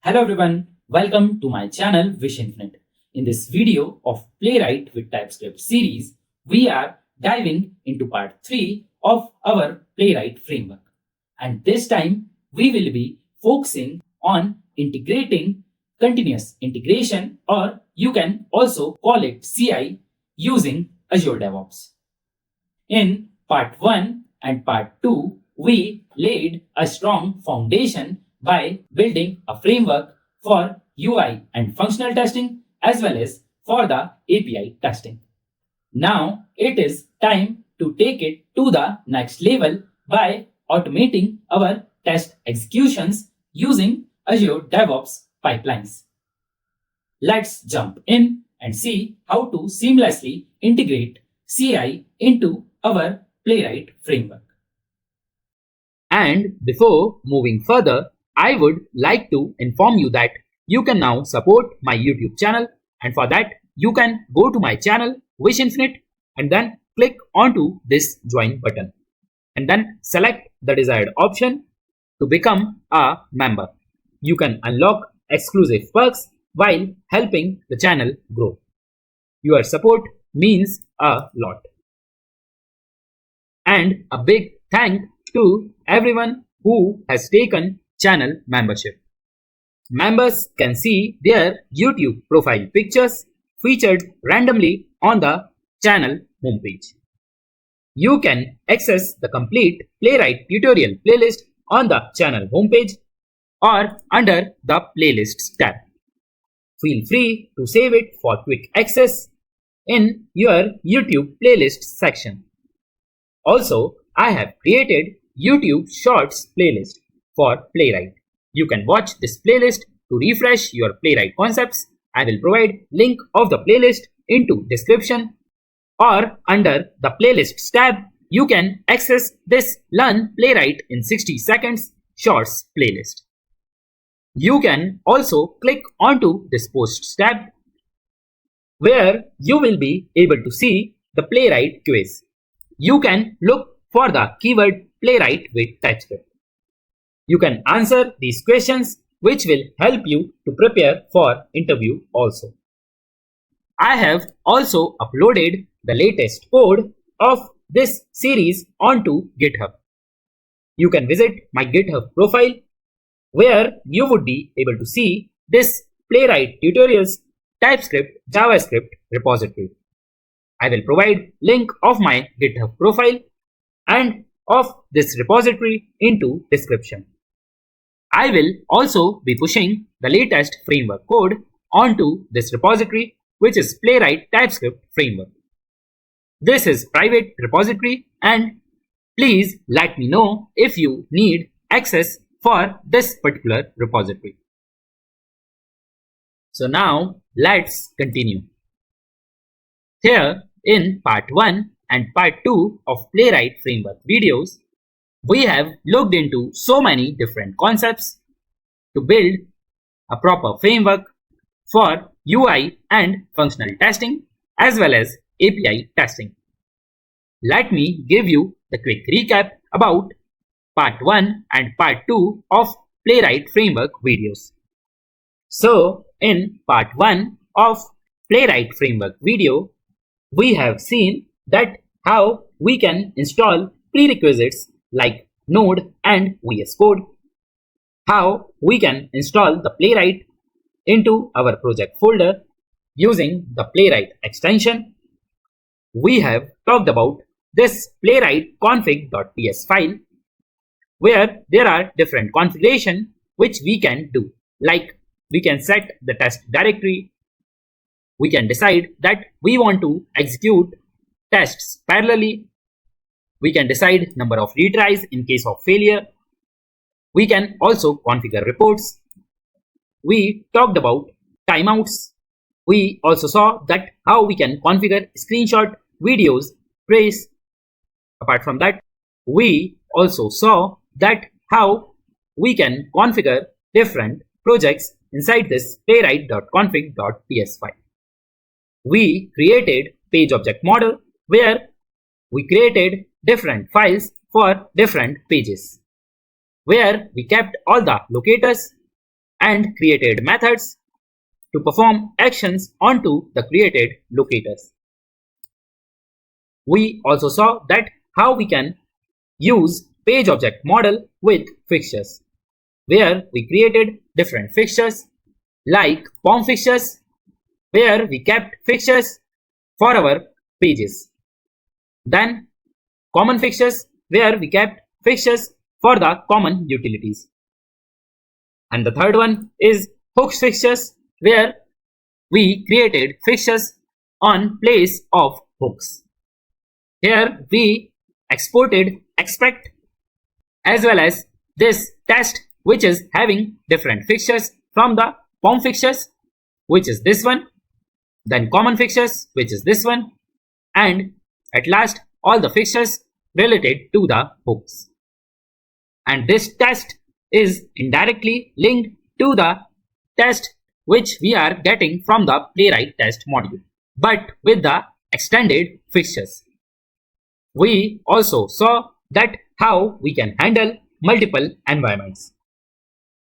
Hello everyone, welcome to my channel Wish Infinite. In this video of Playwright with TypeScript series, we are diving into part 3 of our Playwright framework. And this time we will be focusing on integrating continuous integration, or you can also call it CI, using Azure DevOps. In part 1 and part 2, we laid a strong foundation by building a framework for UI and functional testing as well as for the API testing. Now it is time to take it to the next level by automating our test executions using Azure DevOps pipelines. Let's jump in and see how to seamlessly integrate CI into our Playwright framework. And before moving further, I would like to inform you that you can now support my YouTube channel, and for that you can go to my channel Wish Infinite and then click onto this join button and then select the desired option to become a member. You can unlock exclusive perks while helping the channel grow. Your support means a lot. And a big thank to everyone who has taken channel membership. Members can see their YouTube profile pictures featured randomly on the channel homepage. You can access the complete Playwright tutorial playlist on the channel homepage or under the Playlists tab. Feel free to save it for quick access in your YouTube playlist section. Also, I have created YouTube Shorts playlist for Playwright. You can watch this playlist to refresh your Playwright concepts. I will provide link of the playlist into description, or under the Playlists tab you can access this Learn Playwright in 60 Seconds Shorts playlist. You can also click onto this Posts tab where you will be able to see the Playwright quiz. You can look for the keyword Playwright with TypeScript. You can answer these questions, which will help you to prepare for interview also. I have also uploaded the latest code of this series onto GitHub. You can visit my GitHub profile where you would be able to see this Playwright tutorials TypeScript JavaScript repository. I will provide link of my GitHub profile and of this repository into description. I will also be pushing the latest framework code onto this repository, which is Playwright TypeScript framework. This is private repository, and please let me know if you need access for this particular repository. So now let's continue. Here in part 1 and part 2 of Playwright framework videos, we have looked into so many different concepts to build a proper framework for UI and functional testing as well as API testing. Let me give you the quick recap about part 1 and part 2 of Playwright framework videos. So in part 1 of Playwright framework video, we have seen that how we can install prerequisites like Node and VS Code, how we can install the Playwright into our project folder using the Playwright extension. We have talked about this Playwright config.ps file where there are different configuration which we can do, like we can set the test directory, we can decide that we want to execute tests parallelly, we can decide number of retries in case of failure, we can also configure reports, we talked about timeouts, we also saw that how we can configure screenshot videos trace. Apart from that, we also saw that how we can configure different projects inside this playwright.config.ps file. We created page object model where we created different files for different pages, where we kept all the locators and created methods to perform actions onto the created locators. We also saw that how we can use page object model with fixtures, where we created different fixtures like POM fixtures, where we kept fixtures for our pages. Then common fixtures, where we kept fixtures for the common utilities. And the third one is hooks fixtures, where we created fixtures on place of hooks. Here we exported expect as well as this test, which is having different fixtures from the POM fixtures, which is this one, then common fixtures, which is this one, and at last all the fixtures related to the hooks. And this test is indirectly linked to the test which we are getting from the Playwright test module, but with the extended fixtures. We also saw that how we can handle multiple environments.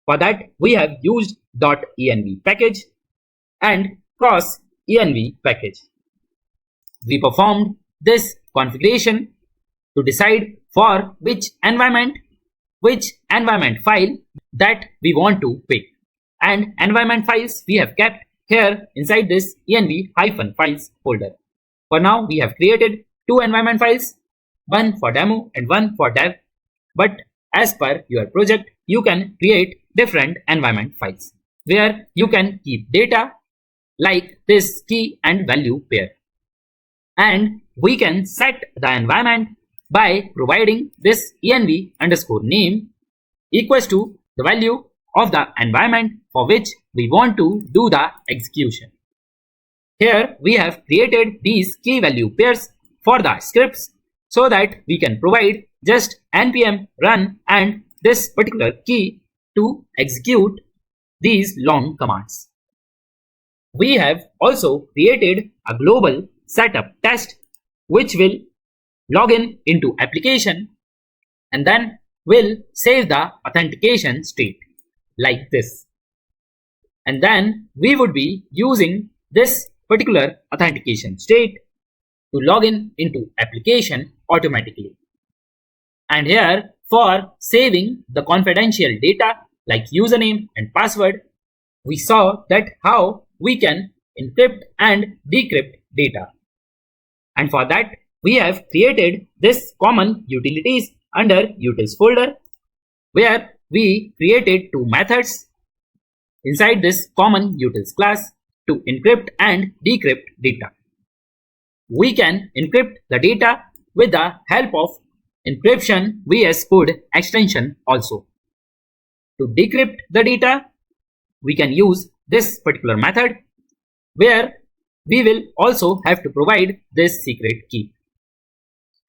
For that, we have used .env package and cross-env package. We performed this configuration to decide for which environment file that we want to pick. And environment files we have kept here inside this env-files folder. For now, we have created two environment files, one for demo and one for dev. But as per your project, you can create different environment files where you can keep data like this key and value pair. And we can set the environment by providing this env_name equals to the value of the environment for which we want to do the execution. Here we have created these key value pairs for the scripts so that we can provide just npm run and this particular key to execute these long commands. We have also created a global setup test which will log into application and then will save the authentication state like this. And then we would be using this particular authentication state to log into application automatically. And here for saving the confidential data like username and password, we saw that how we can encrypt and decrypt data. And for that, we have created this common utilities under utils folder where we created two methods inside this common utils class to encrypt and decrypt data. We can encrypt the data with the help of encryption VS Code extension also. To decrypt the data, we can use this particular method where we will also have to provide this secret key.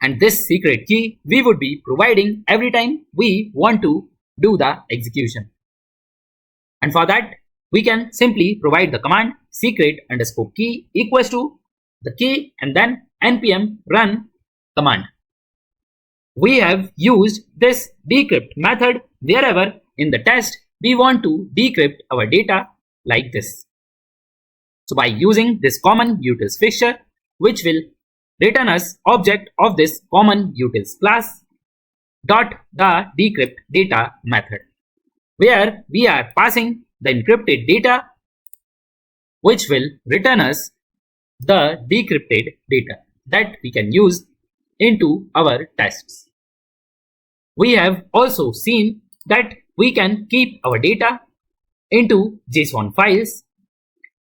And this secret key we would be providing every time we want to do the execution. And for that, we can simply provide the command secret_key equals to the key and then npm run command. We have used this decrypt method wherever in the test we want to decrypt our data like this. So by using this common utils fixture, which will return us object of this common utils class dot the decrypt data method, where we are passing the encrypted data, which will return us the decrypted data that we can use into our tests. We have also seen that we can keep our data into JSON files.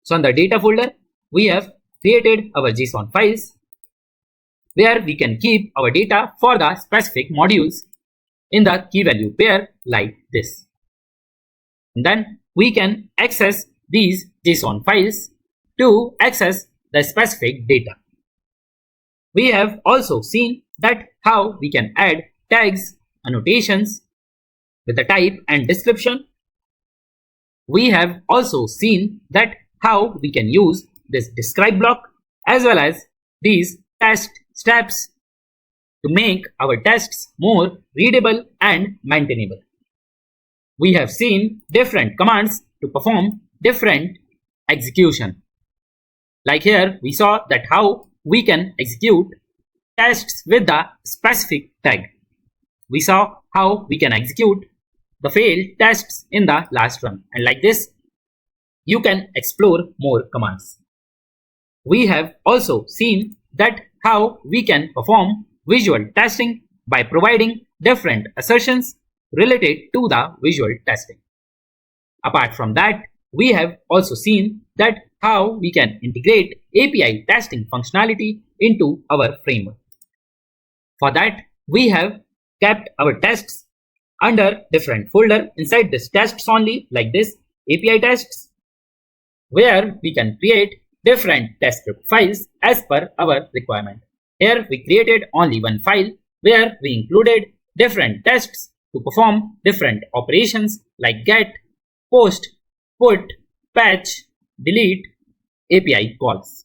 So in the data folder, we have created our JSON files where we can keep our data for the specific modules in the key value pair like this. And then we can access these JSON files to access the specific data. We have also seen that how we can add tags, annotations with the type and description. We have also seen that how we can use this describe block as well as these test steps to make our tests more readable and maintainable. we have seen different commands to perform different execution. Like here, we saw that how we can execute tests with the specific tag. We saw how we can execute the failed tests in the last run. And like this, you can explore more commands. We have also seen that how we can perform visual testing by providing different assertions related to the visual testing. Apart from that, we have also seen that how we can integrate API testing functionality into our framework. For that, we have kept our tests under different folder inside this tests only, like this API tests, where we can create different test script files as per our requirement. Here we created only one file where we included different tests to perform different operations like get, post, put, patch, delete, API calls.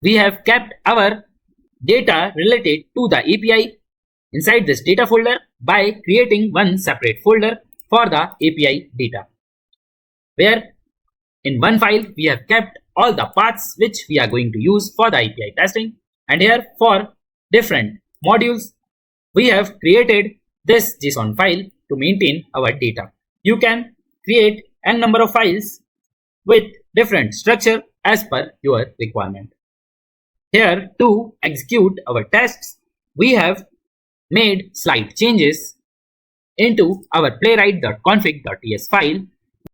We have kept our data related to the API inside this data folder by creating one separate folder for the API data, where in one file we have kept all the paths which we are going to use for the API testing, and here for different modules we have created this JSON file to maintain our data. You can create n number of files with different structure as per your requirement. Here, to execute our tests, we have made slight changes into our playwright.config.ts file,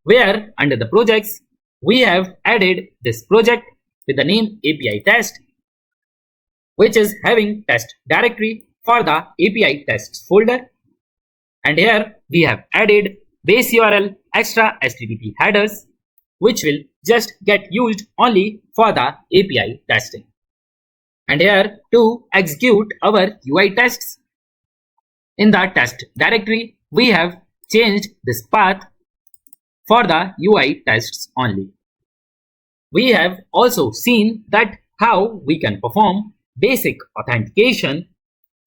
where under the projects we have added this project with the name API test, which is having test directory for the API tests folder. And here we have added base URL extra HTTP headers, which will just get used only for the API testing. And here, to execute our UI tests, in the test directory we have changed this path for the UI tests only. We have also seen that how we can perform basic authentication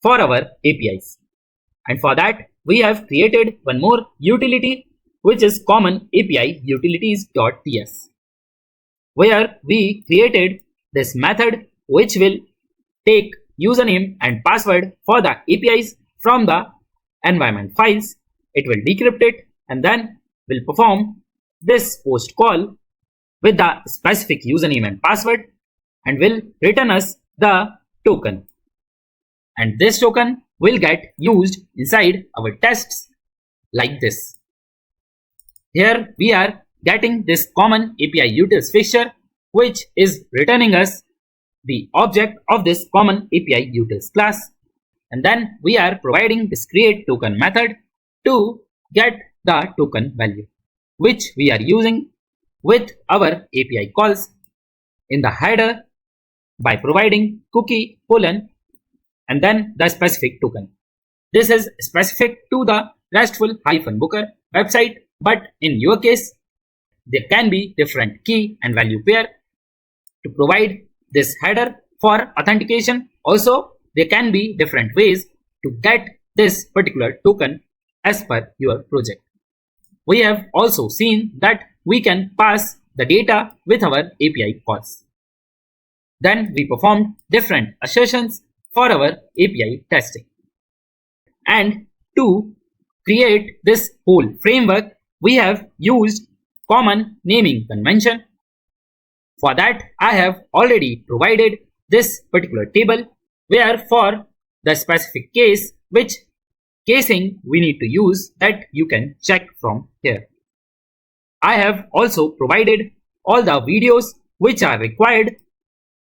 for our APIs. And for that, we have created one more utility, which is common API utilities.ts, where we created this method which will take username and password for the APIs from the environment files. It will decrypt it and then will perform this post call with the specific username and password and will return us the token. And this token will get used inside our tests like this. Here we are getting this common API utils fixture, which is returning us the object of this common API utils class. And then we are providing this create token method to get the token value, which we are using with our API calls in the header by providing cookie colon and then the specific token. This is specific to the RESTful-Booker website, but in your case, there can be different key and value pair to provide this header for authentication. Also, there can be different ways to get this particular token as per your project. We have also seen that we can pass the data with our API calls. Then we performed different assertions for our API testing. And to create this whole framework, we have used common naming convention. For that, I have already provided this particular table where for the specific case, which casing we need to use, that you can check from here. I have also provided all the videos which are required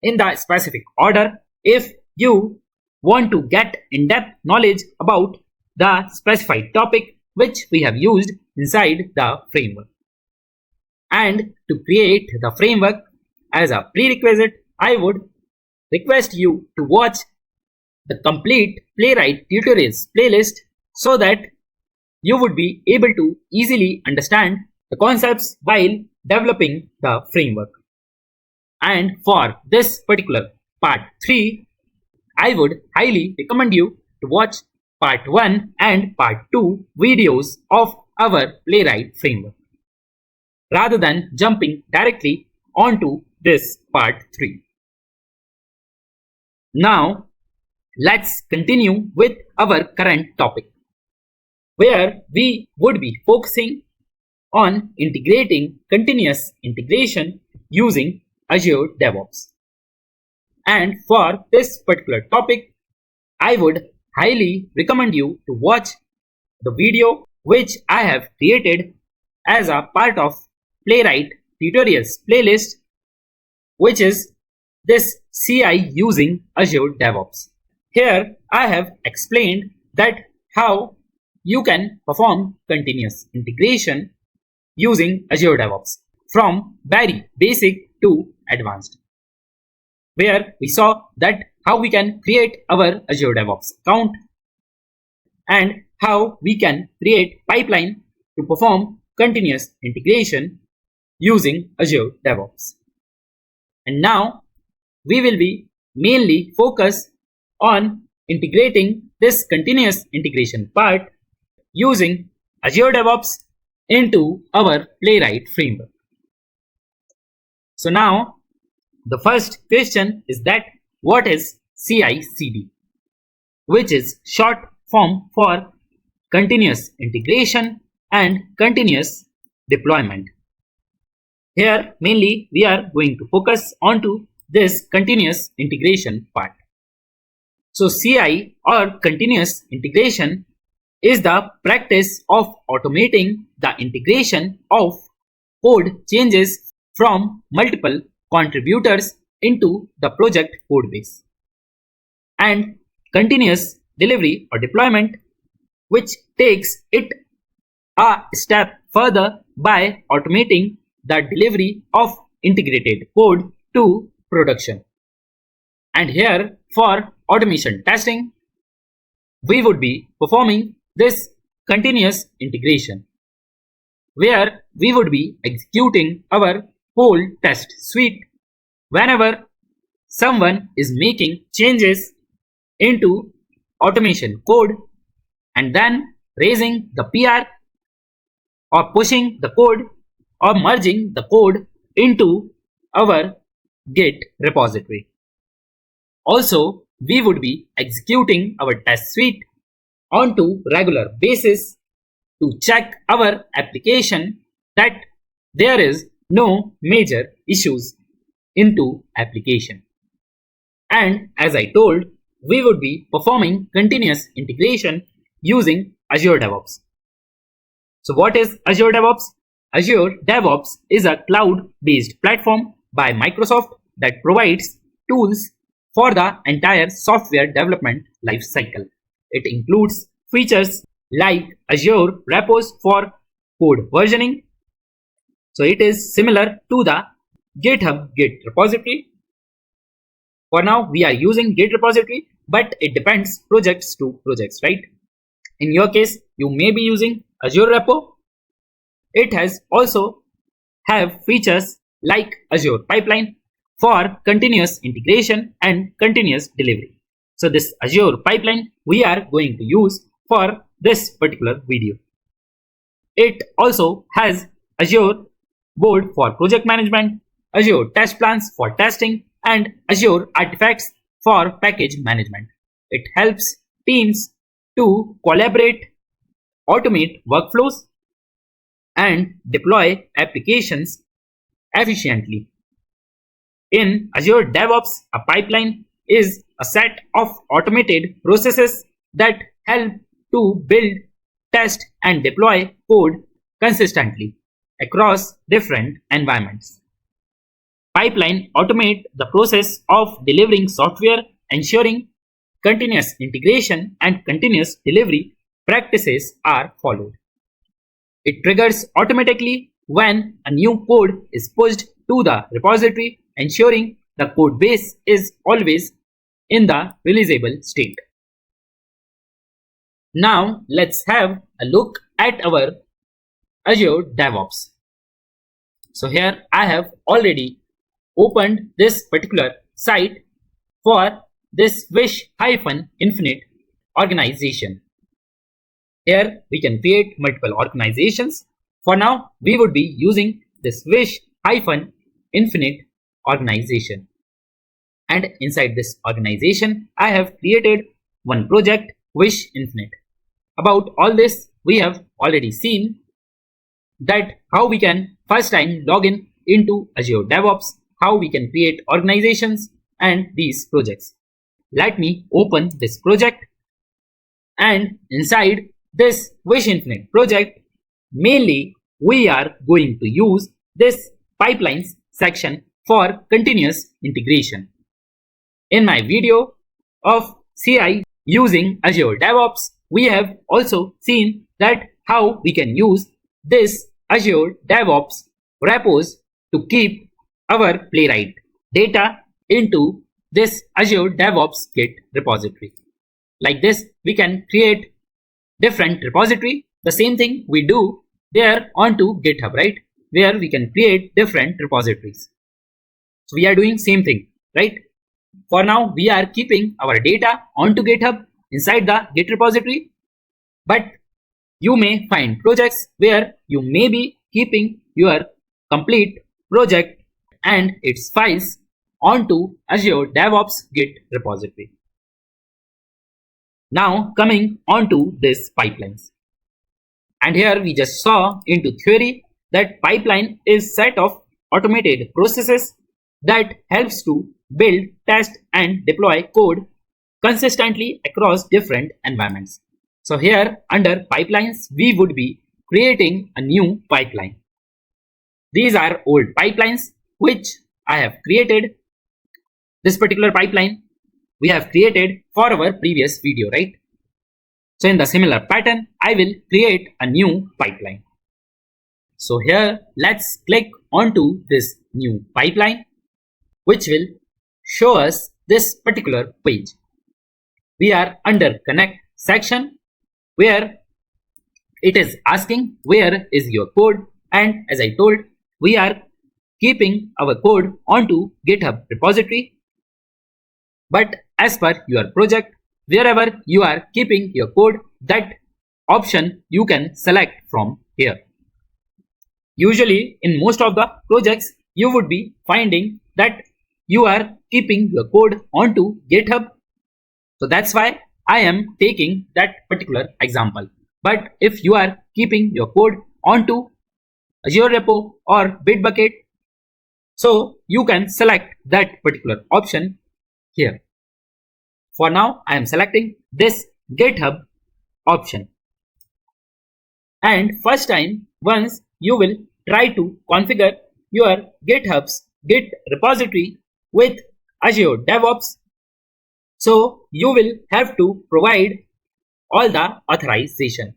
in the specific order if you want to get in-depth knowledge about the specified topic which we have used inside the framework. And to create the framework as a prerequisite, I would request you to watch the complete Playwright tutorials playlist so that you would be able to easily understand the concepts while developing the framework. And for this particular part 3, I would highly recommend you to watch part 1 and part 2 videos of our Playwright framework, rather than jumping directly onto this part 3. Now, let's continue with our current topic, where we would be focusing on integrating continuous integration using Azure DevOps. And for this particular topic, I would highly recommend you to watch the video which I have created as a part of Playwright tutorials playlist, which is this CI using Azure DevOps. Here I have explained that how you can perform continuous integration using Azure DevOps from very basic to advanced, where we saw that how we can create our Azure DevOps account and how we can create pipeline to perform continuous integration using Azure DevOps. And now we will be mainly focused on integrating this continuous integration part using Azure DevOps into our Playwright framework. So now the first question is that what is CI/CD, which is short form for continuous integration and continuous deployment. Here mainly we are going to focus onto this continuous integration part. So CI or continuous integration is the practice of automating the integration of code changes from multiple contributors into the project codebase, and continuous delivery or deployment, which takes it a step further by automating the delivery of integrated code to production. And here for automation testing, we would be performing this continuous integration, where we would be executing our whole test suite whenever someone is making changes into automation code and then raising the PR or pushing the code or merging the code into our Git repository. Also, we would be executing our test suite onto regular basis to check our application that there is no major issues into application. And as I told, we would be performing continuous integration using Azure DevOps. So what is Azure DevOps? Azure DevOps is a cloud-based platform by Microsoft that provides tools for the entire software development lifecycle. It includes features like Azure repos for code versioning. So it is similar to the GitHub Git repository. For now, we are using Git repository, but it depends projects to projects, right? In your case, you may be using Azure repo. It has also have features like Azure pipeline for continuous integration and continuous delivery. So this Azure pipeline we are going to use for this particular video. It also has Azure board for project management, Azure test plans for testing, and Azure artifacts for package management. It helps teams to collaborate, automate workflows, and deploy applications efficiently. In Azure DevOps, a pipeline is a set of automated processes that help to build, test, and deploy code consistently across different environments. Pipeline automate the process of delivering software, ensuring continuous integration and continuous delivery practices are followed. It triggers automatically when a new code is pushed to the repository, ensuring the code base is always in the releasable state. Now let's have a look at our Azure DevOps. So here I have already opened this particular site for this wish-infinite organization. Here we can create multiple organizations. For now, we would be using this wish-infinite organization. And inside this organization, I have created one project, Wish Infinite. About all this, we have already seen that how we can first time log in into Azure DevOps, how we can create organizations and these projects. Let me open this project, and inside this Wish Infinite project, mainly we are going to use this pipelines section for continuous integration. In my video of CI using Azure DevOps, we have also seen that how we can use this Azure DevOps repos to keep our Playwright data into this Azure DevOps Git repository. Like this, we can create different repository. The same thing we do there onto GitHub, right? Where we can create different repositories. So we are doing same thing, right? For now, we are keeping our data onto GitHub inside the Git repository, but you may find projects where you may be keeping your complete project and its files onto Azure DevOps Git repository. Now coming onto this pipelines. And here we just saw into theory that pipeline is set of automated processes that helps to build, test and deploy code consistently across different environments. So here under pipelines, we would be creating a new pipeline. These are old pipelines which I have created. This particular pipeline we have created for our previous video, right? So in the similar pattern, I will create a new pipeline. So here let's click onto this new pipeline, which will show us this particular page. We are under connect section where it is asking where is your code, and as I told, we are keeping our code onto GitHub repository. But as per your project, wherever you are keeping your code, that option you can select from here. Usually in most of the projects, you would be finding that you are keeping your code onto GitHub. So that's why I am taking that particular example. But if you are keeping your code onto Azure repo or Bitbucket, so you can select that particular option here. For now, I am selecting this GitHub option. And first time, once you will try to configure your GitHub's Git repository with Azure DevOps, so you will have to provide all the authorization.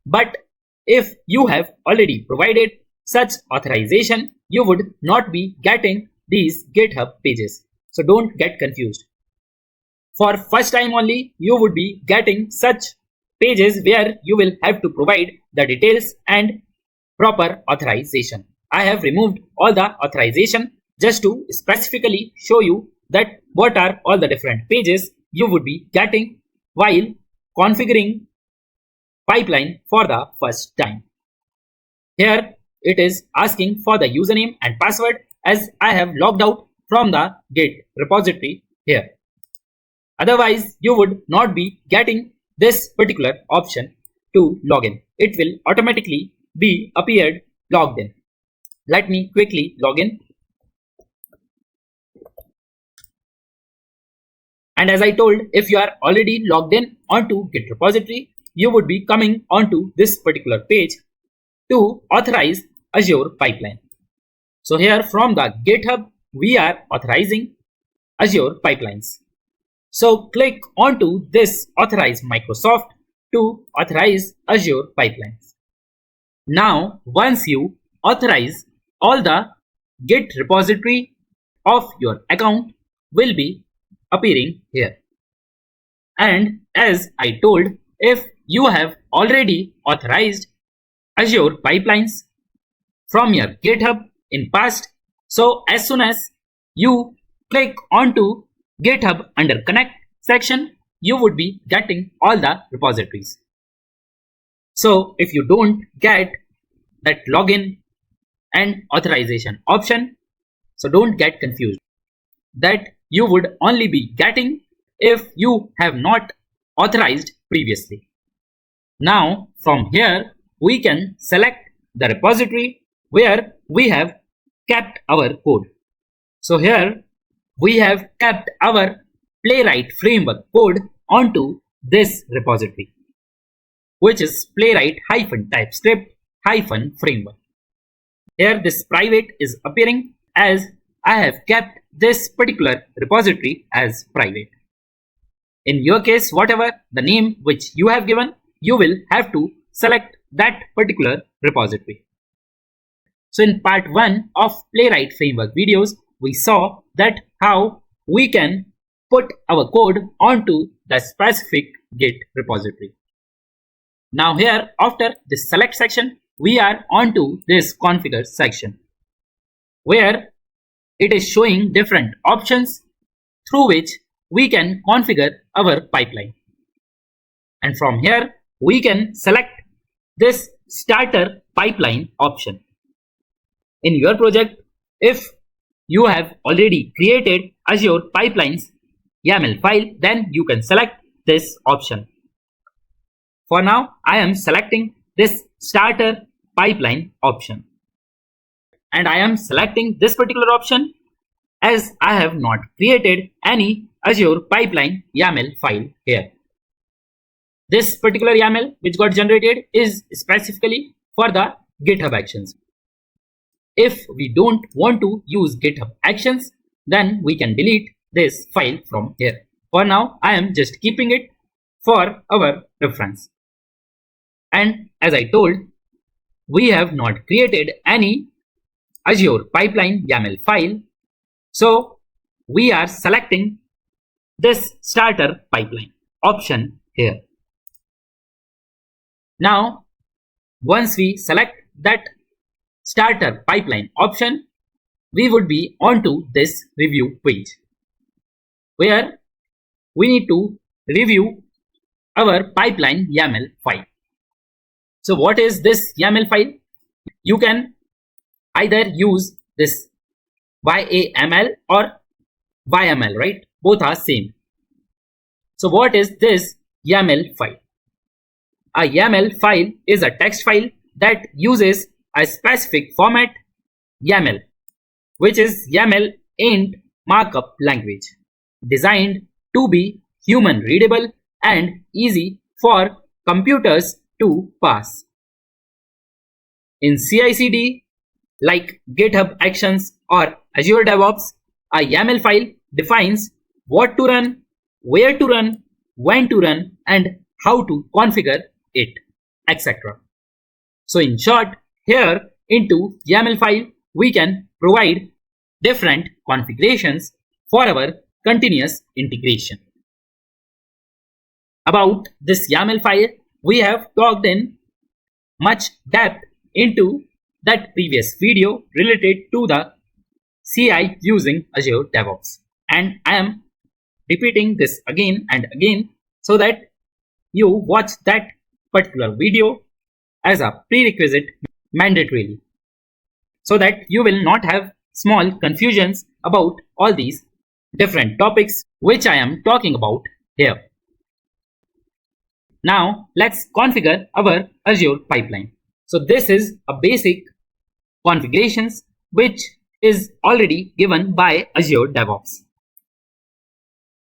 But if you have already provided such authorization, you would not be getting these GitHub pages. So don't get confused. For first time only, you would be getting such pages where you will have to provide the details and proper authorization. I have removed all the authorization just to specifically show you that what are all the different pages you would be getting while configuring pipeline for the first time. Here it is asking for the username and password, as I have logged out from the Git repository here. Otherwise, you would not be getting this particular option to log in. It will automatically be appeared logged in. Let me quickly log in. And as I told, if you are already logged in onto Git repository, you would be coming onto this particular page to authorize Azure pipeline. So here from the GitHub, we are authorizing Azure pipelines. So click onto this authorize Microsoft to authorize Azure pipelines. Now, once you authorize, all the Git repository of your account will be appearing here. And as I told, if you have already authorized Azure pipelines from your GitHub in past, so as soon as you click onto GitHub under connect section, you would be getting all the repositories. So if you don't get that login and authorization option, so don't get confused. That you would only be getting if you have not authorized previously. Now from here we can select the repository where we have kept our code. So here we have kept our Playwright Framework code onto this repository, which is Playwright-TypeScript-framework. Here this private is appearing as I have kept this particular repository as private. In your case, whatever the name which you have given, you will have to select that particular repository. So in part 1 of Playwright Framework videos, we saw that how we can put our code onto the specific Git repository. Now here, after this select section, we are onto this configure section, where it is showing different options through which we can configure our pipeline. And from here, we can select this starter pipeline option. In your project, if you have already created Azure Pipelines YAML file, then you can select this option. For now, I am selecting this starter pipeline option. And I am selecting this particular option as I have not created any Azure pipeline YAML file here. This particular YAML which got generated is specifically for the GitHub Actions. If we don't want to use GitHub Actions, then we can delete this file from here. For now, I am just keeping it for our reference. And as I told, we have not created any Azure pipeline YAML file. So we are selecting this starter pipeline option here. Now, once we select that starter pipeline option, we would be onto this review page, where we need to review our pipeline YAML file. So what is this YAML file? You can either use this YAML or YML, right? Both are same. So what is this YAML file? A YAML file is a text file that uses a specific format, YAML, which is YAML int markup language, designed to be human readable and easy for computers to parse. In CI/CD, like GitHub Actions or Azure DevOps, a YAML file defines what to run, where to run, when to run, and how to configure it, etc. So in short, here into YAML file, we can provide different configurations for our continuous integration. About this YAML file, we have talked in much depth into that previous video related to the CI using Azure DevOps. And I am repeating this again and again so that you watch that particular video as a prerequisite mandatorily, so that you will not have small confusions about all these different topics which I am talking about here. Now let's configure our Azure pipeline. So this is a basic configurations which is already given by Azure DevOps.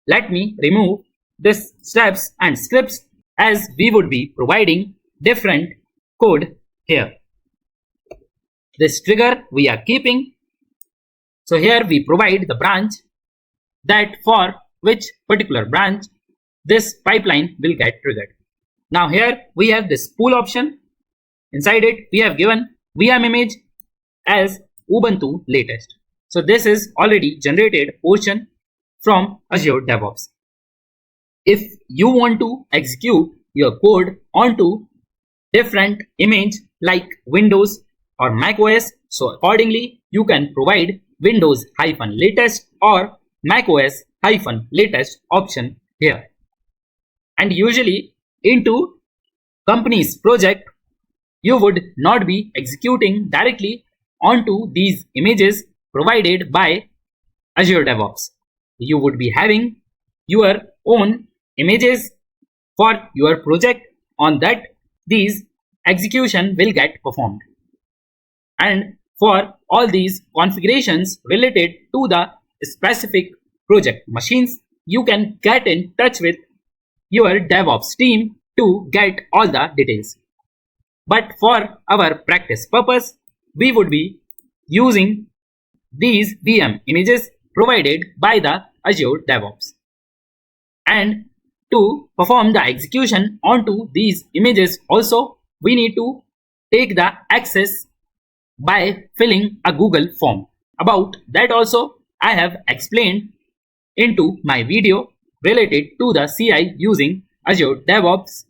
Let me remove this steps and scripts, as we would be providing different code here. This trigger we are keeping. So here we provide the branch that for which particular branch this pipeline will get triggered. Now here we have this pool option. Inside it we have given VM image as Ubuntu latest. So this is already generated portion from Azure DevOps. If you want to execute your code onto different image like Windows or Mac OS, so accordingly you can provide Windows-latest or Mac OS-latest option here. And usually into company's project, you would not be executing directly onto these images provided by Azure DevOps. You would be having your own images for your project. On that, these execution will get performed. And for all these configurations related to the specific project machines, you can get in touch with your DevOps team to get all the details. But for our practice purpose, we would be using these VM images provided by the Azure DevOps. And to perform the execution onto these images also, we need to take the access by filling a Google form. About that also, I have explained into my video related to the CI using Azure DevOps.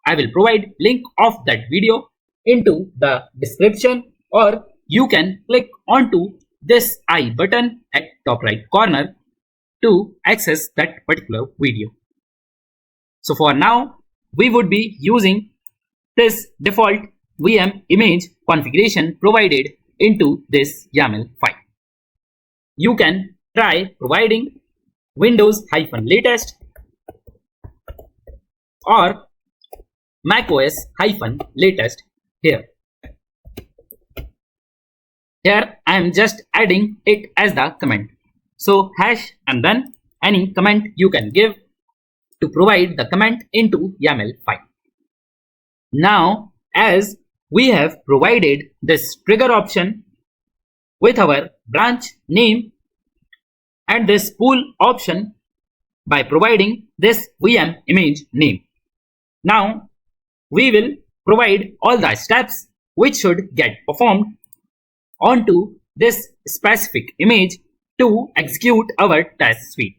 I will provide link of that video into the description, or you can click onto this I button at top right corner to access that particular video. So for now, we would be using this default VM image configuration provided into this YAML file. You can try providing Windows-latest or macOS-latest here. Here I am just adding it as the comment. So hash and then any comment you can give to provide the comment into YAML file. Now, as we have provided this trigger option with our branch name and this pool option by providing this VM image name. Now, we will provide all the steps which should get performed onto this specific image to execute our test suite.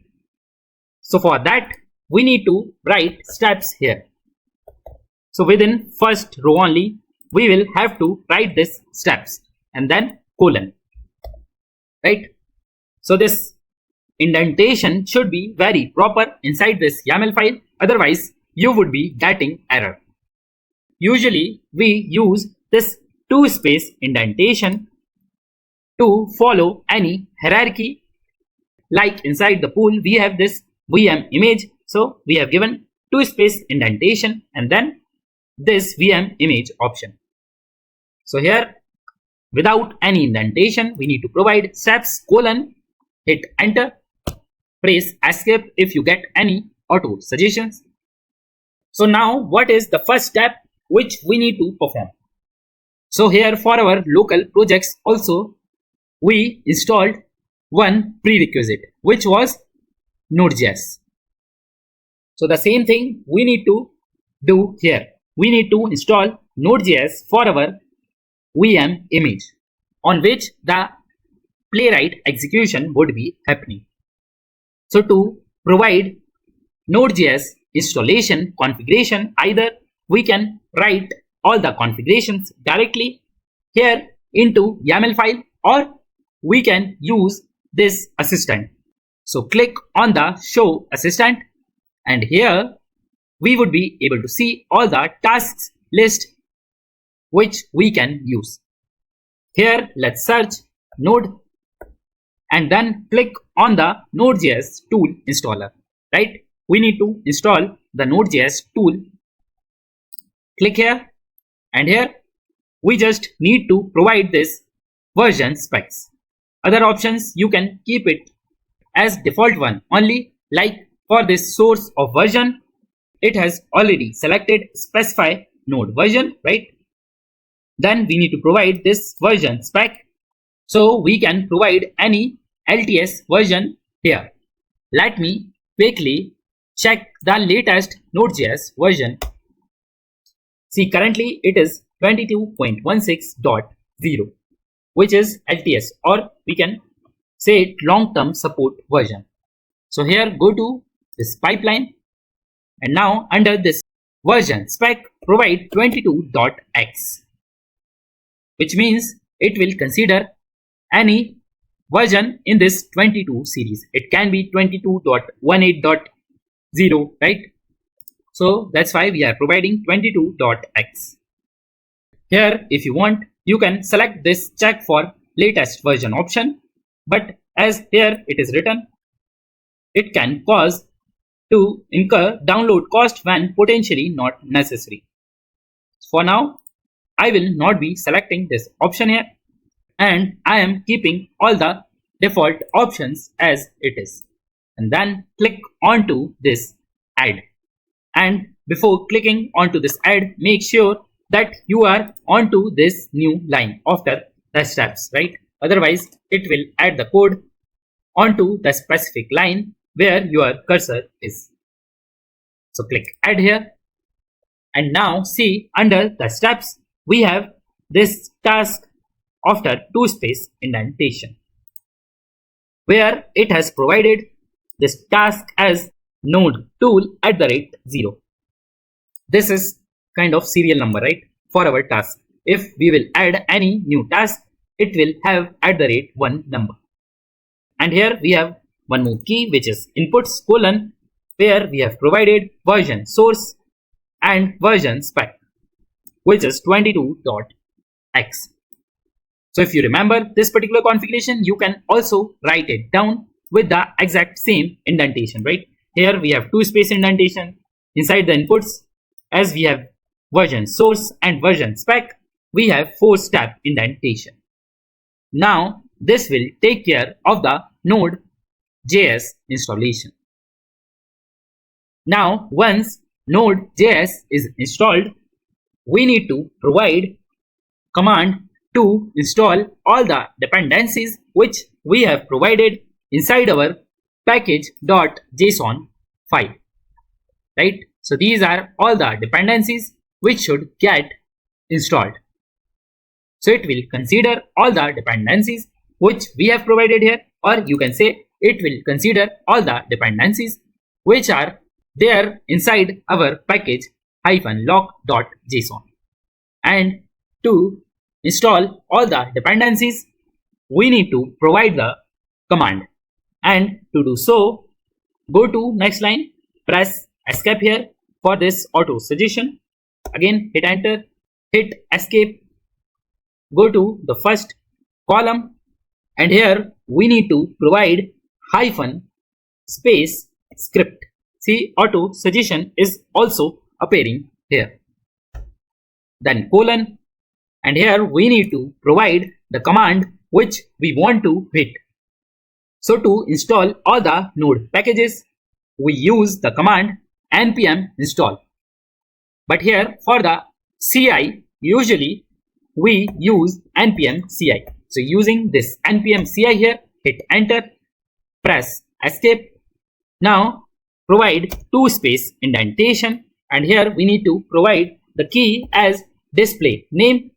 So for that, we need to write steps here. So within first row only, we will have to write this steps and then colon, right? So this indentation should be very proper inside this YAML file. Otherwise, you would be getting error. Usually, we use this 2-space indentation to follow any hierarchy. Like inside the pool, we have this VM image. So we have given 2-space indentation and then this VM image option. So here, without any indentation, we need to provide steps colon, hit enter, press escape if you get any auto suggestions. So now what is the first step which we need to perform? So here for our local projects also, we installed one prerequisite which was Node.js. So the same thing we need to do here. We need to install Node.js for our VM image on which the Playwright execution would be happening. So to provide Node.js installation configuration, either we can write all the configurations directly here into YAML file, or we can use this assistant. So click on the show assistant, and here we would be able to see all the tasks list which we can use. Here let's search Node and then click on the Node.js tool installer, right? We need to install the Node.js tool. Click here, and here we just need to provide this version specs. Other options you can keep it as default one only, like for this source of version, it has already selected specify node version, right? Then we need to provide this version spec. So we can provide any LTS version here. Let me quickly check the latest Node.js version. See, currently it is 22.16.0, which is LTS, or we can say it long-term support version. So here go to this pipeline, and now under this version spec provide 22.x, which means it will consider any version in this 22 series. It can be 22.18.0, right? So that's why we are providing 22.x. Here, if you want, you can select this check for latest version option, but as here it is written, it can cause to incur download cost when potentially not necessary. For now, I will not be selecting this option here, and I am keeping all the default options as it is. And then click onto this add. And before clicking onto this add, make sure that you are onto this new line after the steps, right? Otherwise, it will add the code onto the specific line where your cursor is. So click add here. And now see under the steps, we have this task after two space indentation, where it has provided this task as node tool @0. This is kind of serial number, right, for our task. If we will add any new task, it will have @1 number. And here we have one more key, which is inputs : where we have provided version source and version spec, which is 22.x. So if you remember this particular configuration, you can also write it down with the exact same indentation, right? Here we have two space indentation inside the inputs. As we have version source and version spec, we have 4-step indentation. Now this will take care of the Node.js installation. Now once Node.js is installed, we need to provide command to install all the dependencies which we have provided inside our package.json file, right? So these are all the dependencies which should get installed. So it will consider all the dependencies which we have provided here, or you can say it will consider all the dependencies which are there inside our package-lock.json. And to install all the dependencies, we need to provide the command. And to do so, go to next line, press escape here for this auto suggestion. Again, hit enter, hit escape, go to the first column, and here we need to provide -space script. See, auto suggestion is also appearing here. Then colon, and here we need to provide the command which we want to hit. So to install all the node packages, we use the command npm install. But here for the CI, usually we use npm CI. So using this npm CI here, hit enter, press escape. Now provide 2-space indentation, and here we need to provide the key as display name :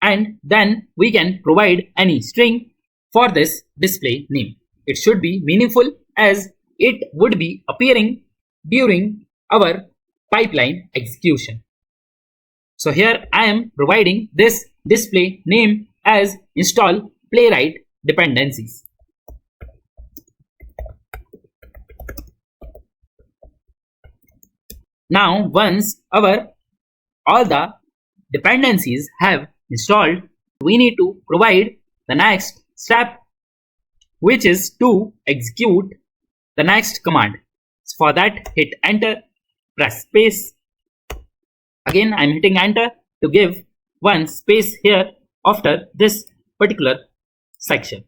and then we can provide any string for this display name. It should be meaningful as it would be appearing during our pipeline execution. So here I am providing this display name as install Playwright dependencies. Now once all the dependencies have installed, we need to provide the next step, which is to execute the next command. For that, hit enter, press space. Again, I'm hitting enter to give one space here after this particular section.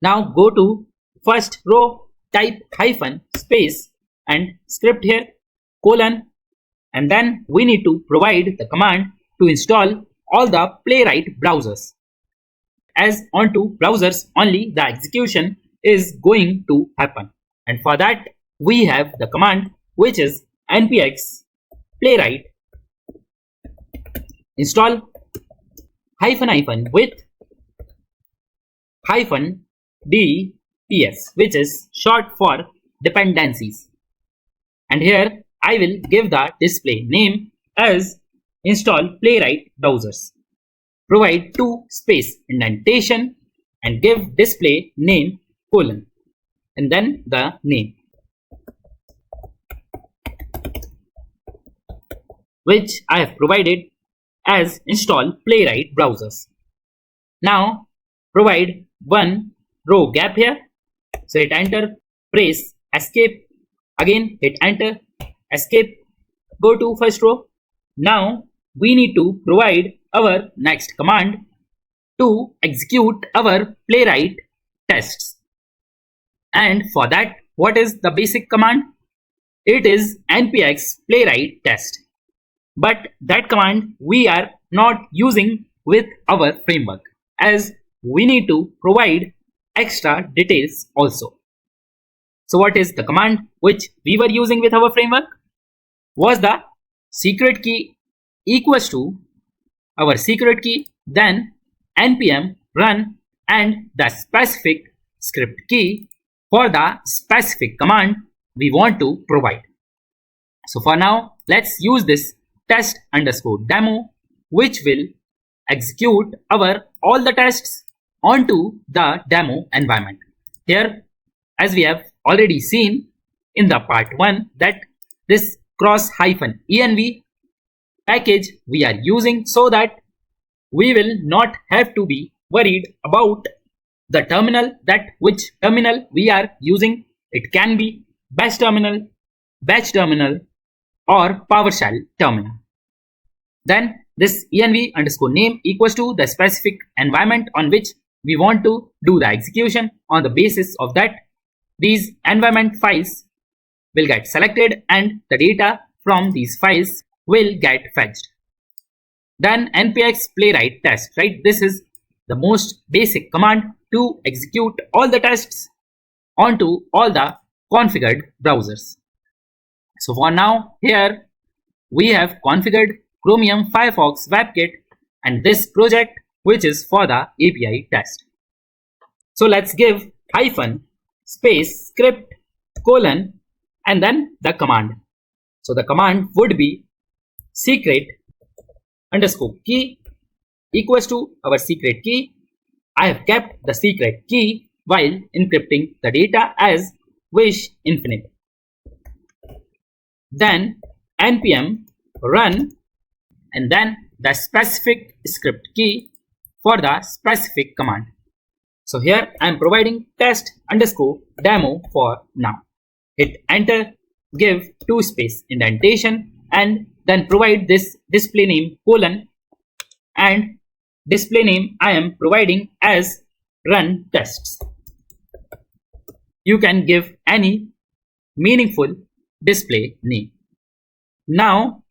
Now go to first row, type -space and script here, colon, and then we need to provide the command to install all the Playwright browsers. As onto browsers only the execution is going to happen, and for that we have the command which is npx playwright install -with -dps, which is short for dependencies. And here I will give the display name as install Playwright browsers. Provide 2-space indentation and give display name : and then the name. which I have provided as install Playwright browsers. Now provide one row gap here. So hit enter, press escape, again hit enter, escape, go to first row. Now we need to provide our next command to execute our Playwright tests. And for that, what is the basic command? It is npx playwright test. But that command we are not using with our framework, as we need to provide extra details also. So what is the command which we were using with our framework? Was the secret key equals to our secret key, then npm run and the specific script key for the specific command we want to provide. So for now, let's use this test underscore demo, which will execute our all the tests onto the demo environment. Here, as we have already seen in the part 1, that this cross-env package we are using so that we will not have to be worried about the terminal, that which terminal we are using. It can be bash terminal, batch terminal, or PowerShell terminal. Then this env underscore name equals to the specific environment on which we want to do the execution. On the basis of that, these environment files will get selected and the data from these files will get fetched. Then npx playwright test, right? This is the most basic command to execute all the tests onto all the configured browsers. So for now, here we have configured Chromium, Firefox, WebKit, and this project which is for the API test. So let's give hyphen space script colon and then the command. So the command would be secret underscore key equals to our secret key. I have kept the secret key while encrypting the data as wish infinite. Then npm run and then the specific script key for the specific command. So here I am providing test underscore demo for now. Hit enter, give 2 space indentation and then provide this display name colon, and display name I am providing as run tests. You can give any meaningful display name. Now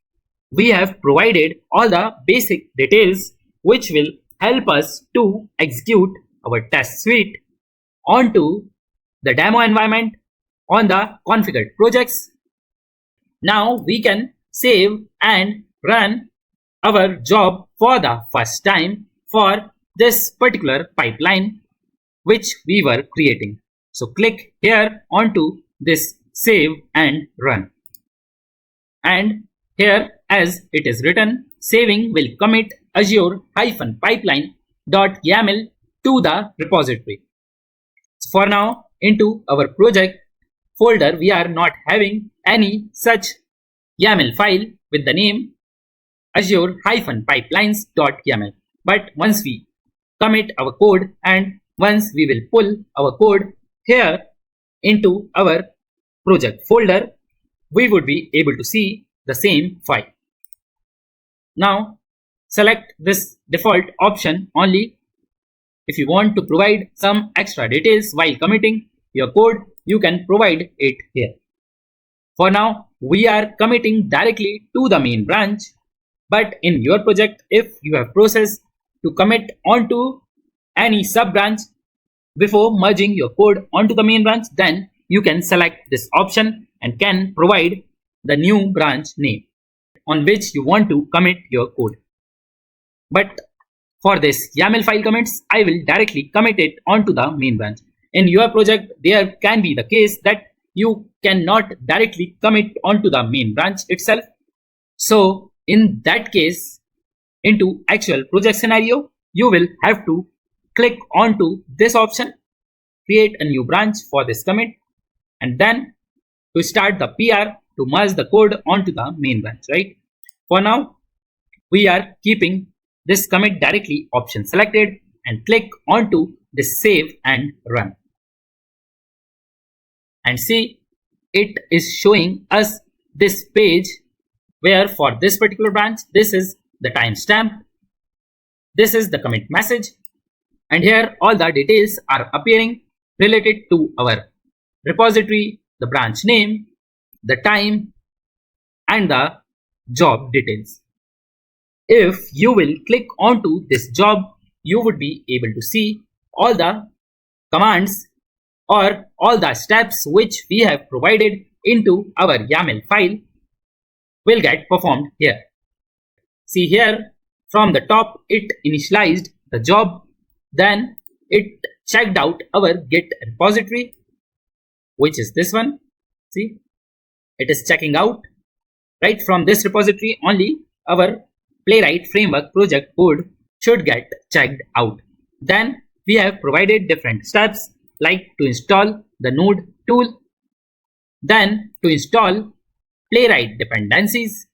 we have provided all the basic details which will help us to execute our test suite onto the demo environment on the configured projects. Now we can save and run our job for the first time for this particular pipeline which we were creating. So click here onto this save and run. And here, as it is written, saving will commit azure-pipeline.yaml to the repository. For now, into our project folder, we are not having any such YAML file with the name azure-pipelines.yaml. But once we commit our code and once we will pull our code here into our project folder, we would be able to see the same file. Now select this default option only. If you want to provide some extra details while committing your code, you can provide it here. For now, we are committing directly to the main branch, but in your project, if you have process to commit onto any sub branch before merging your code onto the main branch, then you can select this option and can provide the new branch name on which you want to commit your code. But for this YAML file commits, I will directly commit it onto the main branch. In your project, there can be the case that you cannot directly commit onto the main branch itself. So in that case, into actual project scenario, you will have to click onto this option, create a new branch for this commit, and then to start the PR to merge the code onto the main branch, right? For now, we are keeping this commit directly option selected and click onto this save and run. And see, it is showing us this page where for this particular branch, this is the timestamp, this is the commit message, and here all the details are appearing related to our repository, the branch name, the time, and the job details. If you will click onto this job, you would be able to see all the commands or all the steps which we have provided into our YAML file will get performed here. See here, from the top it initialized the job, then it checked out our Git repository, which is this one. See, it is checking out. Right from this repository only our Playwright Framework project code should get checked out. Then we have provided different steps like to install the node tool, then to install Playwright dependencies,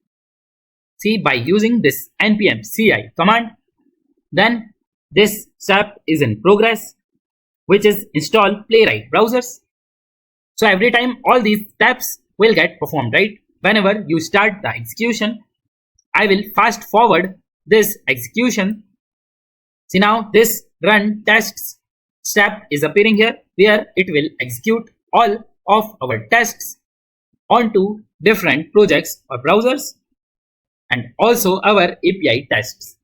see, by using this npm CI command. Then this step is in progress, which is install Playwright browsers. So every time all these steps will get performed, right? Whenever you start the execution, I will fast forward this execution. See, now this run tests step is appearing here, where it will execute all of our tests onto different projects or browsers and also our API tests.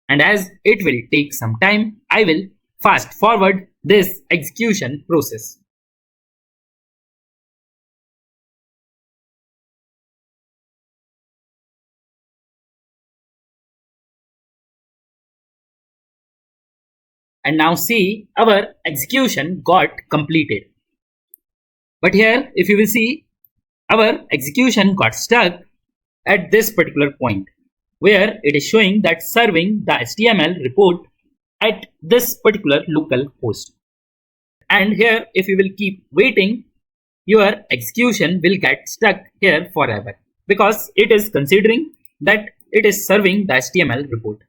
And as it will take some time, I will fast forward this execution process. And now see, our execution got completed. But here, if you will see, our execution got stuck at this particular point, where it is showing that serving the HTML report at this particular local host. And here, if you will keep waiting, your execution will get stuck here forever, because it is considering that it is serving the HTML report,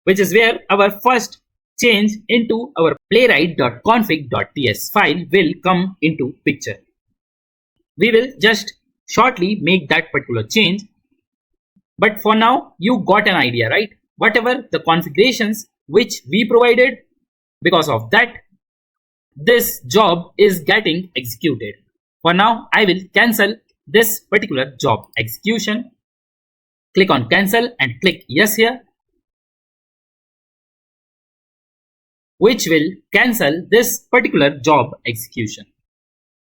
which is where our first change into our playwright.config.ts file will come into picture. We will just shortly make that particular change. But for now, you got an idea, right? Whatever the configurations which we provided, because of that, this job is getting executed. For now, I will cancel this particular job execution. Click on cancel and click yes here, which will cancel this particular job execution,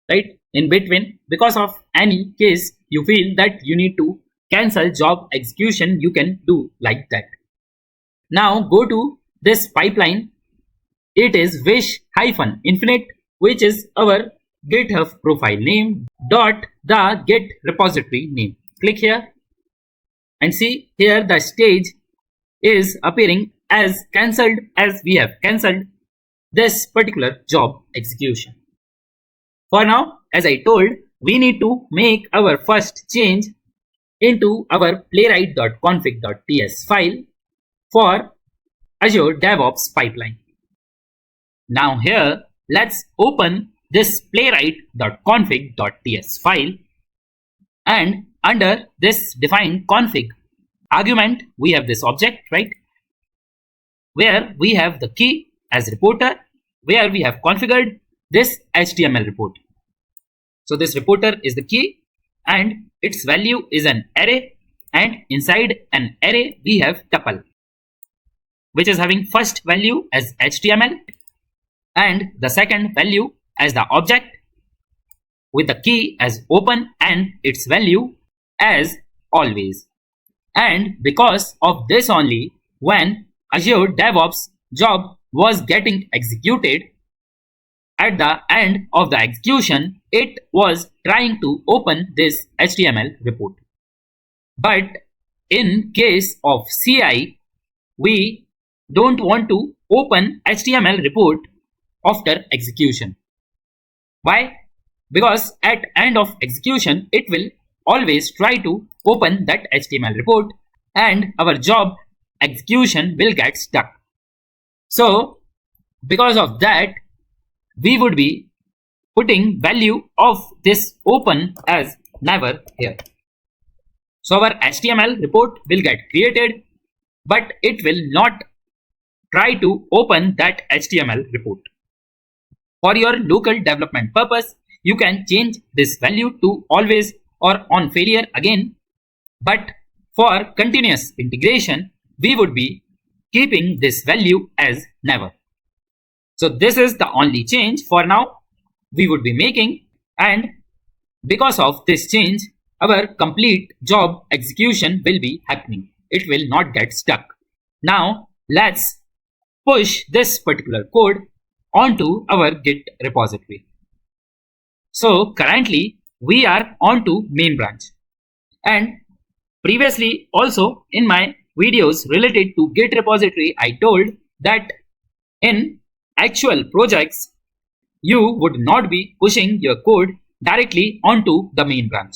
right? In between, because of any case you feel that you need to cancel job execution, you can do like that. Now go to this pipeline. It is wish-infinite, which is our GitHub profile name dot the Git repository name. Click here and see here the stage is appearing as cancelled, as we have cancelled this particular job execution. For now, as I told, we need to make our first change into our playwright.config.ts file for Azure DevOps pipeline. Now here, let's open this playwright.config.ts file, and under this define config argument, we have this object, right? Where we have the key as reporter, where we have configured this HTML report. So this reporter is the key and its value is an array, and inside an array we have tuple, which is having first value as HTML and the second value as the object, with the key as open and its value as always. And because of this only, when Azure DevOps job was getting executed, at the end of the execution, it was trying to open this HTML report. But in case of CI, we don't want to open HTML report after execution. Why? Because at end of execution, it will always try to open that HTML report and our job execution will get stuck. So because of that, we would be putting value of this open as never here. So our HTML report will get created, but it will not try to open that HTML report. For your local development purpose, you can change this value to always or on failure again. But for continuous integration, we would be keeping this value as never. So this is the only change for now we would be making, and because of this change, our complete job execution will be happening. It will not get stuck. Now let's push this particular code onto our Git repository. So currently we are onto main branch, and previously also in my videos related to Git repository, I told that in actual projects you would not be pushing your code directly onto the main branch.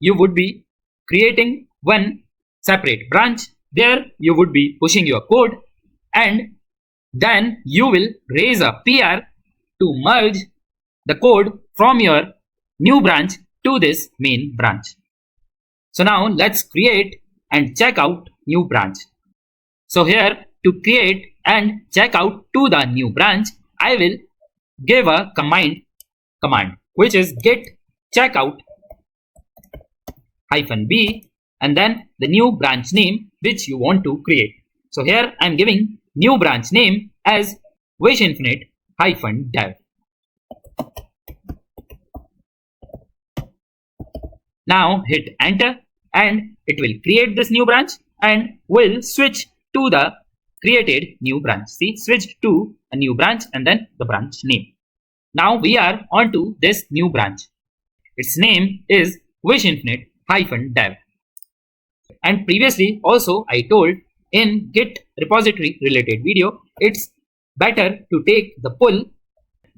You would be creating one separate branch. There you would be pushing your code, and then you will raise a PR to merge the code from your new branch to this main branch. So now let's create and check out new branch. So here to create and check out to the new branch, I will give a command which is git checkout -b and then the new branch name which you want to create. So here I am giving new branch name as wishinfinite-dev. Now hit enter and it will create this new branch and will switch to the created new branch. See, switched to a new branch and then the branch name. Now we are onto this new branch. Its name is wishinfinite-dev. And previously also I told in Git repository related video, it's better to take the pull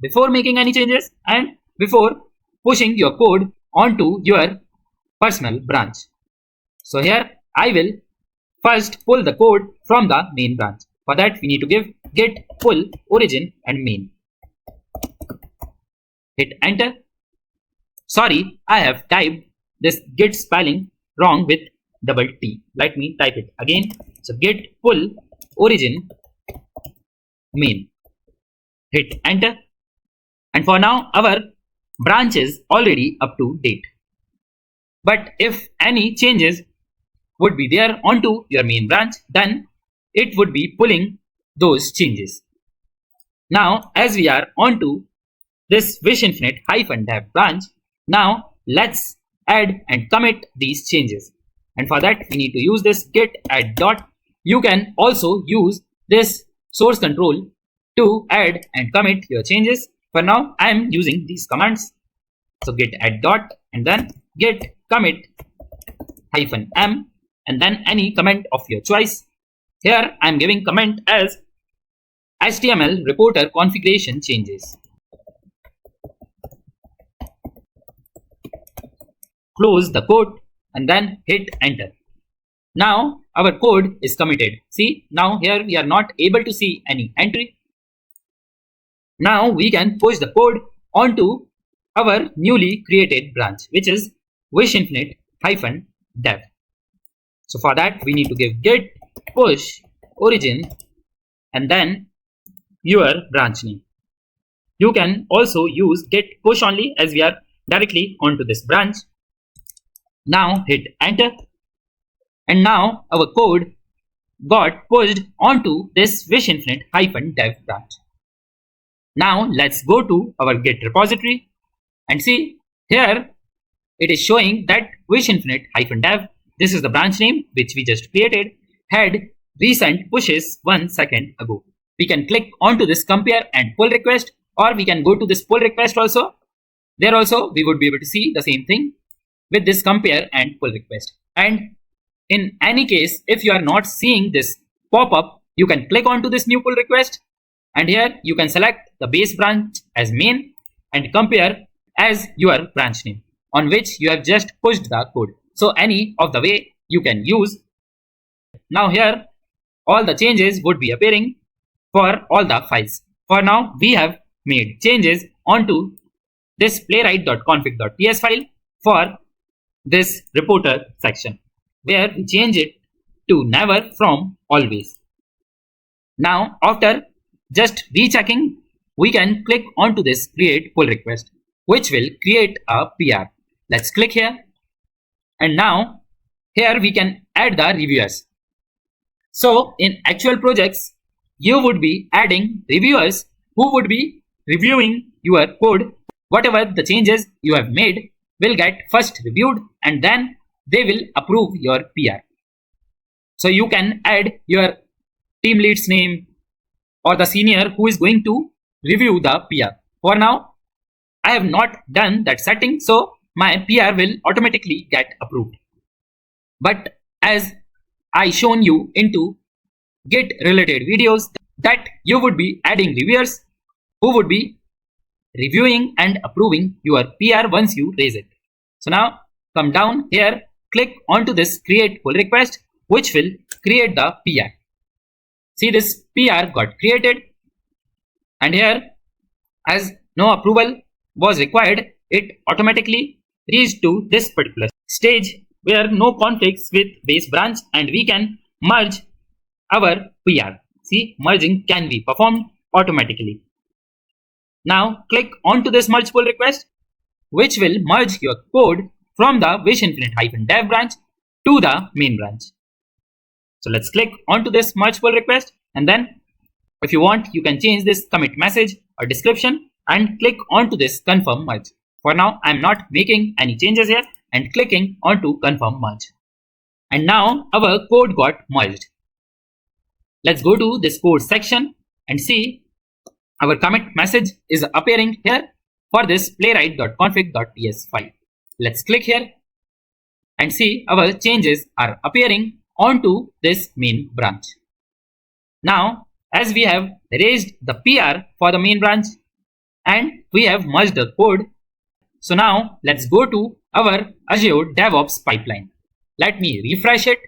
before making any changes and before pushing your code onto your personal branch. So here I will first pull the code from the main branch. For that we need to give git pull origin and main. Hit enter. Sorry, I have typed this git spelling wrong with double T. Let me type it again. So git pull origin main. Hit enter. And for now our branch is already up to date. But if any changes would be there onto your main branch, then it would be pulling those changes. Now as we are onto this wishinfinite-dev branch, now let's add and commit these changes. And for that we need to use this git add dot. You can also use this source control to add and commit your changes. For now I am using these commands. So git add dot and then git commit -m and then any comment of your choice. Here I am giving comment as HTML reporter configuration changes. Close the code and then hit enter. Now our code is committed. See, now here we are not able to see any entry. Now we can push the code onto our newly created branch, which is wishinfinite-dev. So for that we need to give git push origin and then your branch name. You can also use git push only as we are directly onto this branch. Now hit enter and now our code got pushed onto this wishinfinite-dev branch. Now let's go to our git repository and see here it is showing that wishinfinite-dev, this is the branch name which we just created, had recent pushes 1 second ago. We can click onto this compare and pull request, or we can go to this pull request also. There also we would be able to see the same thing with this compare and pull request. And in any case, if you are not seeing this pop up, you can click onto this new pull request and here you can select the base branch as main and compare as your branch name. on which you have just pushed the code. So any of the way you can use. Now here all the changes would be appearing for all the files. For now we have made changes onto this playwright.config.ts file for this reporter section, where we change it to never from always. Now after just rechecking, we can click onto this create pull request, which will create a PR. Let's click here. And now here we can add the reviewers. So in actual projects, you would be adding reviewers who would be reviewing your code. Whatever the changes you have made will get first reviewed and then they will approve your PR. So you can add your team lead's name or the senior who is going to review the PR. For now, I have not done that setting, so my PR will automatically get approved. But as I shown you into Git related videos, that you would be adding reviewers who would be reviewing and approving your PR once you raise it. So now come down here, click onto this create pull request, which will create the PR. See, this PR got created, and here as no approval was required, it automatically reached to this particular stage where no conflicts with base branch and we can merge our PR. See, merging can be performed automatically. Now click onto this merge pull request, which will merge your code from the wishinfinite-dev branch to the main branch. So let's click onto this merge pull request, and then if you want, you can change this commit message or description and click onto this confirm merge. For now, I'm not making any changes here and clicking onto confirm merge. And now our code got merged. Let's go to this code section and see our commit message is appearing here for this playwright.config.ts file. Let's click here and see our changes are appearing onto this main branch. Now, as we have raised the PR for the main branch and we have merged the code, so now let's go to our Azure DevOps pipeline. Let me refresh it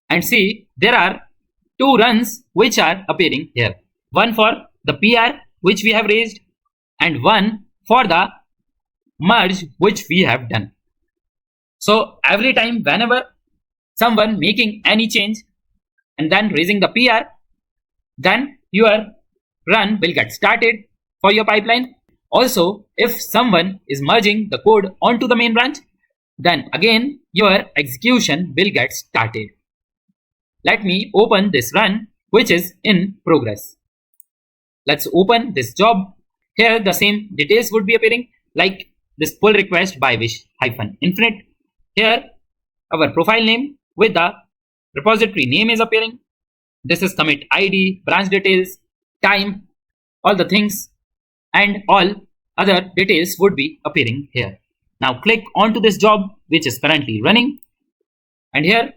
and see there are two runs which are appearing here. One for the PR which we have raised and one for the merge which we have done. So every time whenever someone making any change and then raising the PR, then your run will get started for your pipeline. Also, if someone is merging the code onto the main branch, then again your execution will get started. Let me open this run which is in progress. Let's open this job. Here the same details would be appearing like this pull request by wish-infinite. Here our profile name with the repository name is appearing. This is commit ID, branch details, time, all the things and all other details would be appearing here. Now click onto this job which is currently running, and here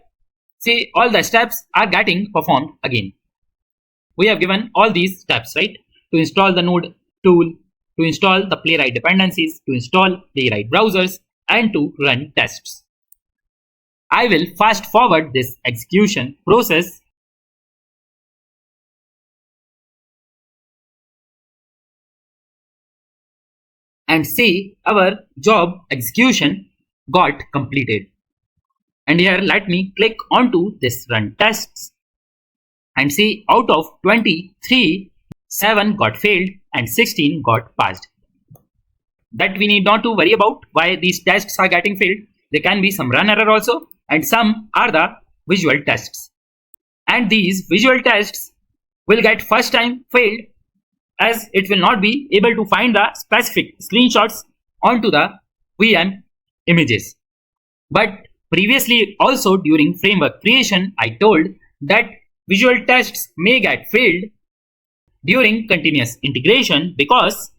see all the steps are getting performed again. We have given all these steps, right? To install the node tool, to install the Playwright dependencies, to install Playwright browsers, and to run tests. I will fast forward this execution process and see our job execution got completed. And here let me click onto this run tests and see out of 23, 7 got failed and 16 got passed. That we need not to worry about why these tests are getting failed. There can be some run error also, and some are the visual tests. And these visual tests will get first time failed as it will not be able to find the specific screenshots onto the VM images. But previously also during framework creation, I told that visual tests may get failed during continuous integration because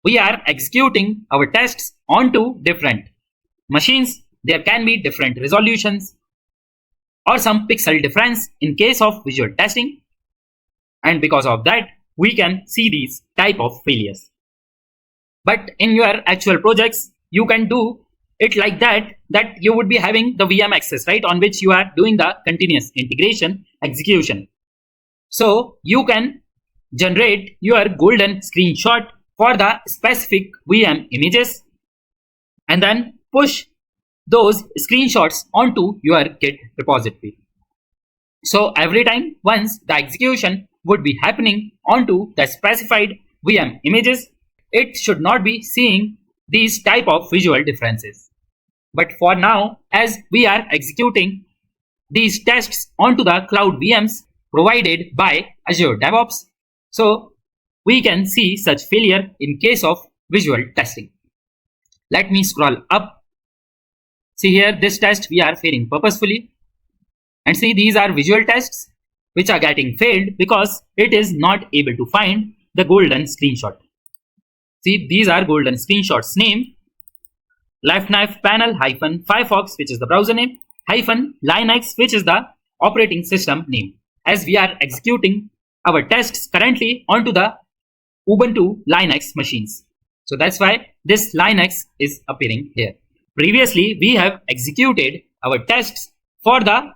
we are executing our tests onto different machines. There can be different resolutions or some pixel difference in case of visual testing, and because of that we can see these type of failures. But in your actual projects you can do it like that you would be having the VM access, right, on which you are doing the continuous integration execution. So you can generate your golden screenshot for the specific VM images and then push those screenshots onto your Git repository. So every time once the execution would be happening onto the specified VM images, it should not be seeing these type of visual differences. But for now, as we are executing these tests onto the cloud VMs provided by Azure DevOps, so we can see such failure in case of visual testing. Let me scroll up. See here, this test we are failing purposefully. And see, these are visual tests which are getting failed because it is not able to find the golden screenshot. See, these are golden screenshots name, left knife panel hyphen Firefox, which is the browser name, hyphen Linux, which is the operating system name, as we are executing our tests currently onto the Ubuntu Linux machines. So that's why this Linux is appearing here. Previously, we have executed our tests for the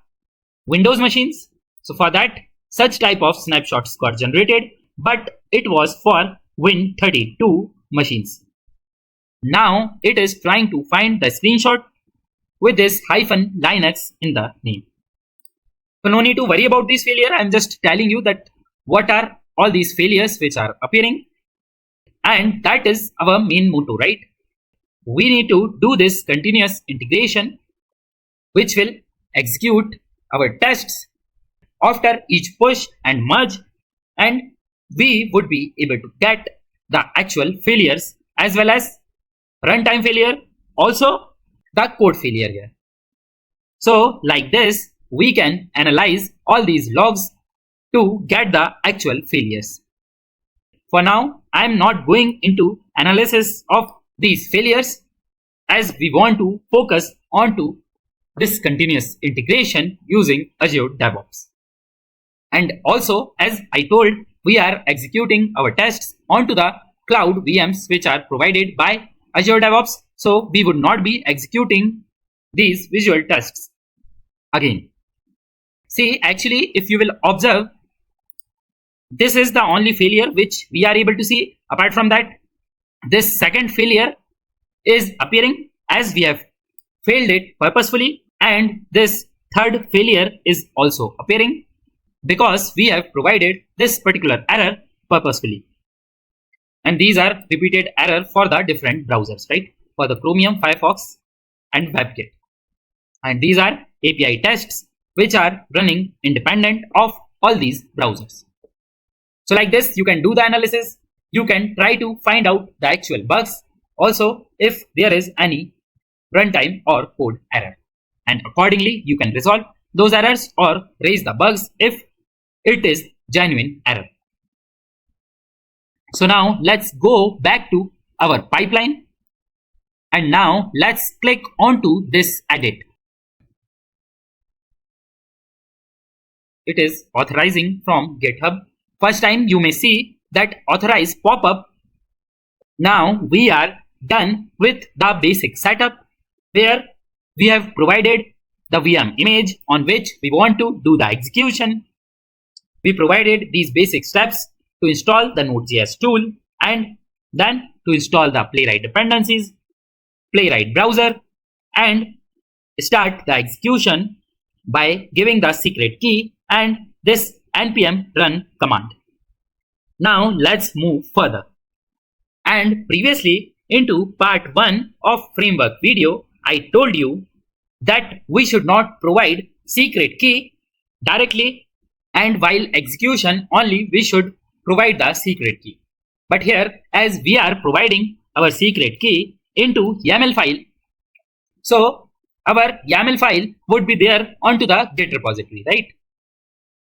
Windows machines. So for that, such type of snapshots got generated, but it was for Win32 machines. Now it is trying to find the screenshot with this hyphen Linux in the name. So no need to worry about this failure. I'm just telling you that what are all these failures which are appearing, and that is our main motto, right? We need to do this continuous integration which will execute our tests after each push and merge, and we would be able to get the actual failures as well as runtime failure, also the code failure here. So like this, we can analyze all these logs to get the actual failures. For now, I am not going into analysis of these failures as we want to focus onto this continuous integration using Azure DevOps. And also, as I told, we are executing our tests onto the cloud VMs which are provided by Azure DevOps. So we would not be executing these visual tests again. See, actually, if you will observe, this is the only failure which we are able to see. Apart from that, this second failure is appearing as we have failed it purposefully, and this third failure is also appearing because we have provided this particular error purposefully. And these are repeated error for the different browsers, right? For the Chromium, Firefox and WebKit. And these are API tests which are running independent of all these browsers. So like this, you can do the analysis. You can try to find out the actual bugs. Also, if there is any runtime or code error. And accordingly, you can resolve those errors or raise the bugs if it is genuine error. So now let's go back to our pipeline. And now let's click onto this edit. It is authorizing from GitHub. First time you may see that authorize pop-up. Now we are done with the basic setup where we have provided the VM image on which we want to do the execution. We provided these basic steps to install the Node.js tool and then to install the Playwright dependencies, Playwright browser, and start the execution by giving the secret key and this npm run command. Now let's move further. And previously into part 1 of framework video, I told you that we should not provide secret key directly, and while execution only we should provide the secret key. But here, as we are providing our secret key into YAML file, so our YAML file would be there onto the Git repository, right?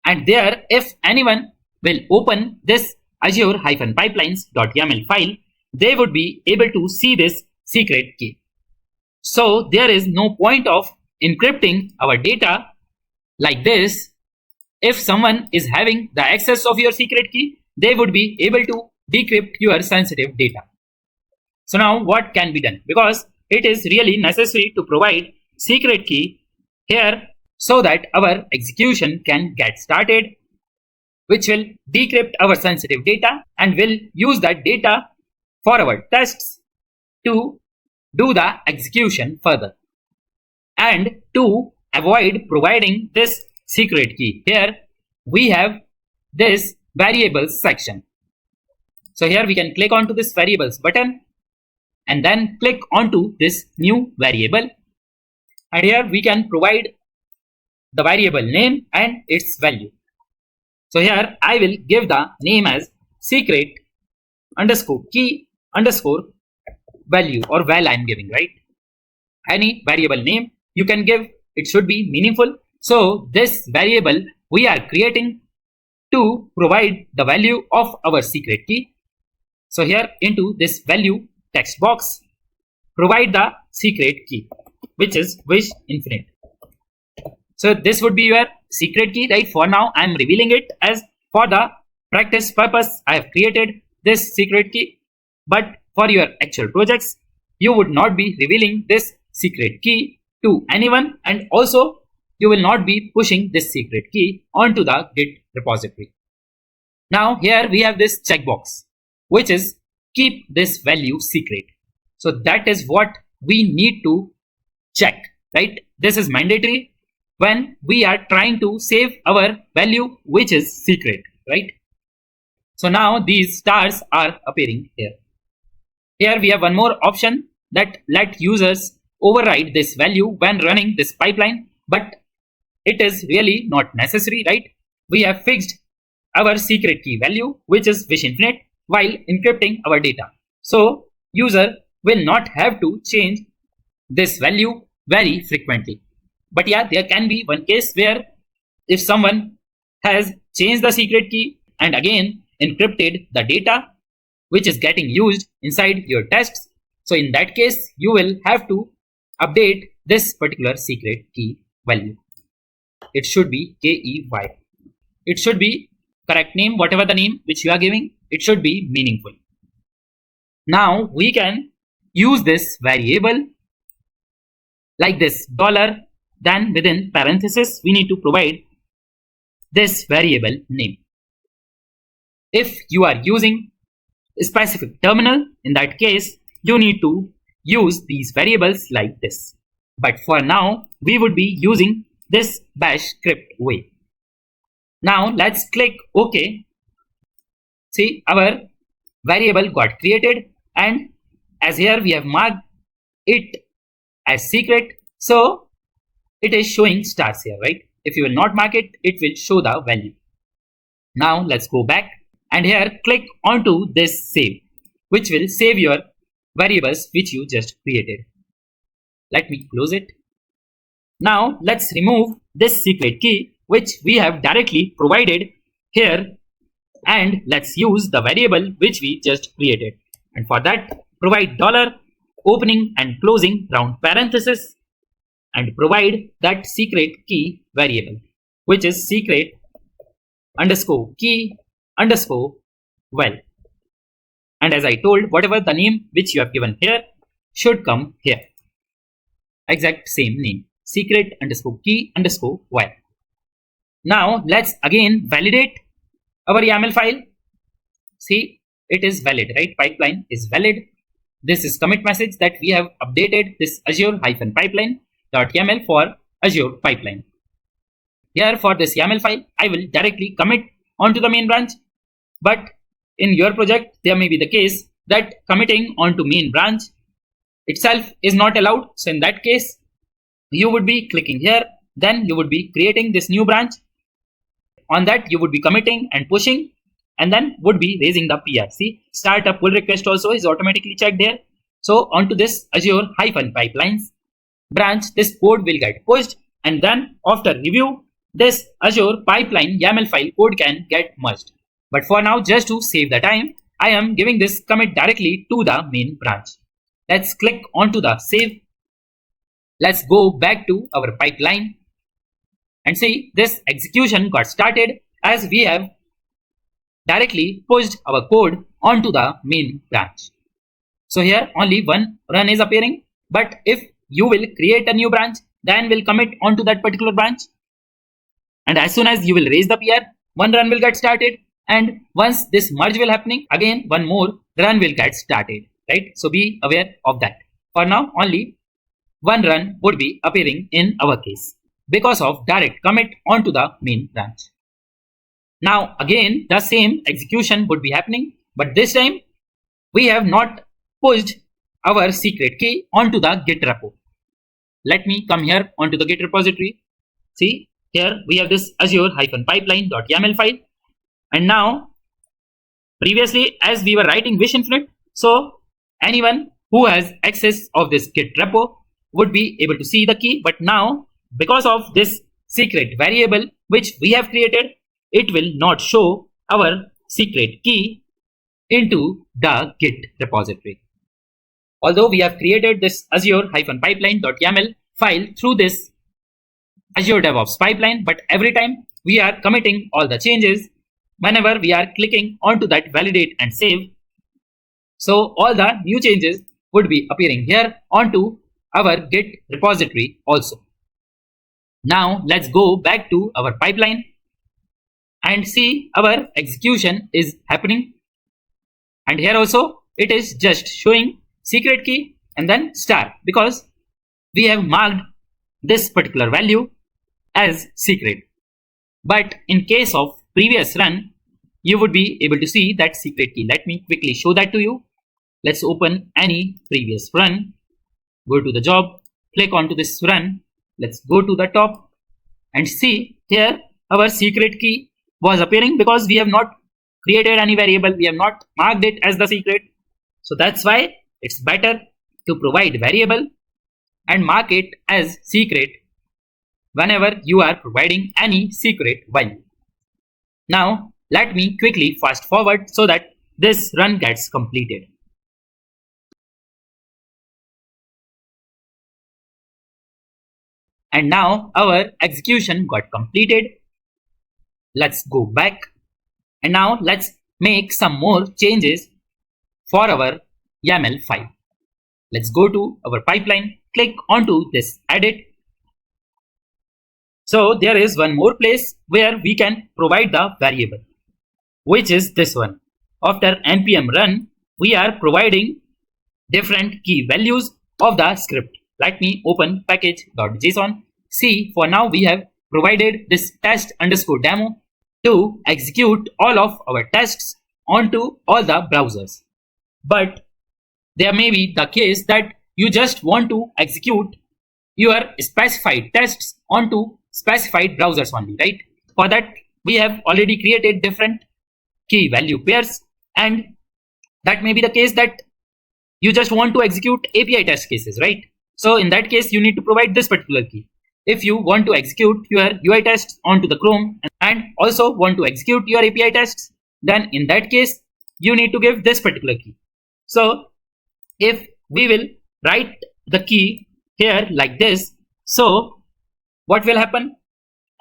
And there, if anyone will open this azure-pipelines.yaml file, they would be able to see this secret key. So there is no point of encrypting our data like this. If someone is having the access of your secret key, they would be able to decrypt your sensitive data. So now what can be done? Because it is really necessary to provide secret key here so that our execution can get started, which will decrypt our sensitive data and will use that data for our tests to do the execution further. And to avoid providing this secret key, here we have this variables section. So here we can click onto this variables button and then click onto this new variable. And here we can provide the variable name and its value. So here I will give the name as secret underscore key underscore value, or val I am giving, right? Any variable name you can give, it should be meaningful. So this variable we are creating to provide the value of our secret key. So here into this value text box, provide the secret key, which is wish infinite. So this would be your secret key, right? For now I am revealing it as for the practice purpose. I have created this secret key, but for your actual projects you would not be revealing this secret key to anyone, and also you will not be pushing this secret key onto the Git repository. Now here we have this checkbox, which is keep this value secret. So that is what we need to check, right? This is mandatory when we are trying to save our value which is secret, right? So now these stars are appearing here. Here we have one more option that let users override this value when running this pipeline, but it is really not necessary, right? We have fixed our secret key value, which is wish infinite, while encrypting our data. So user will not have to change this value very frequently. But yeah, there can be one case where if someone has changed the secret key and again encrypted the data which is getting used inside your tests, so in that case you will have to update this particular secret key value. It should be KEY. It should be correct name, whatever the name which you are giving, it should be meaningful. Now we can use this variable like this $, then within parenthesis we need to provide this variable name. If you are using a specific terminal, in that case you need to use these variables like this. But for now we would be using this bash script way. Now let's click OK. See, our variable got created, and as here we have marked it as secret, so it is showing stars here, right? If you will not mark it, it will show the value. Now let's go back and here click onto this save, which will save your variables which you just created. Let me close it. Now let's remove this secret key which we have directly provided here, and let's use the variable which we just created. And for that, provide $, opening and closing round parenthesis, and provide that secret key variable, which is secret underscore key underscore val. And as I told, whatever the name which you have given here should come here. Exact same name, secret underscore key underscore val. Now let's again validate our YAML file. See, it is valid, right? Pipeline is valid. This is commit message that we have updated this Azure-pipeline.yaml for Azure pipeline. Here for this YAML file, I will directly commit onto the main branch. But in your project, there may be the case that committing onto main branch itself is not allowed. So in that case, you would be clicking here, then you would be creating this new branch. On that, you would be committing and pushing, and then would be raising the PR. See, start a pull request also is automatically checked here. So onto this Azure-pipelines branch, this code will get pushed, and then after review, this Azure pipeline YAML file code can get merged. But for now, just to save the time, I am giving this commit directly to the main branch. Let's click onto the save. Let's go back to our pipeline and see this execution got started as we have directly pushed our code onto the main branch. So here only one run is appearing, But if you will create a new branch, then we'll commit onto that particular branch. And as soon as you will raise the PR, one run will get started. And once this merge will happening, again one more run will get started, right? So be aware of that. For now, only one run would be appearing in our case because of direct commit onto the main branch. Now again, the same execution would be happening, but this time we have not pushed our secret key onto the Git repo. Let me come here onto the Git repository. See, here we have this Azure-pipeline.yaml file. And now, previously, as we were writing Wish Infinite, so anyone who has access of this Git repo would be able to see the key. But now, because of this secret variable which we have created, it will not show our secret key into the Git repository. Although we have created this Azure-pipeline.yaml file through this Azure DevOps pipeline, but every time we are committing all the changes, whenever we are clicking onto that validate and save, so all the new changes would be appearing here onto our Git repository also. Now let's go back to our pipeline and see our execution is happening. And here also it is just showing secret key and then star because we have marked this particular value as secret. But in case of previous run, you would be able to see that secret key. Let me quickly show that to you. Let's open any previous run, go to the job, click onto this run. Let's go to the top and see here our secret key was appearing because we have not created any variable. We have not marked it as the secret. So that's why it's better to provide variable and mark it as secret whenever you are providing any secret value. Now let me quickly fast forward so that this run gets completed. And now our execution got completed. Let's go back and now let's make some more changes for our YAML file. Let's go to our pipeline, click onto this edit. So there is one more place where we can provide the variable, which is this one. After npm run, we are providing different key values of the script. Let me open package.json. See, for now we have provided this test_demo to execute all of our tests onto all the browsers. But there may be the case that you just want to execute your specified tests onto specified browsers only, right? For that, we have already created different key value pairs, and that may be the case that you just want to execute API test cases, right? So in that case, you need to provide this particular key. If you want to execute your UI tests onto the Chrome and also want to execute your API tests, then in that case, you need to give this particular key. So if we will write the key here like this, so what will happen?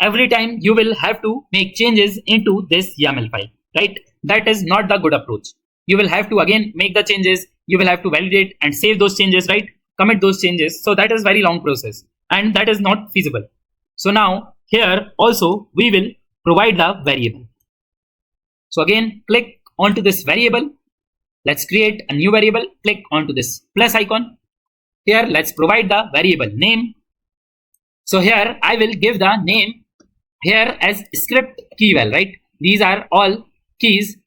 Every time you will have to make changes into this YAML file, right? That is not the good approach. You will have to again make the changes. You will have to validate and save those changes, right? Commit those changes. So that is very long process and that is not feasible. So now here also we will provide the variable. So again, click onto this variable. Let's create a new variable. Click onto this plus icon. Here, let's provide the variable name. So here I will give the name here as script keyval, right? These are all keys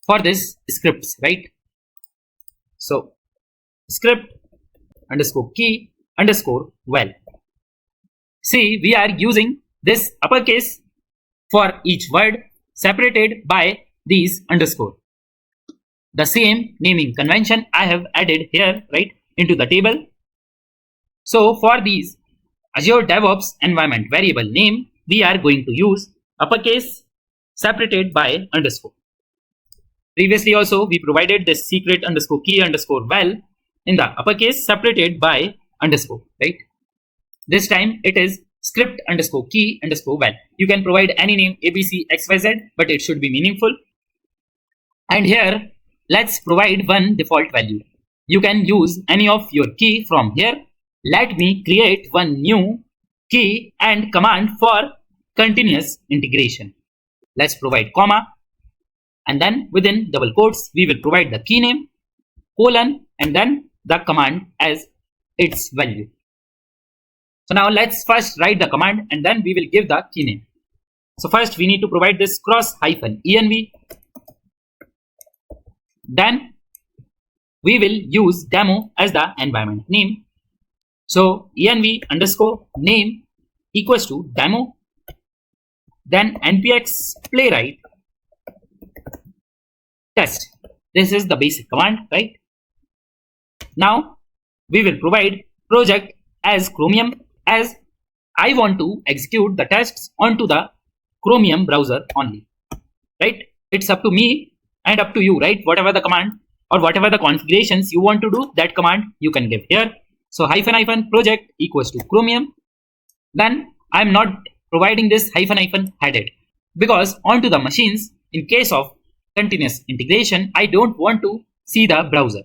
for this scripts, right? So script underscore key underscore val. See, we are using this uppercase for each word separated by these underscore. The same naming convention I have added here, right, into the table. So for these Azure DevOps environment variable name, we are going to use uppercase separated by underscore. Previously also we provided this secret underscore key underscore val in the uppercase separated by underscore, right? This time it is script underscore key underscore val. You can provide any name ABC XYZ, but it should be meaningful. And here let's provide one default value. you can use any of your key from here. Let me create one new key and command for continuous integration. Let's provide comma, and then within double quotes we will provide the key name, colon, and then the command as its value. So now let's first write the command and then we will give the key name. So first we need to provide this cross-env. Then we will use demo as the environment name. So env underscore name equals to demo. Then npx playwright test. This is the basic command, right? Now we will provide project as Chromium, as I want to execute the tests onto the Chromium browser only, right? It's up to me and up to you, right? Whatever the command or whatever the configurations you want to do, that command you can give here. So hyphen project equals to Chromium. Then I'm not providing this hyphen headed because onto the machines, in case of continuous integration, I don't want to see the browser.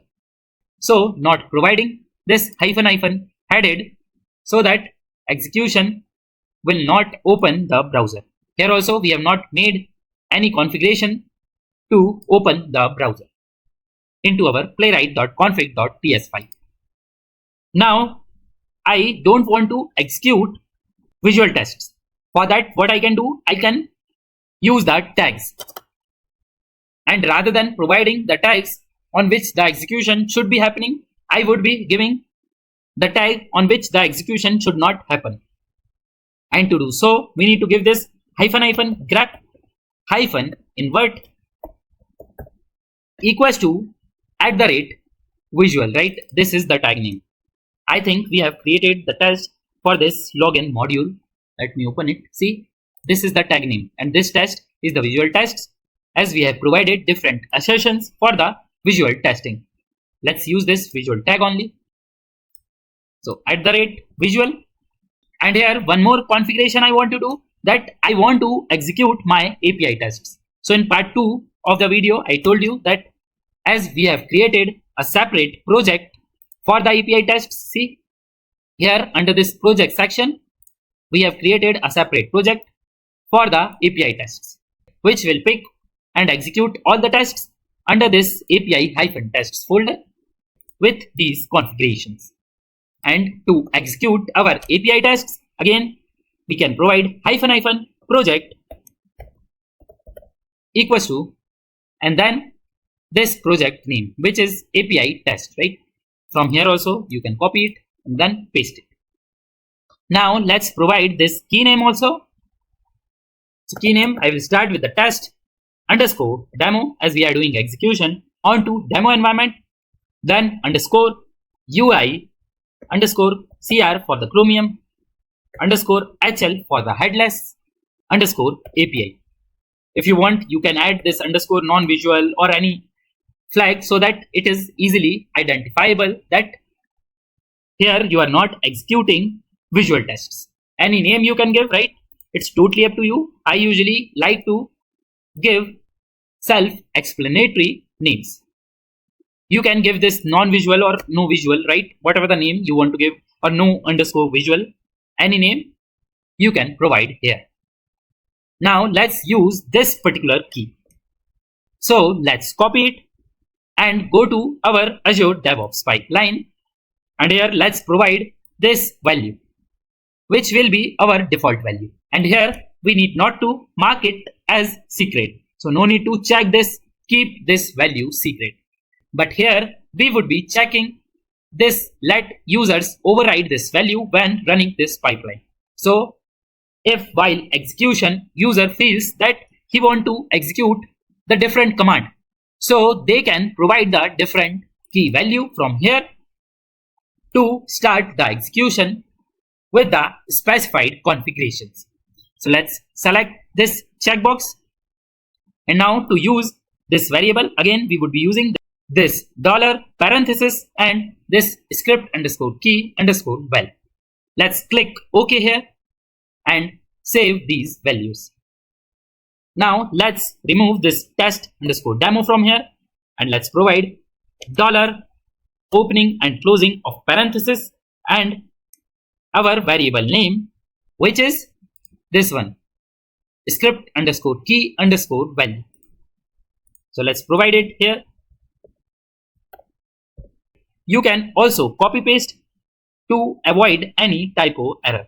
So not providing this hyphen headed so that execution will not open the browser. Here also we have not made any configuration to open the browser into our playwright.config.ts file. Now I don't want to execute visual tests. For that, what I can do, I can use the tags. And rather than providing the tags on which the execution should be happening, I would be giving the tag on which the execution should not happen. And to do so, we need to give this grep invert equals to @visual, right? This is the tag name. I think we have created the test for this login module. Let me open it. See, this is the tag name and this test is the visual tests, as we have provided different assertions for the visual testing. Let's use this visual tag only. So @visual, and here one more configuration I want to do, that I want to execute my API tests. So in part 2 of the video, I told you that as we have created a separate project for the API tests, see here under this project section, we have created a separate project for the API tests, which will pick and execute all the tests under this API-tests folder with these configurations. And to execute our API tests, again, we can provide project equals to, and then this project name, which is API test, right? From here also, you can copy it and then paste it. Now let's provide this key name also. So key name, I will start with the test underscore demo, as we are doing execution onto demo environment, then underscore UI underscore CR for the Chromium, underscore HL for the headless, underscore API. If you want, you can add this underscore non-visual or any flag so that it is easily identifiable that here you are not executing visual tests. Any name you can give, right? It's totally up to you. I usually like to give self-explanatory names. You can give this non-visual or no visual, right? Whatever the name you want to give, or no underscore visual, any name you can provide here. Now let's use this particular key. So let's copy it and go to our Azure DevOps pipeline, and here let's provide this value, which will be our default value. And here we need not to mark it as secret. So no need to check this, keep this value secret. But here we would be checking this, let users override this value when running this pipeline. So if while execution user feels that he want to execute the different command, so they can provide the different key value from here to start the execution with the specified configurations. So let's select this checkbox, and now to use this variable, again we would be using this dollar parenthesis and this script underscore key underscore val. Let's click OK here and save these values. Now let's remove this test underscore demo from here, and let's provide dollar opening and closing of parenthesis, and our variable name, which is this one, script underscore key underscore value. So let's provide it here. You can also copy paste to avoid any typo error.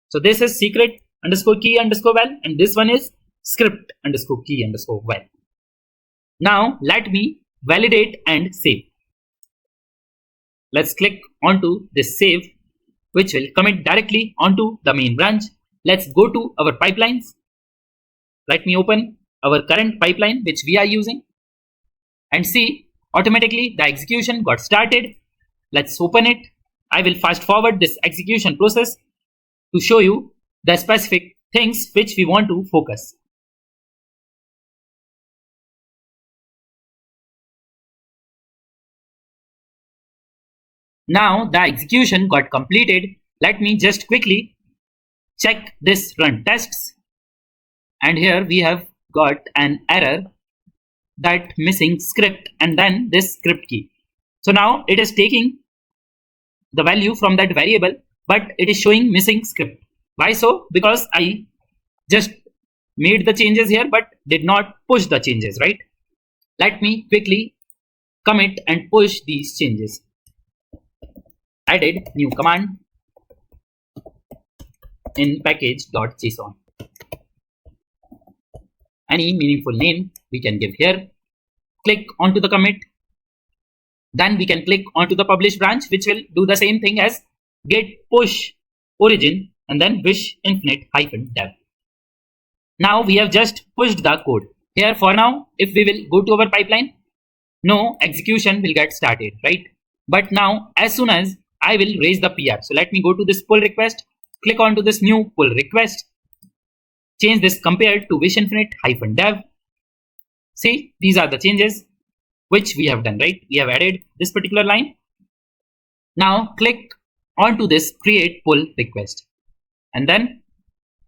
So this is secret underscore key underscore val, and this one is script underscore key underscore val. Now let me validate and save. Let's click onto this save, which will commit directly onto the main branch. Let's go to our pipelines. Let me open our current pipeline which we are using and see automatically the execution got started. Let's open it. I will fast forward this execution process to show you the specific things which we want to focus. Now the execution got completed. Let me just quickly check this run tests, and here we have got an error that missing script and then this script key. So now it is taking the value from that variable, but it is showing missing script. Why so? Because I just made the changes here but did not push the changes, right? Let me quickly commit and push these changes. Added new command in package.json. Any meaningful name we can give here. Click onto the commit. Then we can click onto the publish branch, which will do the same thing as git push origin and then wish infinite -dev. Now we have just pushed the code. Here for now, if we will go to our pipeline, no execution will get started, right? But now as soon as I will raise the PR. So let me go to this pull request, click onto this new pull request, change this compared to wish infinite -dev. See, these are the changes which we have done, right? We have added this particular line. Now click onto this create pull request and then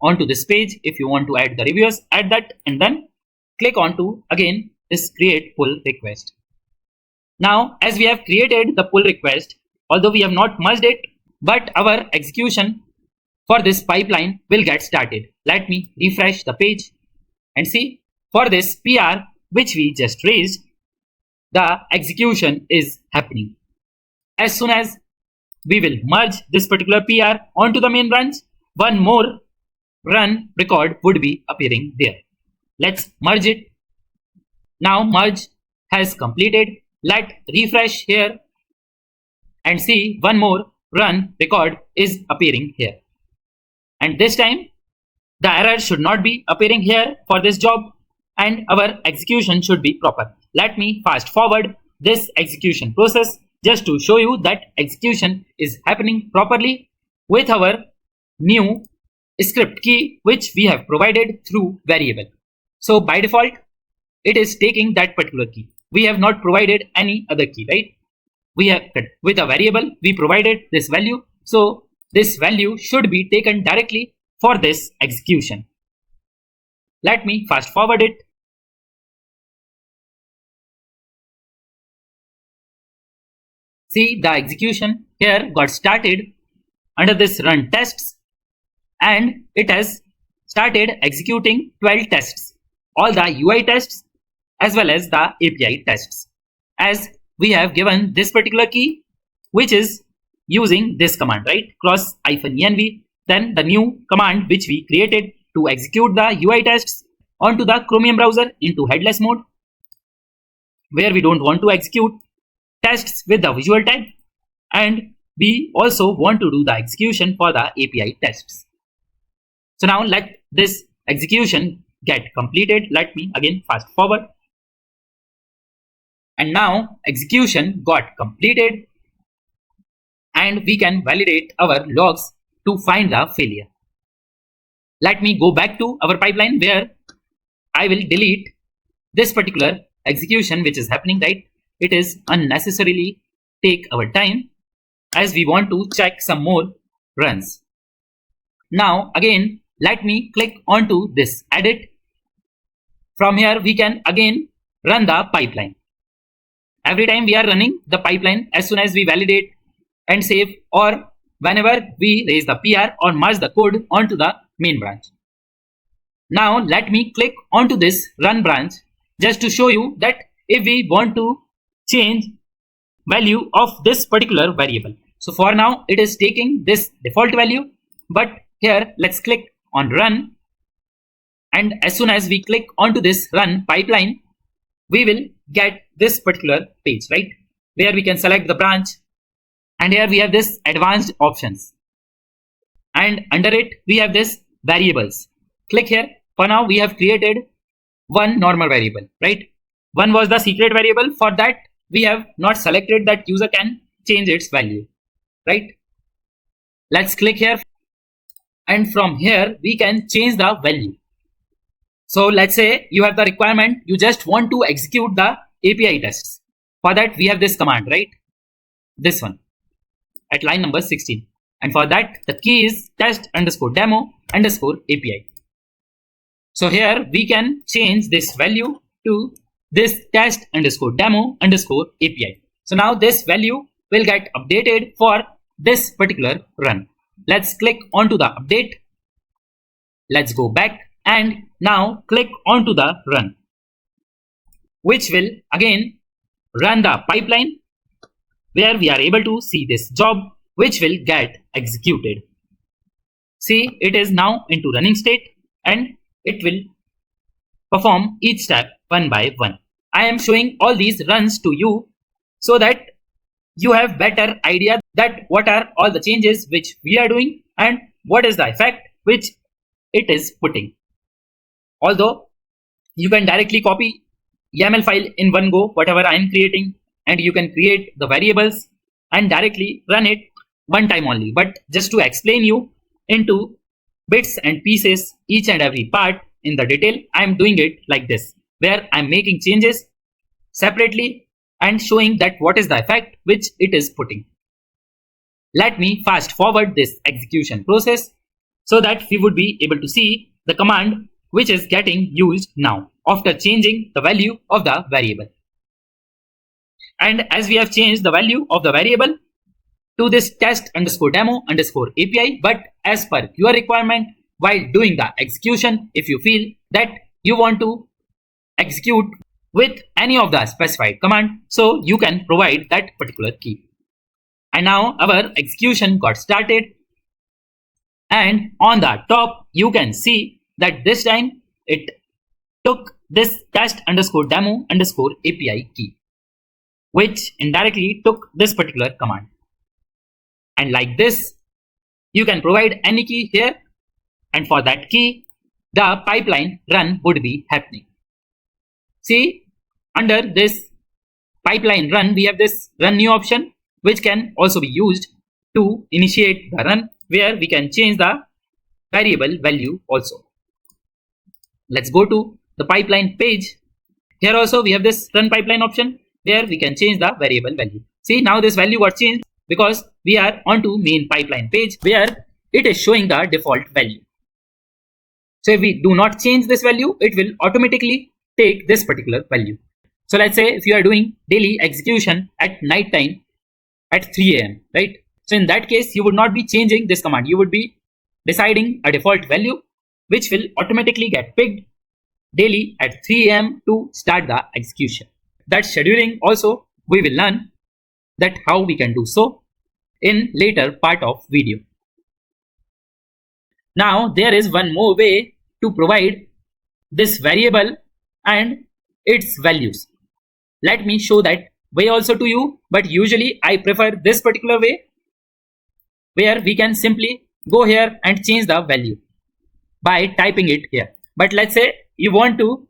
onto this page. If you want to add the reviews, add that, and then click onto again this create pull request. Now as we have created the pull request, although we have not merged it, but our execution for this pipeline will get started. Let me refresh the page and see, for this PR which we just raised, the execution is happening. As soon as we will merge this particular PR onto the main branch, one more run record would be appearing there. Let's merge it. Now merge has completed. Let's refresh here and see one more run record is appearing here. And this time the error should not be appearing here for this job, and our execution should be proper. Let me fast forward this execution process just to show you that execution is happening properly with our new script key which we have provided through variable. So by default it is taking that particular key. We have not provided any other key, right? We have, with a variable, we provided this value. So this value should be taken directly for this execution. Let me fast forward it. See, the execution here got started under this run tests, and it has started executing 12 tests, all the UI tests as well as the API tests, as we have given this particular key which is using this command, right? cross-env, then the new command which we created to execute the UI tests onto the Chromium browser into headless mode, where we don't want to execute tests with the visual tag, and we also want to do the execution for the API tests. So now let this execution get completed. Let me again fast forward. And now execution got completed and we can validate our logs to find the failure. Let me go back to our pipeline where I will delete this particular execution which is happening, right? It is unnecessarily take our time as we want to check some more runs. Now again, let me click onto this edit. From here we can again run the pipeline. every time we are running the pipeline as soon as we validate and save, or whenever we raise the PR or merge the code onto the main branch. Now let me click onto this run branch just to show you that if we want to change value of this particular variable. So for now it is taking this default value, but here let's click on run, and as soon as we click onto this run pipeline, we will get this particular page, right, where we can select the branch, and here we have this advanced options, and under it we have this variables. Click here. For now we have created one normal variable, right? One was the secret variable. For that we have not selected that user can change its value, right? Let's click here, and from here we can change the value. So let's say you have the requirement, you just want to execute the API tests. For that we have this command, right? This one at line number 16. And for that the key is test_demo_API. So here we can change this value to this test_demo_API. So now this value will get updated for this particular run. Let's click onto the update. Let's go back and now click onto the run, which will again run the pipeline where we are able to see this job which will get executed. See, it is now into running state and it will perform each step one by one. I am showing all these runs to you so that you have better idea that what are all the changes which we are doing and what is the effect which it is putting. Although you can directly copy YAML file in one go, whatever I am creating, and you can create the variables and directly run it one time only. But just to explain you into bits and pieces, each and every part in the detail, I am doing it like this, where I am making changes separately and showing that what is the effect which it is putting. Let me fast forward this execution process so that we would be able to see the command which is getting used now after changing the value of the variable. And as we have changed the value of the variable to this test_demo_API, but as per your requirement, while doing the execution, if you feel that you want to execute with any of the specified command, so you can provide that particular key. And now our execution got started, and on the top you can see that this time it took this test_demo_API key, which indirectly took this particular command. And like this, you can provide any key here, and for that key the pipeline run would be happening. See, under this pipeline run we have this run new option which can also be used to initiate the run, where we can change the variable value also. Let's go to the pipeline page. Here also we have this run pipeline option where we can change the variable value. See, now this value got changed because we are onto main pipeline page where it is showing the default value. So if we do not change this value, it will automatically take this particular value. So let's say if you are doing daily execution at night time at 3 AM, right? So in that case, you would not be changing this command. You would be deciding a default value which will automatically get picked daily at 3 AM to start the execution. That scheduling also we will learn that how we can do so in later part of video. Now there is one more way to provide this variable and its values. Let me show that way also to you, but usually I prefer this particular way where we can simply go here and change the value by typing it here. But let's say you want to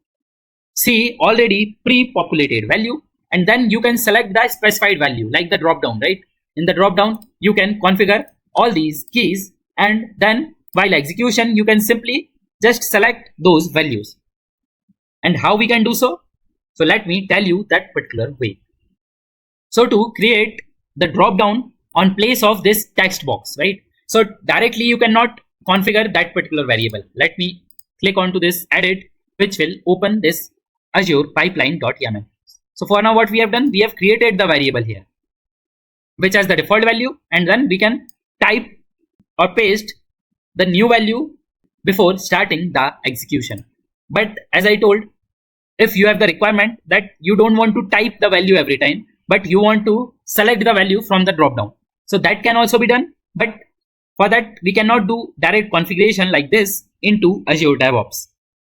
see already pre-populated value, and then you can select the specified value like the drop down, right? In the drop down you can configure all these keys, and then while execution you can simply just select those values. And how we can do so? So let me tell you that particular way. So to create the drop down on place of this text box, right? So directly you cannot configure that particular variable. Let me click onto this edit, which will open this Azure pipeline.yaml. So for now what we have done, we have created the variable here, which has the default value, and then we can type or paste the new value before starting the execution. But as I told, if you have the requirement that you don't want to type the value every time, but you want to select the value from the drop down, so that can also be done. But for that, we cannot do direct configuration like this into Azure DevOps.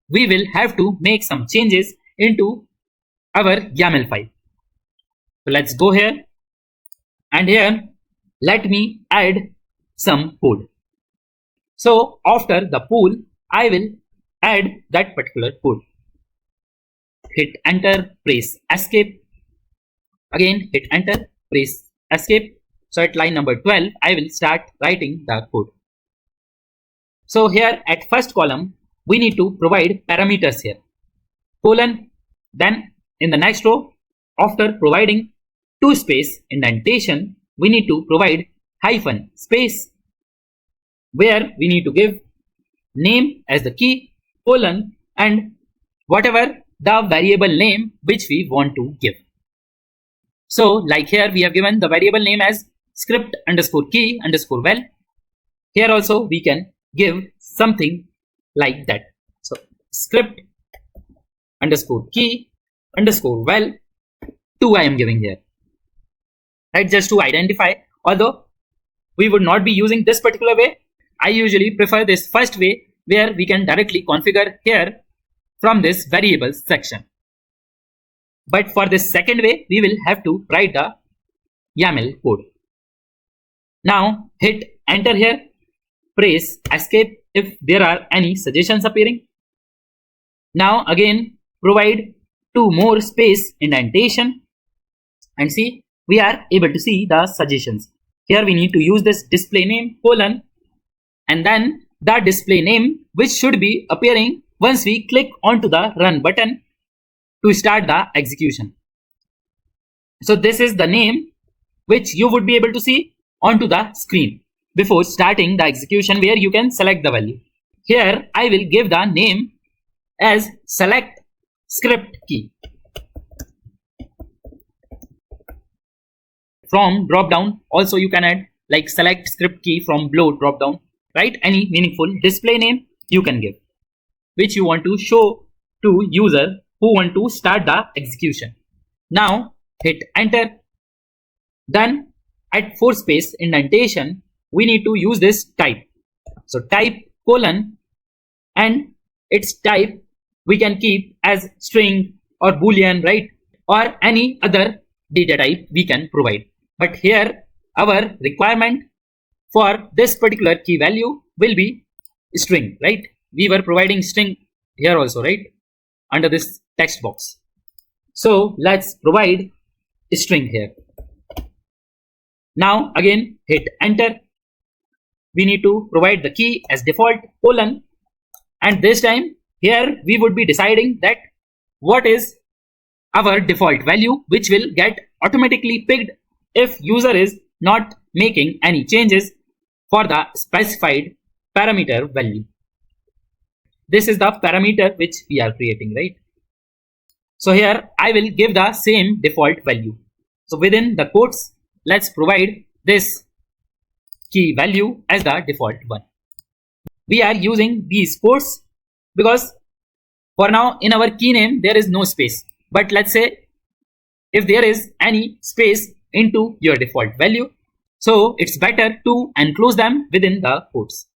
We will have to make some changes into our YAML file. So let's go here, and here let me add some code. So after the pool, I will add that particular code. Hit enter, press escape. Again hit enter, press escape. So at line number 12, I will start writing the code. So here at first column, we need to provide parameters here, colon. Then in the next row, after providing 2 space indentation, we need to provide hyphen space, where we need to give name as the key, colon, and whatever the variable name which we want to give. So like here we have given the variable name as script underscore key underscore well. Here also we can give something like that. So script underscore key underscore well 2 I am giving here, right, just to identify. Although we would not be using this particular way, I usually prefer this first way, where we can directly configure here from this variables section. But for this second way, we will have to write the YAML code. Now hit enter here, press escape if there are any suggestions appearing. Now again provide 2 more space indentation, and see, we are able to see the suggestions. Here we need to use this display name colon, and then the display name which should be appearing once we click onto the run button to start the execution. So this is the name which you would be able to see onto the screen before starting the execution, where you can select the value. Here I will give the name as select script key. From drop down also you can add like select script key from below drop down, right? Any meaningful display name you can give, which you want to show to user who want to start the execution. Now hit enter. Then at 4 space indentation, we need to use this type. So type colon, and its type we can keep as string or boolean, right, or any other data type we can provide. But here our requirement for this particular key value will be string, right? We were providing string here also, right, under this text box. So let's provide a string here. Now again hit enter. We need to provide the key as default colon, and this time here we would be deciding that what is our default value, which will get automatically picked if user is not making any changes for the specified parameter value. This is the parameter which we are creating, right? So here I will give the same default value. So within the quotes, let's provide this key value as the default one. We are using these quotes because for now in our key name there is no space, but let's say if there is any space into your default value, so it's better to enclose them within the quotes.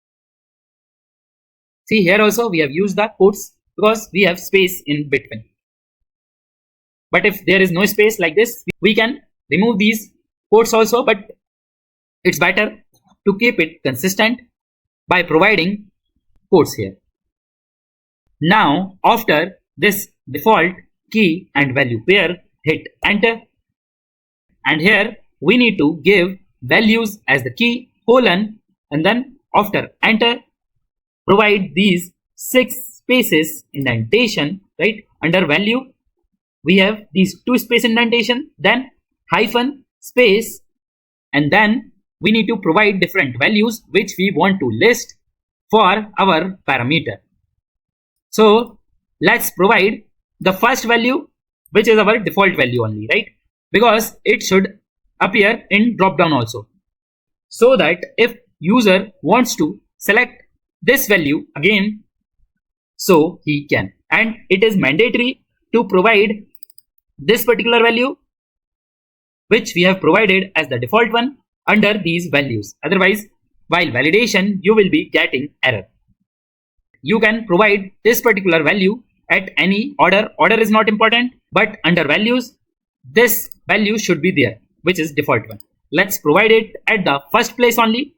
See, here also we have used the quotes because we have space in between. But if there is no space like this, we can remove these quotes also, but it's better to keep it consistent by providing quotes here. Now after this default key and value pair, hit enter, and here we need to give values as the key colon, and then after enter provide these 6 spaces indentation, right? Under value we have these 2 space indentation, then hyphen space, and then we need to provide different values which we want to list for our parameter. So let's provide the first value which is our default value only, right? Because it should appear in drop down also, so that if user wants to select this value again, so he can. And it is mandatory to provide this particular value, which we have provided as the default one under these values. Otherwise, while validation, you will be getting error. You can provide this particular value at any order. Order is not important, but under values, this value should be there, which is default one. Let's provide it at the first place only.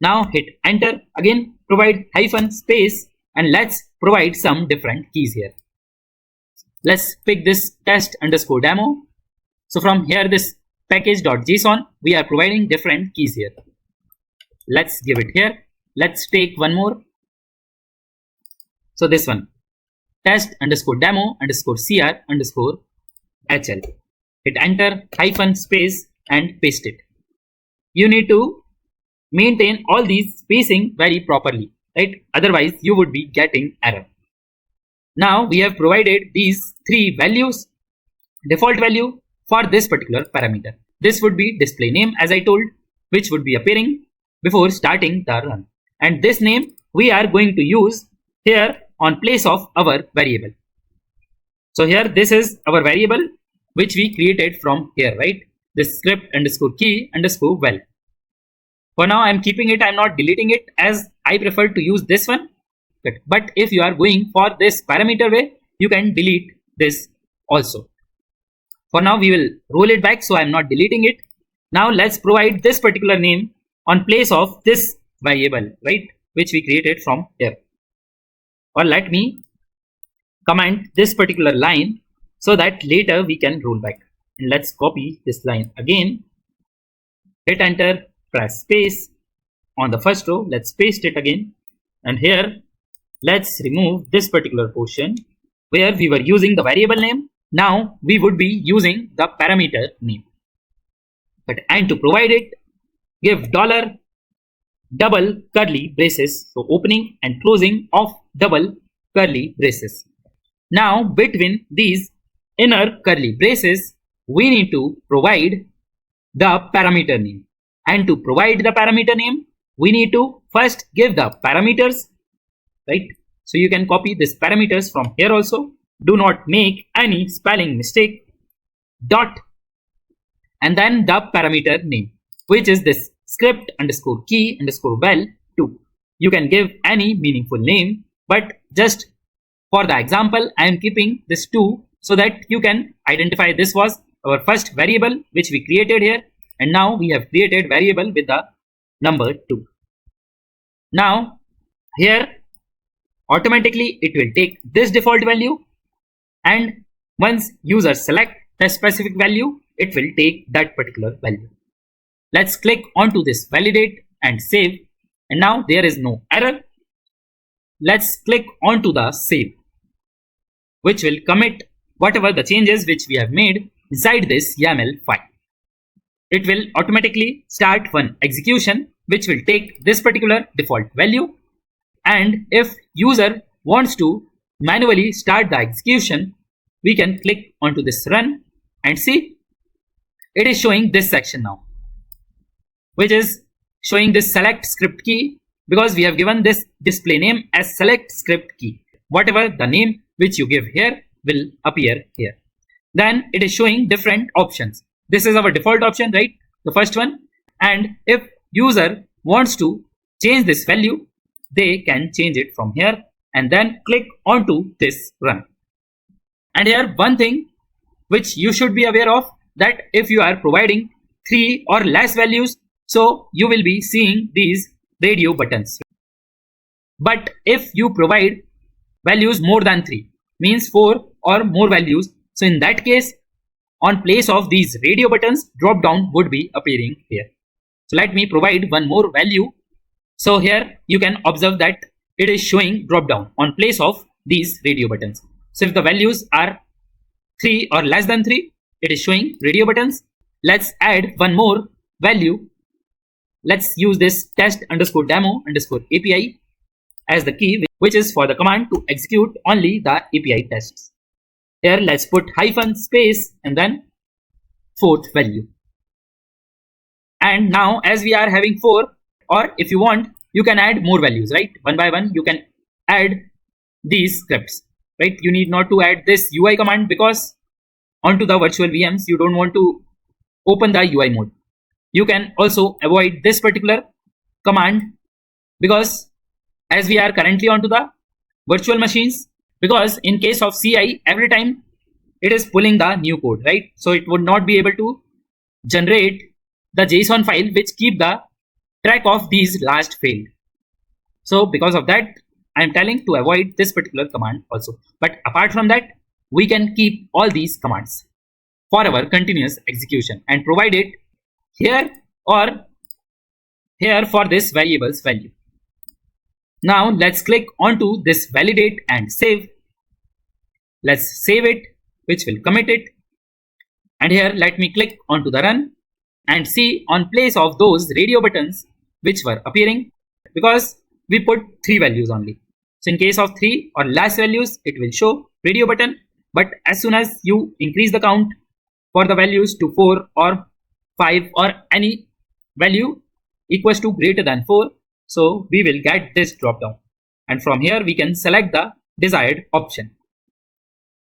Now hit enter. Again, provide hyphen space, and let's provide some different keys here. Let's pick this test underscore demo. So from here, this package.json, we are providing different keys here. Let's give it here. Let's take one more. So this one, test underscore demo underscore cr underscore hl. Hit enter, hyphen space, and paste it. You need to maintain all these spacing very properly, right? Otherwise, you would be getting error. Now we have provided these three values. Default value for this particular parameter. This would be display name, as I told, which would be appearing before starting the run. And this name we are going to use here on place of our variable. So here, this is our variable which we created from here, right? This script underscore key underscore well. For now, I'm keeping it. I'm not deleting it, as I prefer to use this one. But if you are going for this parameter way, you can delete this also. For now, we will roll it back, so I'm not deleting it. Now let's provide this particular name on place of this variable, right, which we created from here. Or let me comment this particular line so that later we can roll back. And let's copy this line again. Hit enter, press space on the first row. Let's paste it again. And here, let's remove this particular portion where we were using the variable name. Now we would be using the parameter name. And to provide it, give dollar double curly braces, so opening and closing of double curly braces. Now between these inner curly braces, we need to provide the parameter name. And to provide the parameter name, we need to first give the parameters, right? So you can copy this parameters from here also. Do not make any spelling mistake. Dot and then the parameter name, which is this script underscore key underscore well 2. You can give any meaningful name, but just for the example, I am keeping this 2 so that you can identify this was our first variable which we created here, and now we have created variable with the number 2. Now here automatically it will take this default value, and once user select the specific value, it will take that particular value. Let's click onto this validate and save, and now there is no error. Let's click onto the save, which will commit whatever the changes which we have made inside this YAML file. It will automatically start one execution which will take this particular default value, and if user wants to manually start the execution, we can click onto this run and see it is showing this section now, which is showing this select script key, because we have given this display name as select script key. Whatever the name which you give here will appear here. Then it is showing different options. This is our default option, right? The first one. And if user wants to change this value, they can change it from here and then click onto this run. And here one thing which you should be aware of, that if you are providing 3 or less values, so you will be seeing these radio buttons. But if you provide values more than 3, means 4 or more values, so in that case, on place of these radio buttons, drop down would be appearing here. So let me provide one more value. So here you can observe that it is showing drop down on place of these radio buttons. So if the values are 3 or less than 3, it is showing radio buttons. Let's add one more value. Let's use this test underscore demo underscore API as the key, which is for the command to execute only the API tests. Here let's put hyphen space and then fourth value. And now as we are having 4, or if you want, you can add more values, right? One by one you can add these scripts, right? You need not to add this UI command because onto the virtual VMs you don't want to open the UI mode. You can also avoid this particular command because as we are currently onto the virtual machines, because in case of CI every time it is pulling the new code, right? So it would not be able to generate the JSON file which keep the track of these last failed. So because of that I am telling to avoid this particular command also. But apart from that, we can keep all these commands for our continuous execution and provide it here or here for this variable's value. Now let's click onto this validate and save. Let's save it, which will commit it. And here let me click onto the run and see on place of those radio buttons which were appearing, because we put 3 values only. So in case of 3 or less values, it will show radio button. But as soon as you increase the count for the values to 4 or 5 or any value equals to greater than 4, so we will get this drop down. And from here we can select the desired option.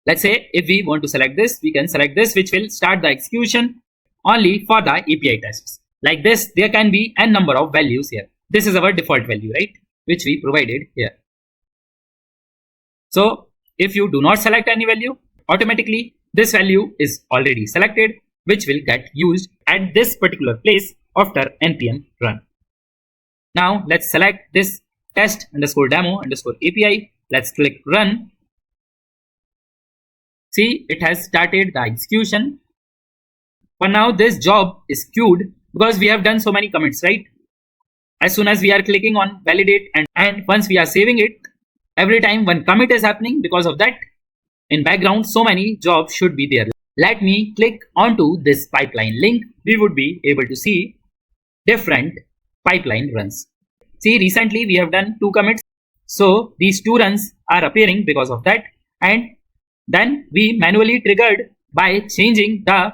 Let's say if we want to select this, we can select this, which will start the execution only for the API tests. Like this, there can be n number of values here. This is our default value, right? Which we provided here. So if you do not select any value, automatically this value is already selected, which will get used at this particular place after npm run. Now let's select this test_demo_API. Let's click run. See, it has started the execution. For now, this job is queued because we have done so many commits, right? As soon as we are clicking on validate and once we are saving it, every time one commit is happening, because of that, in background, so many jobs should be there. Let me click onto this pipeline link. We would be able to see different pipeline runs. See, recently we have done 2 commits. So these 2 runs are appearing because of that. And then we manually triggered by changing the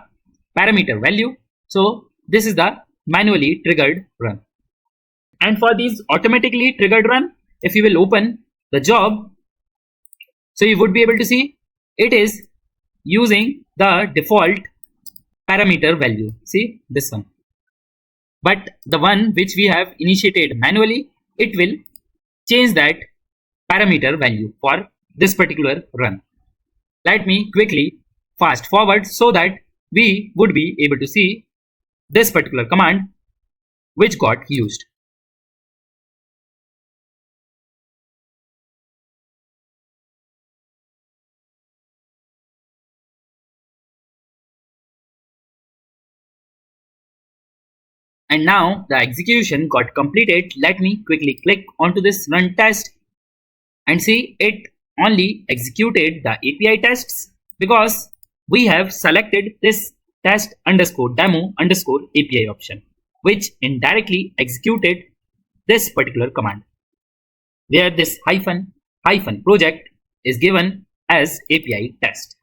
parameter value. So this is the manually triggered run. And for these automatically triggered run, if you will open the job, so you would be able to see it is using the default parameter value. See this one. But the one which we have initiated manually, it will change that parameter value for this particular run. Let me quickly fast forward so that we would be able to see this particular command which got used. And now the execution got completed. Let me quickly click onto this run test and see it only executed the API tests because we have selected this test_demo_API option, which indirectly executed this particular command, where this hyphen project is given as API test.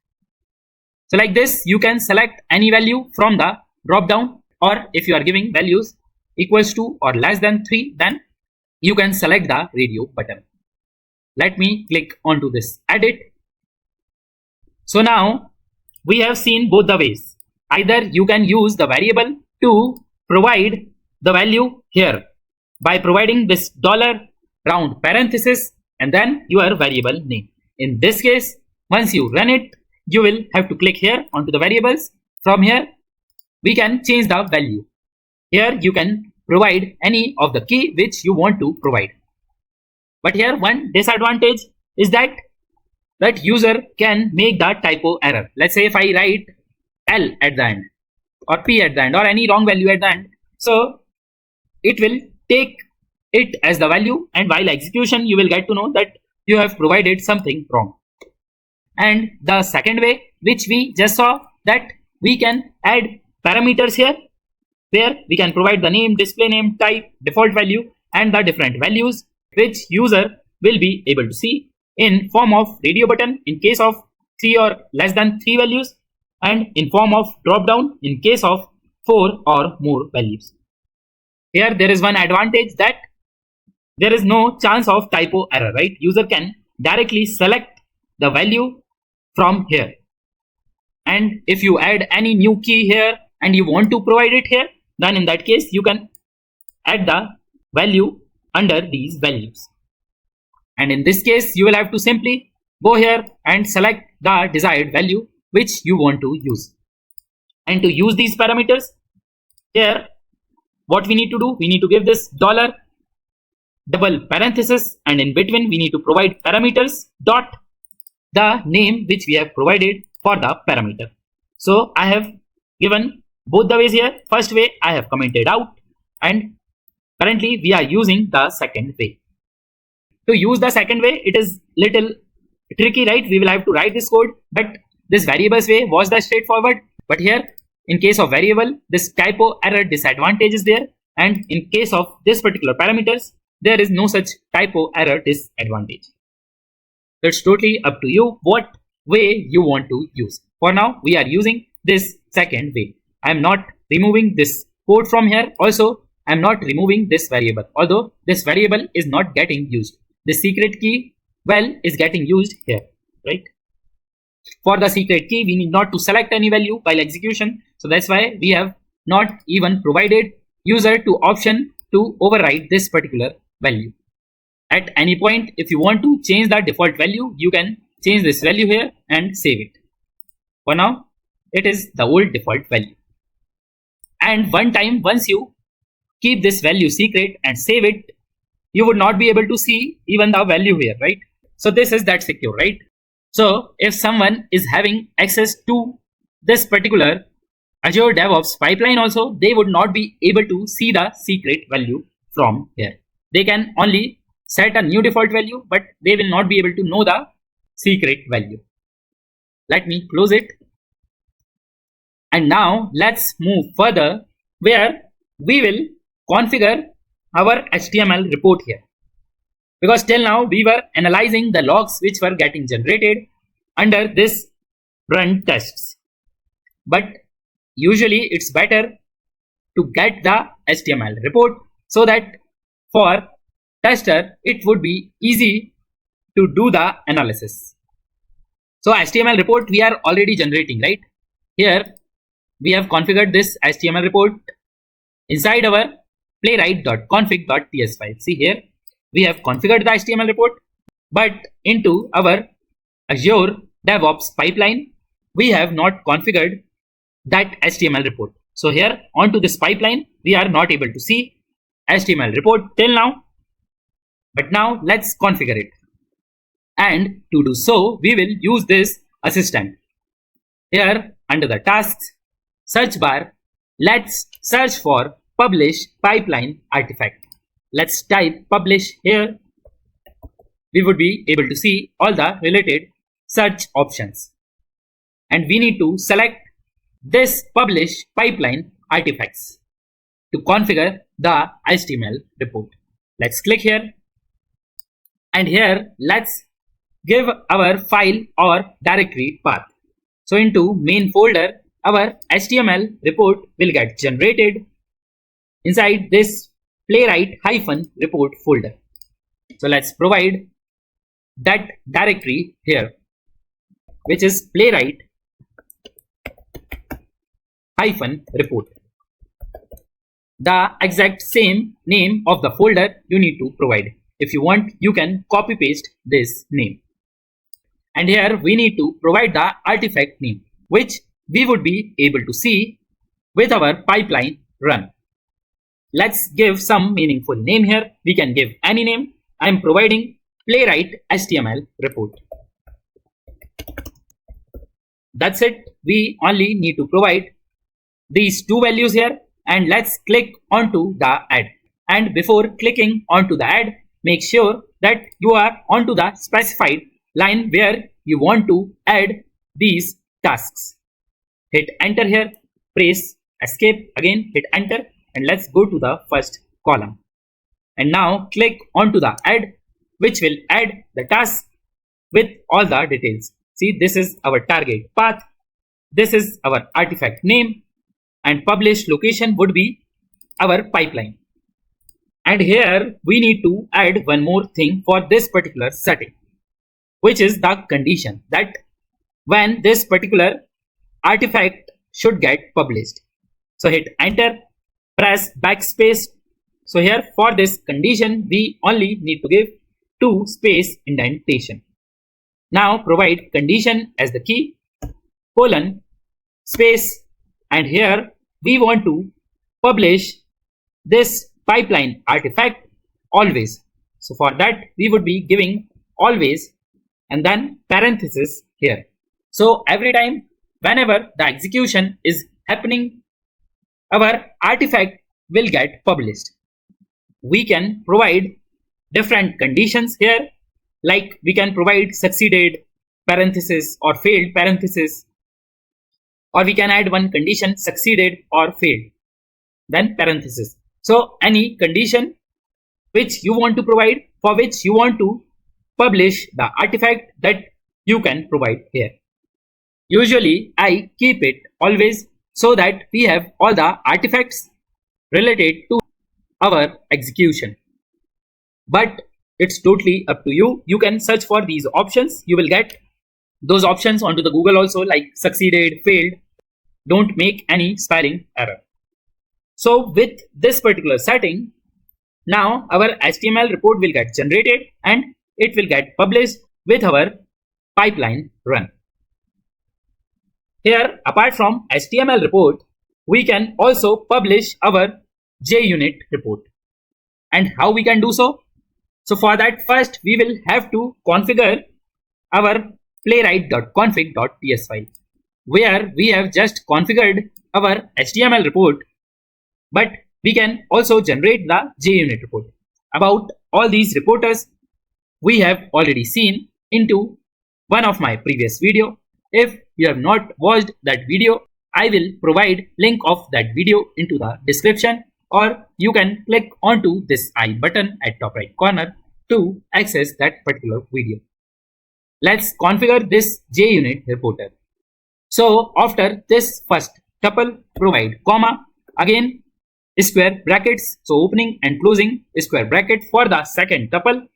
So like this, you can select any value from the drop down, or if you are giving values equals to or less than 3, then you can select the radio button. Let me click onto this edit. So now we have seen both the ways. Either you can use the variable to provide the value here by providing this $round parenthesis and then your variable name. In this case, once you run it, you will have to click here onto the variables. From here, we can change the value. Here you can provide any of the key which you want to provide. But here one disadvantage is that user can make the typo error. Let's say if I write L at the end or P at the end or any wrong value at the end, so it will take it as the value, and while execution you will get to know that you have provided something wrong. And the second way which we just saw, that we can add parameters here where we can provide the name, display name, type, default value and the different values which user will be able to see in form of radio button in case of 3 or less than 3 values, and in form of drop down in case of 4 or more values. Here there is one advantage that there is no chance of typo error, right? User can directly select the value from here. And if you add any new key here and you want to provide it here, then in that case you can add the value under these values. And in this case you will have to simply go here and select the desired value which you want to use. And to use these parameters, here what we need to do, we need to give this dollar double parenthesis, and in between we need to provide parameters dot the name which we have provided for the parameter. So I have given both the ways here. First way I have commented out, and currently we are using the second way. To use the second way, it is little tricky, right? We will have to write this code, but this variables way was the straightforward. But here in case of variable, this typo error disadvantage is there, and in case of this particular parameters, there is no such typo error disadvantage. It's totally up to you what way you want to use. For now we are using this second way. I am not removing this code from here. Also I am not removing this variable, although this variable is not getting used. The secret key is getting used here, right? For the secret key we need not to select any value while execution, so that's why we have not even provided user to option to override this particular value. At any point if you want to change the default value, you can change this value here and save it. For now it is the old default value, and once you keep this value secret and save it, you would not be able to see even the value here, right? So this is that secure, right? So if someone is having access to this particular Azure DevOps pipeline also, they would not be able to see the secret value from here. They can only set a new default value, but they will not be able to know the secret value. Let me close it. And now let's move further, where we will configure our HTML report here. Because till now we were analyzing the logs which were getting generated under this run tests. But usually it's better to get the HTML report so that for tester it would be easy to do the analysis. So HTML report we are already generating, right? Here we have configured this HTML report inside our playwright.config.ts file. See here, we have configured the HTML report, but into our Azure DevOps pipeline, we have not configured that HTML report. So here onto this pipeline, we are not able to see HTML report till now, but now let's configure it. And to do so, we will use this assistant. Here under the tasks search bar, let's search for publish pipeline artifact. Let's type publish here. We would be able to see all the related search options. And we need to select this publish pipeline artifacts to configure the HTML report. Let's click here. And here let's give our file or directory path. So into main folder, our HTML report will get generated inside this playwright-report folder. So let's provide that directory here, which is playwright-report. The exact same name of the folder you need to provide. If you want, you can copy paste this name. And here we need to provide the artifact name, which we would be able to see with our pipeline run. Let's give some meaningful name here. We can give any name. I am providing Playwright HTML report. That's it. We only need to provide these two values here, and let's click onto the add. And before clicking onto the add, make sure that you are onto the specified line where you want to add these tasks. Hit enter here, press escape, again hit enter, and let's go to the first column. And now click onto the add, which will add the task with all the details. See, this is our target path. This is our artifact name, and publish location would be our pipeline. And here we need to add one more thing for this particular setting, which is the condition that when this particular artifact should get published. So hit enter, press backspace. So here for this condition, we only need to give 2 space indentation. Now provide condition as the key, colon, space, and here we want to publish this pipeline artifact always. So for that we would be giving always and then parenthesis here. So every time whenever the execution is happening, our artifact will get published. We can provide different conditions here, like we can provide succeeded parenthesis or failed parenthesis, or we can add one condition succeeded or failed, then parenthesis. So any condition which you want to provide, for which you want to publish the artifact, that you can provide here. Usually I keep it always so that we have all the artifacts related to our execution. But it's totally up to you. You can search for these options. You will get those options onto the Google also, like succeeded, failed. Don't make any spelling error. So with this particular setting, now our HTML report will get generated and it will get published with our pipeline run. Here, apart from HTML report, we can also publish our JUnit report. And how we can do so? So for that, first we will have to configure our playwright.config.ts file, where we have just configured our HTML report, but we can also generate the JUnit report. About all these reporters, we have already seen into one of my previous video. If you have not watched that video, I will provide link of that video into the description, or you can click onto this I button at top right corner to access that particular video. Let's configure this JUnit reporter. So after this first tuple, provide comma, again square brackets, so opening and closing square bracket for the second tuple,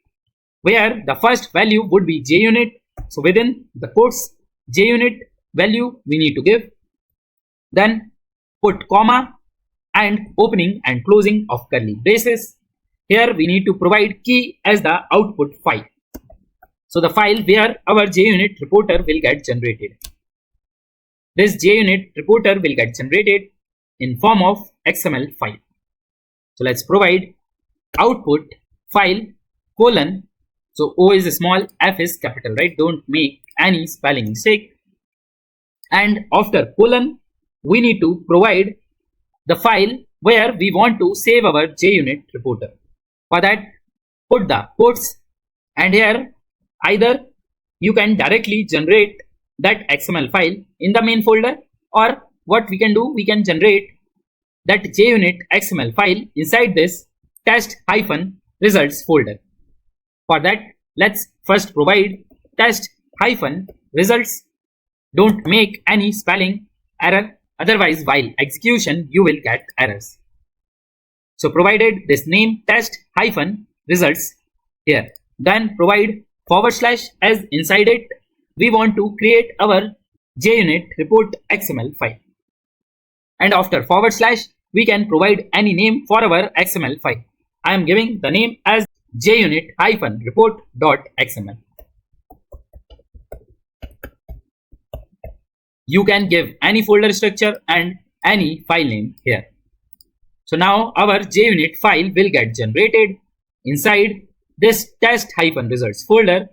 where the first value would be JUnit. So within the quotes, JUnit value we need to give, then put comma and opening and closing of curly braces. Here we need to provide key as the output file. So the file where our JUnit reporter will get generated. This JUnit reporter will get generated in form of XML file. So let's provide output file colon. So O is small, F is capital, right? Don't make any spelling mistake. And after colon, we need to provide the file where we want to save our JUnit reporter. For that, put the quotes, and here either you can directly generate that XML file in the main folder, or what we can do, we can generate that JUnit XML file inside this test-results folder. For that, let's first provide test-results. Don't make any spelling error, otherwise while execution you will get errors. So provided this name test-results here, then provide / as inside it we want to create our JUnit report XML file. And after / we can provide any name for our XML file. I am giving the name as JUnit-report.xml. You can give any folder structure and any file name here. So now our JUnit file will get generated inside this test-results folder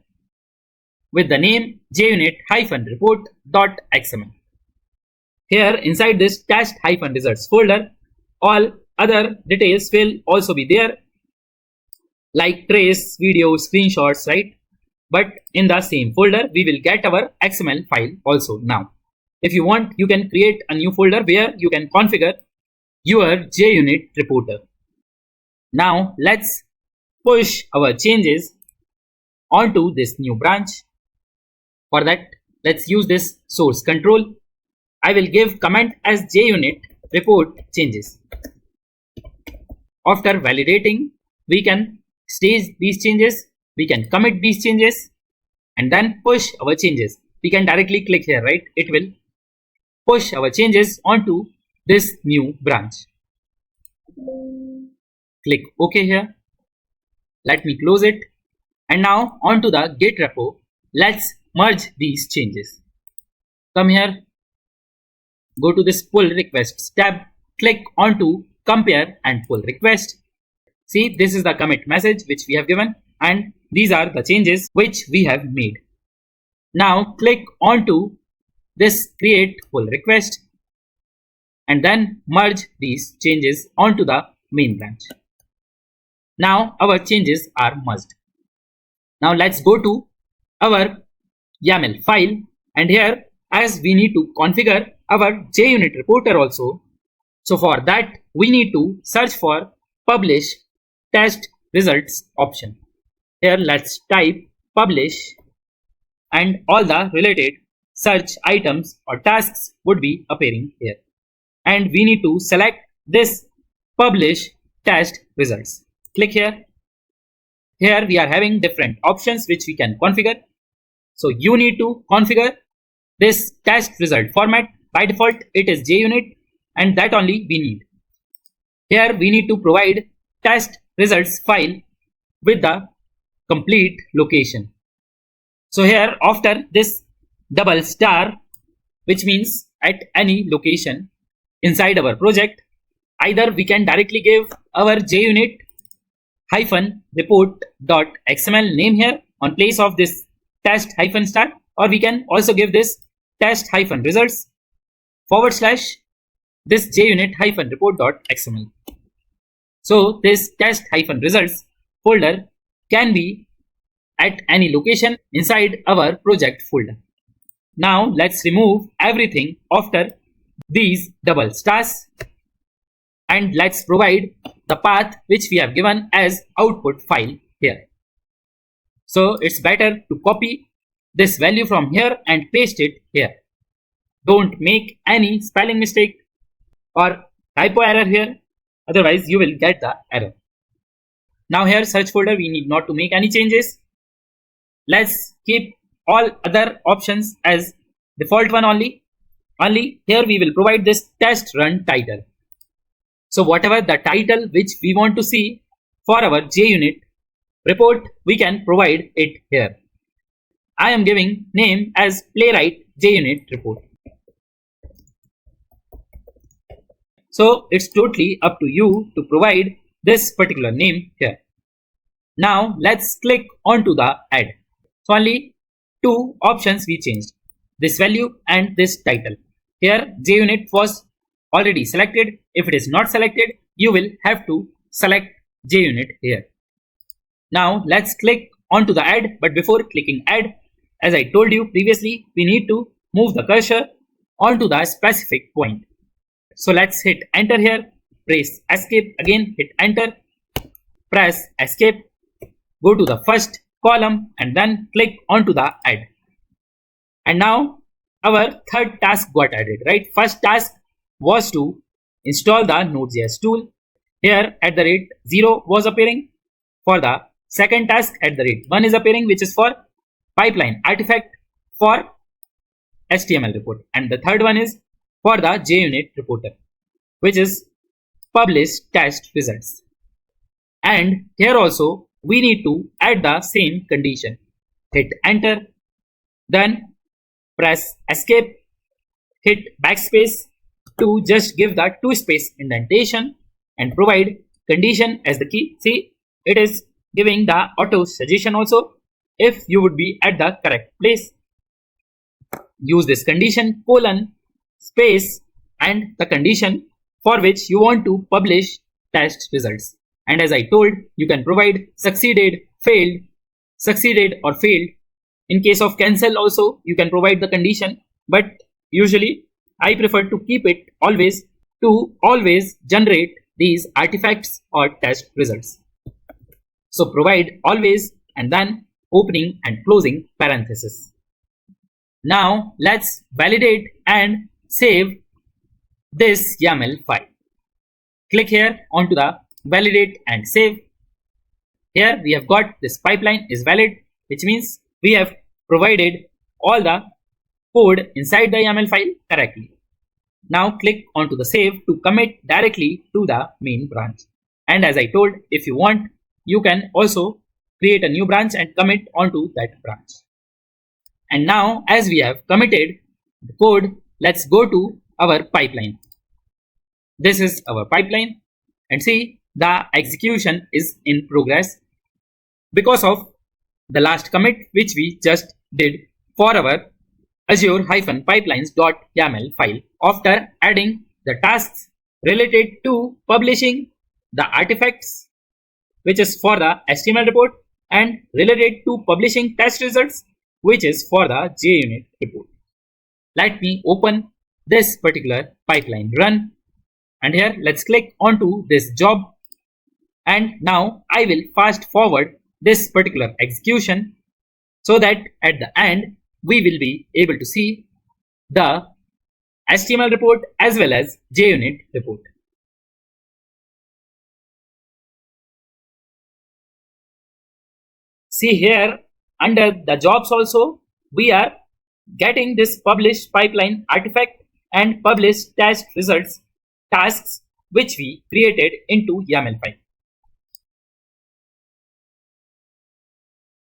with the name JUnit-report.xml. Here inside this test-results folder, all other details will also be there, like trace, video, screenshots, right? But in the same folder, we will get our XML file also now. If you want, you can create a new folder where you can configure your JUnit reporter. Now let's push our changes onto this new branch. For that, let's use this source control. I will give comment as JUnit report changes. After validating, we can stage these changes, we can commit these changes, and then push our changes. We can directly click here, right? It will push our changes onto this new branch. Click OK here. Let me close it. And now onto the Git repo. Let's merge these changes. Come here. Go to this pull requests tab. Click onto compare and pull request. See, this is the commit message which we have given, and these are the changes which we have made. Now click onto this create pull request and then merge these changes onto the main branch. Now our changes are merged. Now let's go to our YAML file, and here, as we need to configure our JUnit reporter also, so for that we need to search for publish test results option. Here let's type publish, and all the related search items or tasks would be appearing here. And we need to select this publish test results. Click here. Here we are having different options which we can configure. So you need to configure this test result format. By default it is JUnit, and that only we need. Here we need to provide test results file with the complete location. So here after this double star, which means at any location inside our project, either we can directly give our JUnit report.xml name here on place of this test star, or we can also give this test results / this JUnit report.xml. So this test results folder can be at any location inside our project folder. Now let's remove everything after these double stars, and let's provide the path which we have given as output file here. So it's better to copy this value from here and paste it here. Don't make any spelling mistake or typo error here, otherwise you will get the error. Now here search folder, we need not to make any changes. Let's keep all other options as default one only. Here we will provide this test run title. So whatever the title which we want to see for our JUnit report, we can provide it here. I am giving name as Playwright JUnit report. So it's totally up to you to provide this particular name here. Now let's click onto the add. So only two options we changed, this value and this title. Here JUnit was already selected. If it is not selected, you will have to select JUnit here. Now let's click onto the add, but before clicking add, as I told you previously, we need to move the cursor onto the specific point. So let's hit enter here, press escape, again hit enter, press escape, go to the first column and then click onto the add. And now our third task got added, right? First task was to install the Node.js tool. Here @0 was appearing. For the second task @1 is appearing, which is for pipeline artifact for HTML report. And the third one is for the JUnit reporter, which is publish test results. And here also we need to add the same condition. Hit enter, then press escape, hit backspace to just give the 2 space indentation and provide condition as the key. See, it is giving the auto suggestion also if you would be at the correct place. Use this condition colon space and the condition for which you want to publish test results. And as I told, you can provide succeeded, failed, succeeded or failed. In case of cancel also you can provide the condition, but usually I prefer to keep it always to always generate these artifacts or test results. So provide always and then opening and closing parenthesis. Now let's validate and save this YAML file. Click here onto the validate and save. Here we have got this pipeline is valid, which means we have provided all the code inside the YAML file correctly. Now click onto the save to commit directly to the main branch. And as I told, if you want, you can also create a new branch and commit onto that branch. And now as we have committed the code, let's go to our pipeline. This is our pipeline, and see the execution is in progress because of the last commit which we just did for our Azure-pipelines.yaml file after adding the tasks related to publishing the artifacts, which is for the HTML report, and related to publishing test results, which is for the JUnit report. Let me open this particular pipeline run, and here let's click onto this job, and now I will fast forward this particular execution so that at the end we will be able to see the HTML report as well as JUnit report. See here under the jobs also we are getting this published pipeline artifact and published test results tasks which we created into YAML file.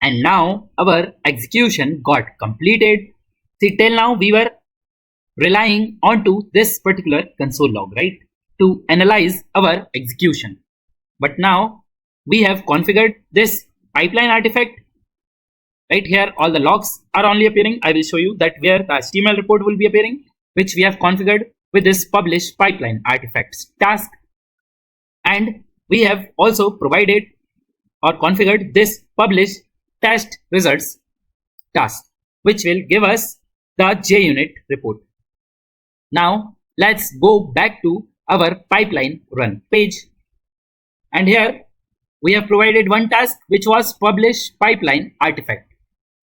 And now our execution got completed. See, till now we were relying onto this particular console log, right, to analyze our execution. But now we have configured this pipeline artifact. Right here all the logs are only appearing. I will show you that where the HTML report will be appearing, which we have configured with this publish pipeline artifacts task. And we have also provided or configured this publish test results task, which will give us the JUnit report. Now let's go back to our pipeline run page, and here we have provided one task which was publish pipeline artifact,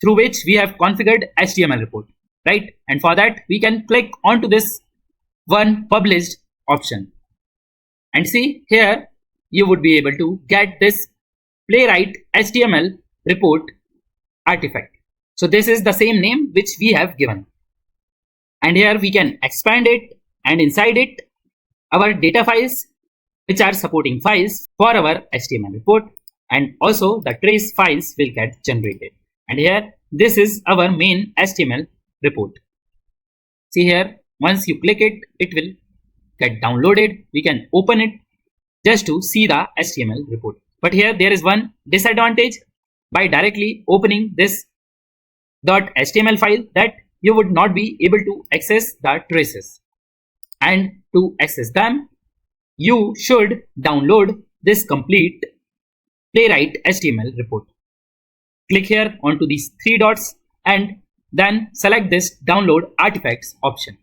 through which we have configured HTML report, right? And for that we can click onto this one published option, and see here you would be able to get this Playwright HTML report artifact. So this is the same name which we have given, and here we can expand it, and inside it our data files which are supporting files for our HTML report, and also the trace files will get generated. And here this is our main HTML report. See here, once you click it, it will get downloaded. We can open it just to see the HTML report. But here there is one disadvantage by directly opening this .html file, that you would not be able to access the traces. And to access them, you should download this complete Playwright HTML report. Click here onto these three dots and then select this download artifacts option,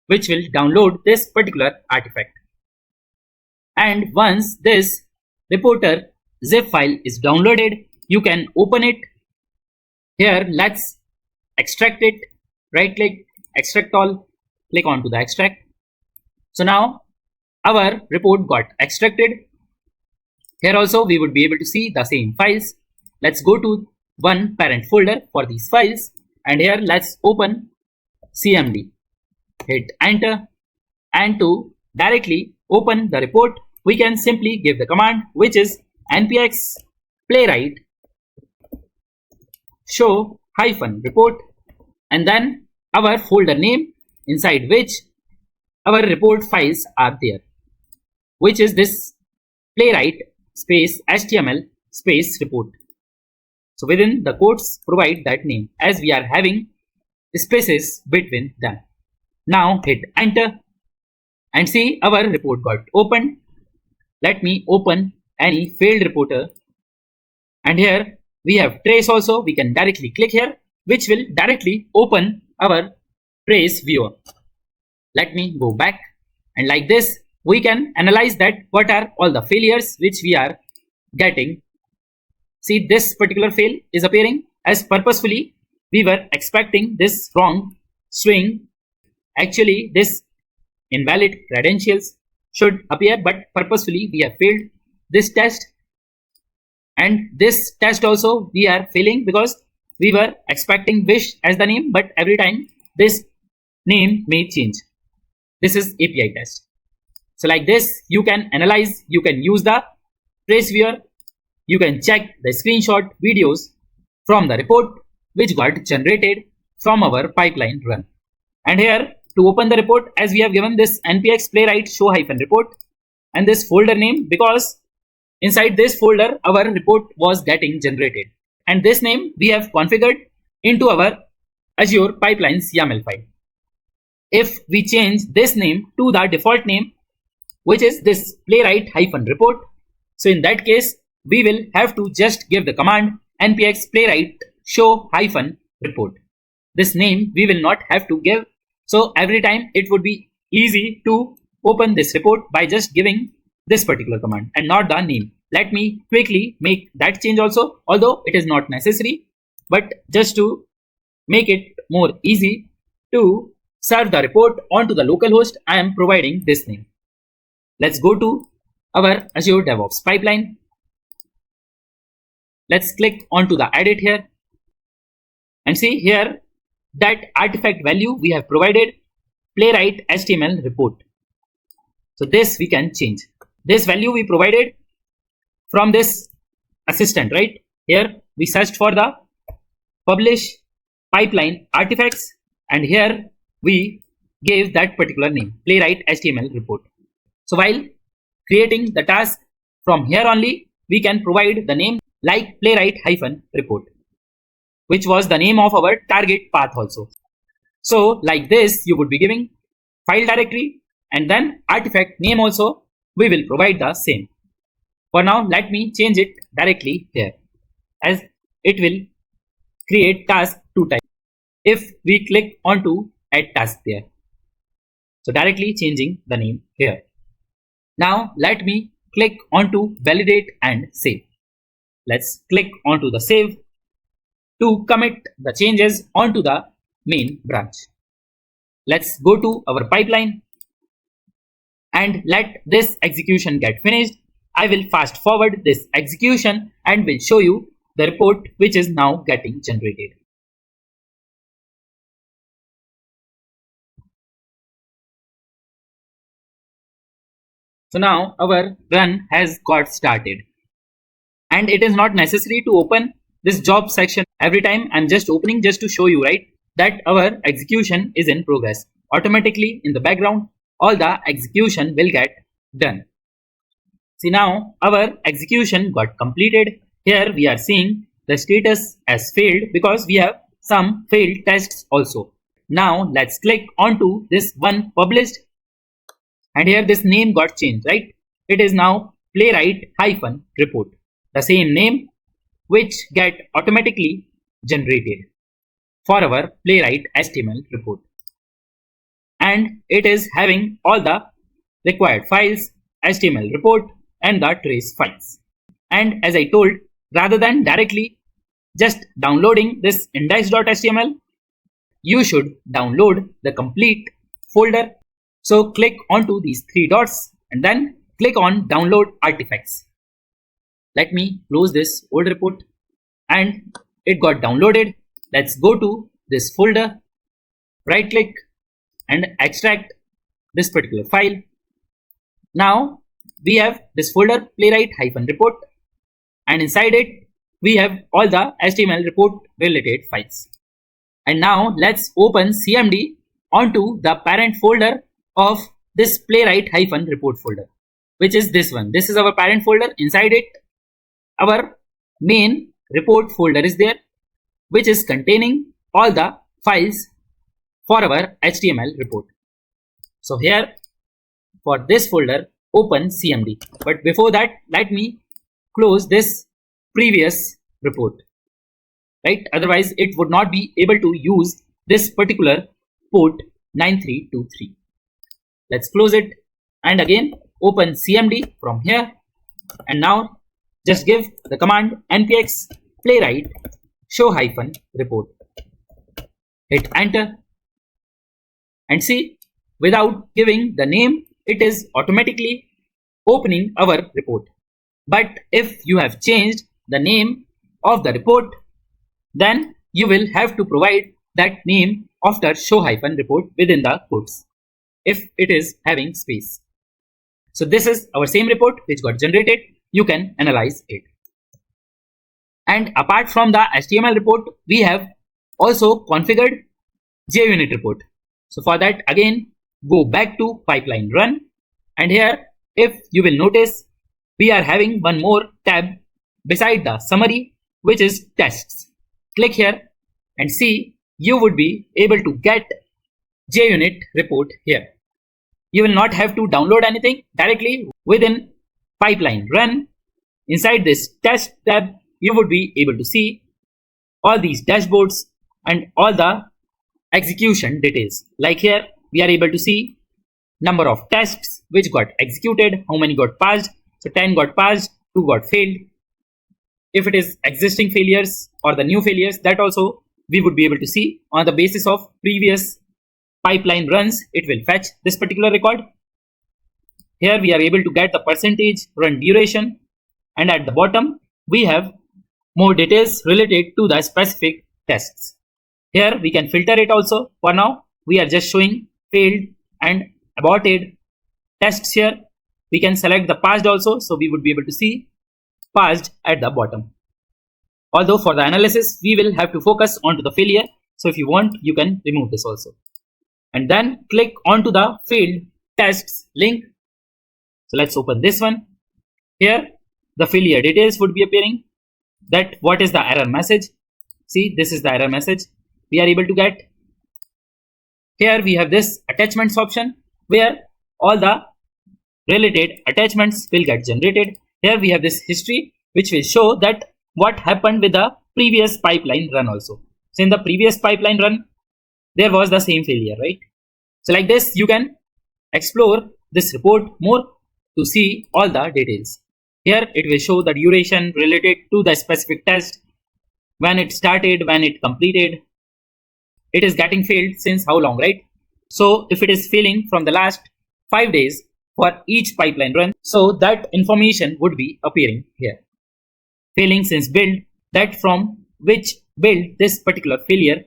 which will download this particular artifact. And once this reporter zip file is downloaded, you can open it. Here let's extract it. Right click, extract all, click onto the extract. So now our report got extracted. Here also we would be able to see the same files. Let's go to one parent folder for these files, and here let's open cmd, hit enter, and to directly open the report we can simply give the command which is npx playwright show -report, and then our folder name inside which our report files are there, which is this playwright space html space report. So within the quotes provide that name, as we are having spaces between them. Now hit enter and see our report got opened. Let me open any failed reporter, and here we have trace also. We can directly click here, which will directly open our trace viewer. Let me go back, and like this we can analyze that what are all the failures which we are getting. See, this particular fail is appearing as purposefully we were expecting this wrong swing. Actually, this invalid credentials should appear, but purposefully we have failed this test. And this test also we are failing because we were expecting Wish as the name, but every time this name may change. This is API test. So like this, you can analyze, you can use the trace viewer, you can check the screenshot videos from the report which got generated from our pipeline run. And here to open the report, as we have given this npx playwright show-report and this folder name, because inside this folder our report was getting generated, and this name we have configured into our Azure pipelines YAML file. If we change this name to the default name, which is this playwright-report, so in that case we will have to just give the command npx playwright show-report. This name we will not have to give, so every time it would be easy to open this report by just giving this particular command and not the name. Let me quickly make that change also, although it is not necessary, but just to make it more easy to serve the report onto the local host, I am providing this name. Let's go to our Azure DevOps pipeline. Let's click onto the edit here and see here that artifact value we have provided playwright HTML report. So this we can change. This value we provided from this assistant, right? Here we searched for the publish pipeline artifacts, and here we gave that particular name, playwright HTML report. So while creating the task from here only, we can provide the name like playwright-report, which was the name of our target path also. So like this, you would be giving file directory and then artifact name also we will provide the same. For now, let me change it directly here, as it will create task 2 type if we click onto add task there. So directly changing the name here. Now let me click onto validate and save. Let's click onto the save to commit the changes onto the main branch. Let's go to our pipeline and let this execution get finished. I will fast forward this execution and will show you the report which is now getting generated. So now our run has got started, and it is not necessary to open this job section every time. I'm just opening just to show you, right, that our execution is in progress. Automatically in the background, all the execution will get done. See, now our execution got completed. Here we are seeing the status as failed because we have some failed tests also. Now let's click onto this one published, and here this name got changed, right? It is now playwright-report, the same name which get automatically generated for our playwright HTML report. And it is having all the required files, HTML report and the trace files. And as I told, rather than directly just downloading this index.html, you should download the complete folder. So click onto these 3 dots and then click on download artifacts. Let me close this old report, and it got downloaded. Let's go to this folder, right click and extract this particular file. Now we have this folder playwright-report, and inside it we have all the HTML report related files. And now let's open CMD onto the parent folder of this playwright-report folder, which is this one. This is our parent folder. Inside it, our main report folder is there, which is containing all the files for our HTML report. So here for this folder, open CMD. But before that, let me close this previous report, right? Otherwise it would not be able to use this particular port 9323. Let's close it and again open CMD from here, and now just give the command npx playwright show-report. hit enter, and see, without giving the name, it is automatically opening our report. But if you have changed the name of the report, then you will have to provide that name after show-report within the quotes if it is having space. So this is our same report which got generated. You can analyze it. And apart from the HTML report, we have also configured JUnit report. So for that, again, go back to pipeline run, and here, if you will notice, we are having one more tab beside the summary, which is tests. Click here and see, you would be able to get JUnit report here. You will not have to download anything. Directly within pipeline run, inside this test tab, you would be able to see all these dashboards and all the execution details. Like here, we are able to see number of tests which got executed, how many got passed. So 10 got passed, 2 got failed. If it is existing failures or the new failures, that also we would be able to see. On the basis of previous pipeline runs, it will fetch this particular record. Here we are able to get the percentage run duration, and at the bottom we have more details related to the specific tests. Here we can filter it also. For now, we are just showing failed and aborted tests here. We can select the passed also, so we would be able to see passed at the bottom. Although for the analysis, we will have to focus onto the failure. So if you want, you can remove this also. And then click onto the failed tests link. So let's open this one. Here, the failure details would be appearing. That what is the error message? See, this is the error message we are able to get. Here we have this attachments option where all the related attachments will get generated. Here we have this history which will show that what happened with the previous pipeline run also. So in the previous pipeline run, there was the same failure, right? So like this, you can explore this report more to see all the details. Here it will show the duration related to the specific test, when it started, when it completed. It is getting failed since how long, right? So if it is failing from the last 5 days for each pipeline run, so that information would be appearing here. Failing since build, that from which build this particular failure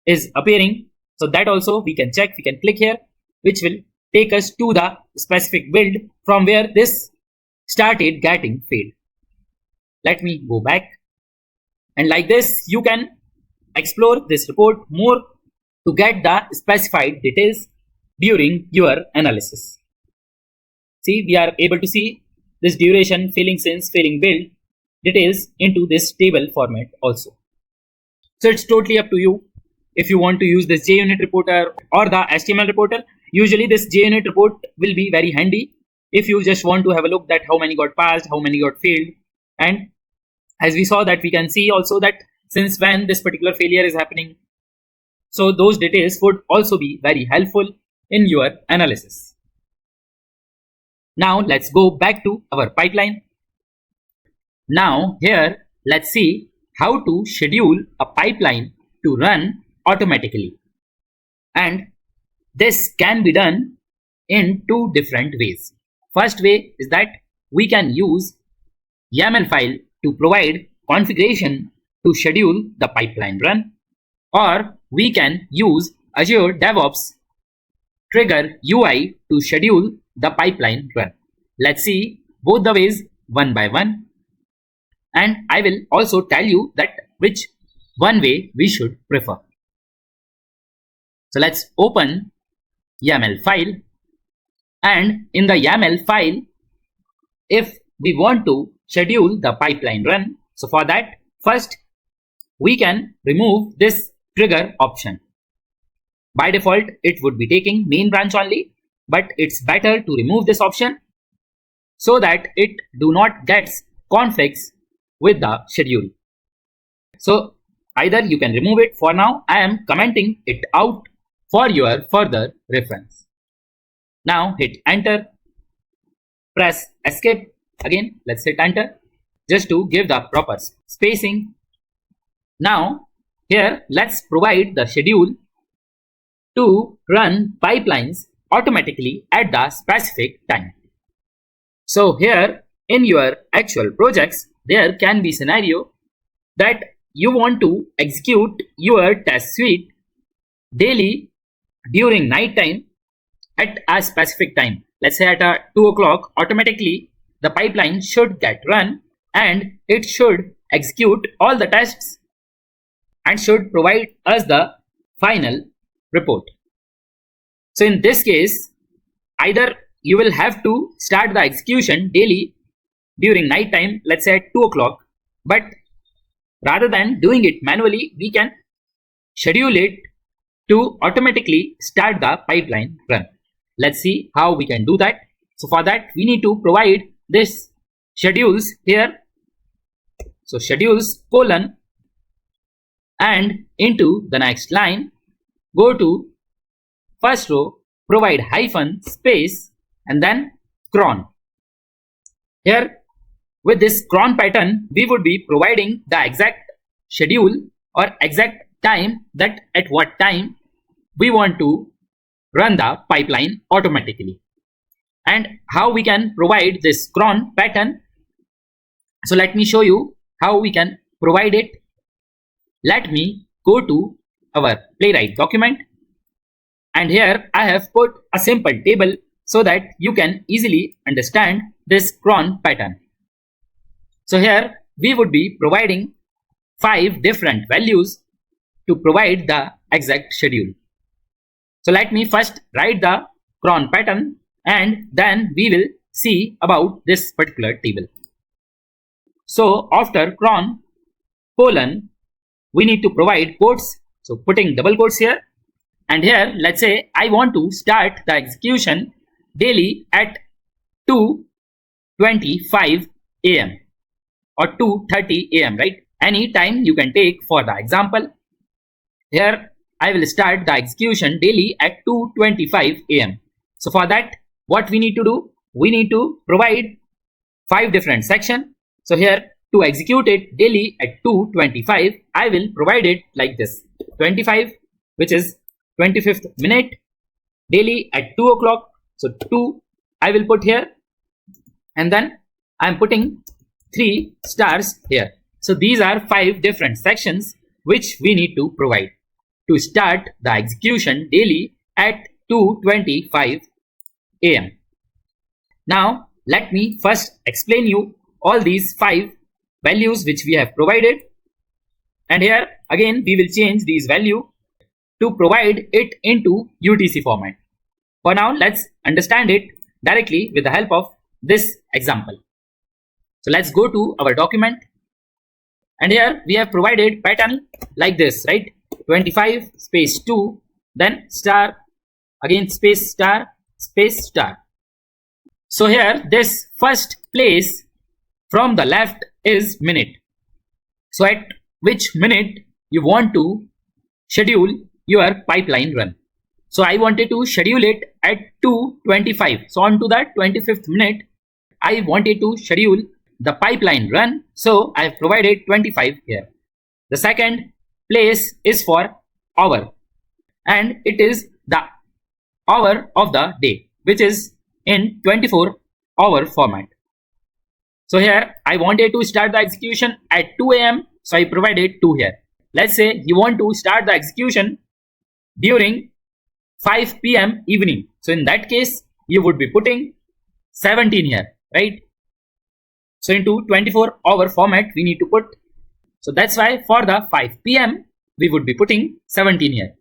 is appearing. So that also we can check. We can click here, which will take us to the specific build from where this started getting failed. Let me go back. And like this, you can explore this report more to get the specified details during your analysis. See, we are able to see this duration, failing since, failing build details into this table format also. So it's totally up to you if you want to use this JUnit reporter or the HTML reporter. Usually this JUnit report will be very handy if you just want to have a look at how many got passed, how many got failed. And as we saw that, we can see also that since when this particular failure is happening. So those details would also be very helpful in your analysis. Now let's go back to our pipeline. Now here, let's see how to schedule a pipeline to run automatically. And this can be done in 2 different ways. First way is that we can use YAML file to provide configuration to schedule the pipeline run, or we can use Azure DevOps trigger UI to schedule the pipeline run. Let's see both the ways one by one, and I will also tell you that which one way we should prefer. So let's open YAML file, and in the YAML file, if we want to schedule the pipeline run, so for that, first we can remove this trigger option. By default, it would be taking main branch only, but it's better to remove this option so that it do not gets conflicts with the schedule. So either you can remove it. For now, I am commenting it out for your further reference. Now hit enter, press escape. Again, let's hit enter just to give the proper spacing. Now here, let's provide the schedule to run pipelines automatically at the specific time. So here in your actual projects, there can be scenario that you want to execute your test suite daily during night time at a specific time. Let's say at 2 o'clock, automatically the pipeline should get run and it should execute all the tests and should provide us the final report. So in this case, either you will have to start the execution daily during night time, let's say at 2 o'clock, but rather than doing it manually, we can schedule it to automatically start the pipeline run. Let's see how we can do that. So for that, we need to provide this schedules here. So schedules colon, and into the next line, go to first row, provide hyphen space and then cron. Here with this cron pattern, we would be providing the exact schedule or exact time, that at what time we want to run the pipeline automatically. And how we can provide this cron pattern. So let me show you how we can provide it. Let me go to our Playwright document, and here I have put a simple table so that you can easily understand this cron pattern. So here we would be providing 5 different values to provide the exact schedule. So let me first write the cron pattern and then we will see about this particular table. So after cron colon, we need to provide quotes. So putting double quotes here, and here let's say I want to start the execution daily at 2:25 a.m. or 2:30 a.m. right? Any time you can take for the example. Here I will start the execution daily at 2:25 a.m. So for that, what we need to do? We need to provide 5 different sections. So here to execute it daily at 2:25, I will provide it like this: 25, which is 25th minute, daily at 2 o'clock. So 2 I will put here, and then I am putting 3 stars here. So these are 5 different sections which we need to provide to start the execution daily at 2:25 a.m. Now let me first explain you all these 5 values which we have provided, and here again we will change these values to provide it into UTC format. For now, let's understand it directly with the help of this example. So let's go to our document, and here we have provided pattern like this, right? 25 space 2, then star, again space star, space star. So here this first place from the left is minute. So at which minute you want to schedule your pipeline run. So I wanted to schedule it at 2:25. So on to that 25th minute, I wanted to schedule the pipeline run. So I have provided 25 here. The second place is for hour, and it is the hour of the day, which is in 24-hour format. So here I wanted to start the execution at 2 a.m. So I provided 2 here. Let's say you want to start the execution during 5 p.m. evening. So in that case, you would be putting 17 here, right? So into 24-hour format, we need to put. So that's why for the 5 p.m., we would be putting 17 here.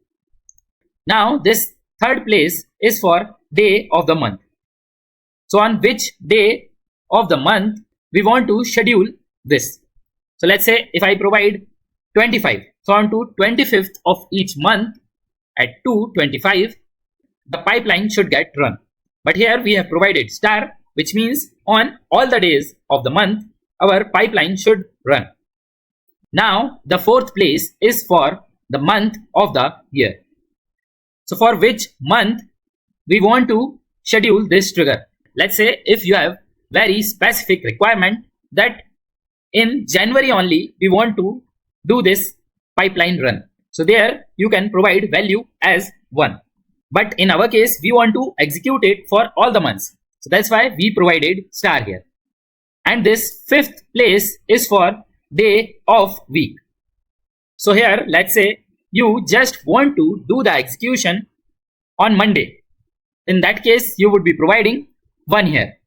Now this third place is for day of the month. So on which day of the month we want to schedule this. So let's say if I provide 25, so on to 25th of each month at 2:25, the pipeline should get run. But here we have provided star, which means on all the days of the month, our pipeline should run. Now the fourth place is for the month of the year. So for which month we want to schedule this trigger. Let's say if you have very specific requirement that in January only we want to do this pipeline run. So there you can provide value as 1. But in our case, we want to execute it for all the months. So that's why we provided star here. And this fifth place is for day of week. So here, let's say you just want to do the execution on Monday. In that case, you would be providing 1 here.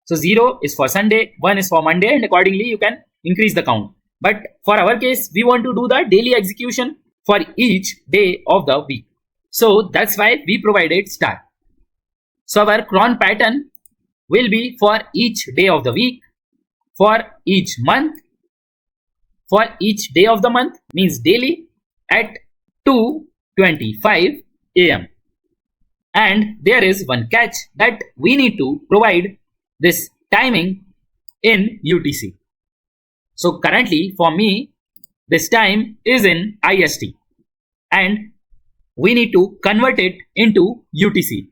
So 0 is for Sunday, 1 is for Monday, and accordingly you can increase the count. But for our case, we want to do the daily execution for each day of the week. So that's why we provided star. So our cron pattern will be for each day of the week, for each month, for each day of the month, means daily, at 2:25 AM. And there is one catch, that we need to provide this timing in UTC. So currently for me, this time is in IST, and we need to convert it into UTC.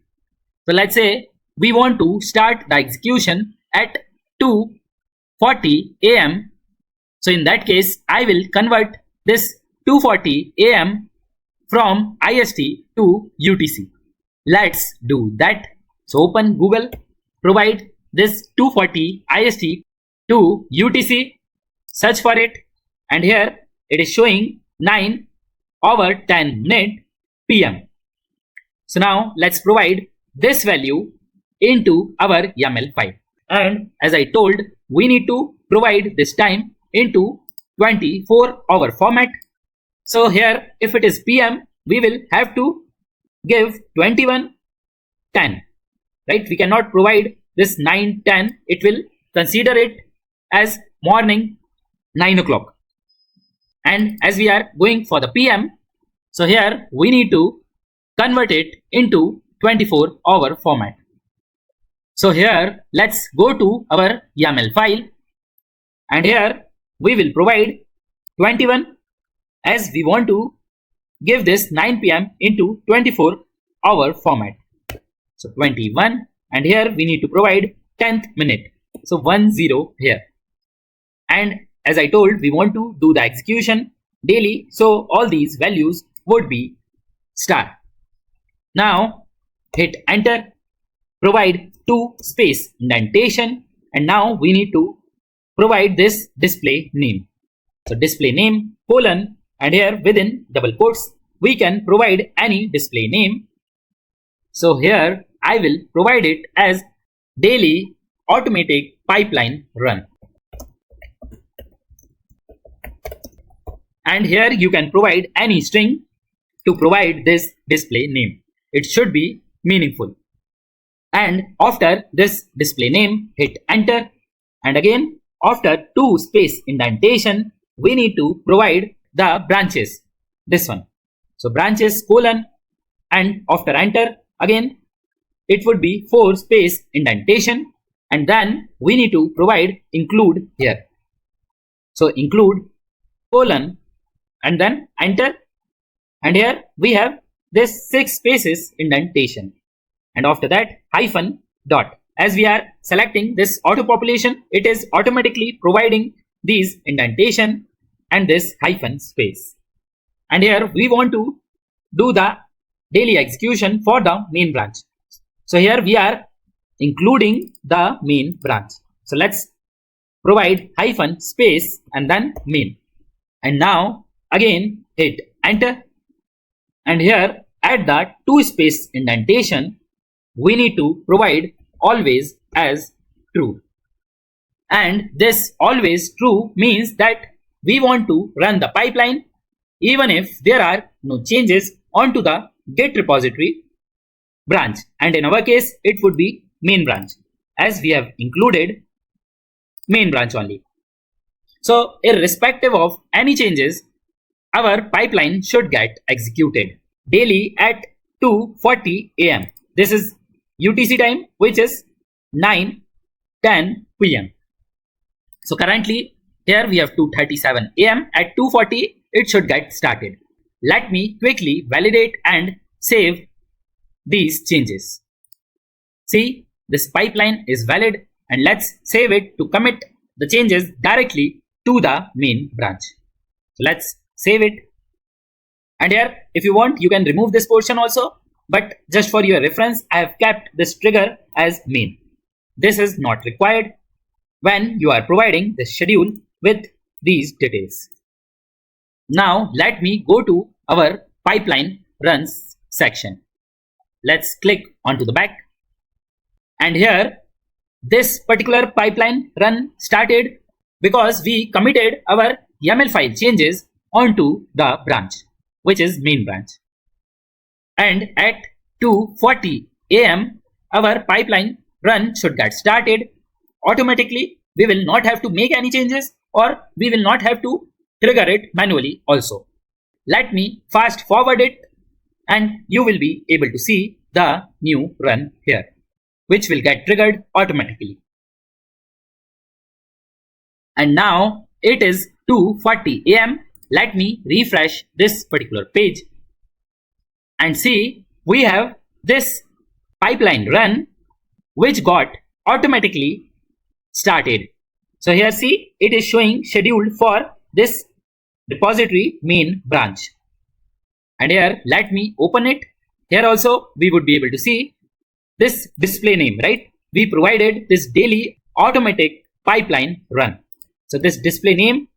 So let's say we want to start the execution at 2:40 AM. So in that case, I will convert this 2:40 AM from IST to UTC. Let's do that. So open Google, provide this 2:40 IST to UTC, search for it, and here it is showing 9:10 PM. So now let's provide this value into our YAML file. And as I told, we need to provide this time into 24-hour format. So here, if it is PM, we will have to give 21:10, right? We cannot provide this 9:10. It will consider it as morning 9 o'clock. And as we are going for the PM, so here we need to convert it into 24-hour format. So here, let's go to our YAML file, and here we will provide 21, as we want to give this 9 PM into 24-hour format. So 21, and here we need to provide 10th minute. So 10 here. And as I told, we want to do the execution daily, so all these values would be star. Now hit enter, provide 2 space indentation, and now we need to provide this display name. So display name colon, and here within double quotes we can provide any display name. So here I will provide it as daily automatic pipeline run. And here you can provide any string to provide this display name. It should be meaningful. And after this display name, hit enter, and again after 2 space indentation we need to provide the branches, this one. So branches colon, and after enter again it would be 4 space indentation, and then we need to provide include here. So include colon, and then enter, and here we have this 6 spaces indentation, and after that hyphen dot. As we are selecting this auto population, it is automatically providing these indentation and this hyphen space. And here we want to do the daily execution for the main branch. So here we are including the main branch. So let's provide hyphen space and then main. And now again hit enter, and here at the 2 space indentation we need to provide always as true. And this always true means that we want to run the pipeline even if there are no changes onto the Git repository branch, and in our case it would be main branch, as we have included main branch only. So irrespective of any changes, our pipeline should get executed daily at 2:40 AM. This is UTC time, which is 9:10 PM. So currently here we have 2:37 AM. At 2:40 it should get started. Let me quickly validate and save these changes. See, this pipeline is valid, and let's save it to commit the changes directly to the main branch. So let's save it, And here, if you want, you can remove this portion also. But just for your reference, I have kept this trigger as main. This is not required when you are providing the schedule with these details. Now let me go to our pipeline runs section. Let's click onto the back. And here, this particular pipeline run started because we committed our YAML file changes onto the branch, which is main branch. And at 2:40 AM, our pipeline run should get started automatically. We will not have to make any changes, or we will not have to trigger it manually also. Let me fast forward it, and you will be able to see the new run here, which will get triggered automatically. And now it is 2:40 AM. Let me refresh this particular page and see we have this pipeline run which got automatically started. So here see, it is showing scheduled for this repository main branch. And here, let me open it. Here also we would be able to see this display name, right? We provided this daily automatic pipeline run. So this display name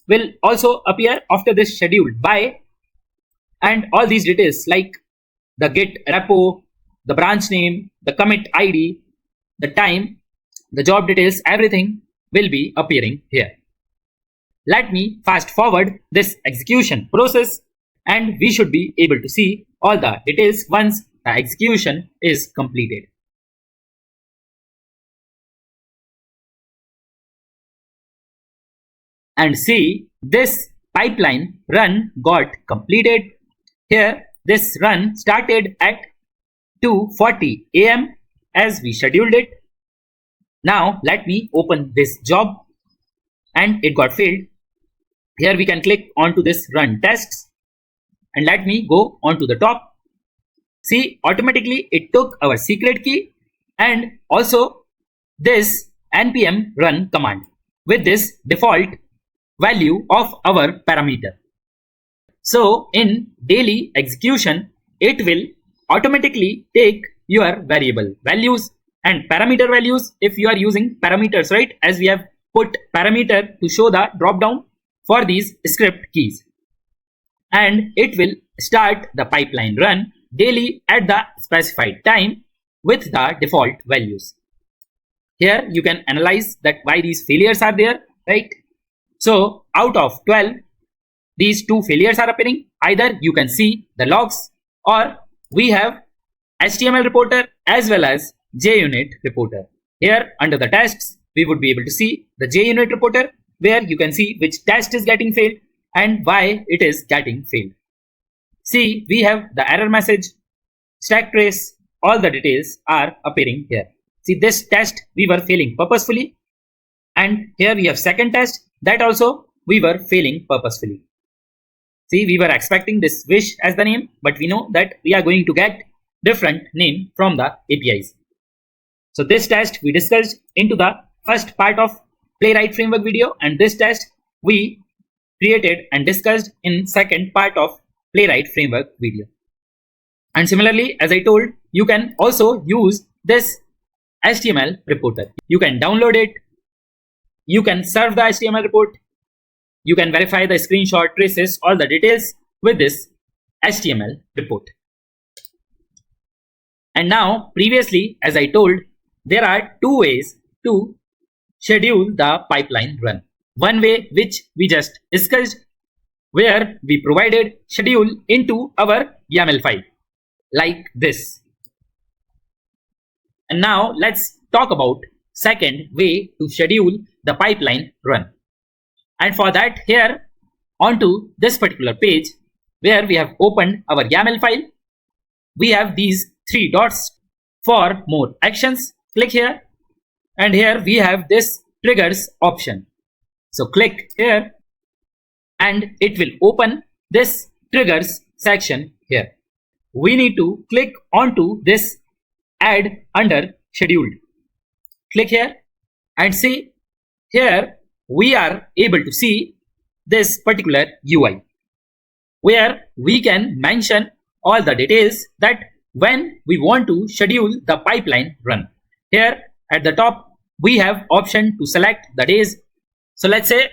will also appear after this scheduled by, and all these details like the Git repo, the branch name, the commit ID, the time, the job details, everything will be appearing here. Let me fast forward this execution process, and we should be able to see all the details once the execution is completed. And see, this pipeline run got completed. Here, this run started at 2:40 AM as we scheduled it. Now let me open this job, and it got failed. Here we can click onto this run tests, and let me go onto the top. See, automatically it took our secret key and also this npm run command with this default value of our parameter. So in daily execution, it will automatically take your variable values and parameter values if you are using parameters, right? As we have put parameter to show the drop down for these script keys. And it will start the pipeline run daily at the specified time with the default values. Here you can analyze that why these failures are there, right? So out of 12, these 2 failures are appearing. Either you can see the logs, or we have HTML reporter as well as JUnit reporter. Here under the tests, we would be able to see the JUnit reporter, where you can see which test is getting failed and why it is getting failed. See, we have the error message, stack trace, all the details are appearing here. See, this test we were failing purposefully, and here we have second test that also we were failing purposefully. See, we were expecting this wish as the name, but we know that we are going to get different name from the APIs. So this test we discussed into the first part of Playwright Framework video, and this test we created and discussed in second part of Playwright Framework video. And similarly, as I told, you can also use this HTML reporter. You can download it, you can serve the HTML report, you can verify the screenshot, traces, all the details with this HTML report. And now, previously, as I told, there are 2 ways to schedule the pipeline run. One way which we just discussed, where we provided schedule into our YAML file like this. And now let's talk about second way to schedule the pipeline run. And for that, here onto this particular page where we have opened our YAML file, we have these 3 dots for more actions. Click here, and here we have this triggers option. So click here, and it will open this triggers section here. We need to click onto this add under scheduled. Click here, and see here we are able to see this particular UI. where we can mention all the details that when we want to schedule the pipeline run. Here at the top, we have option to select the days. So let's say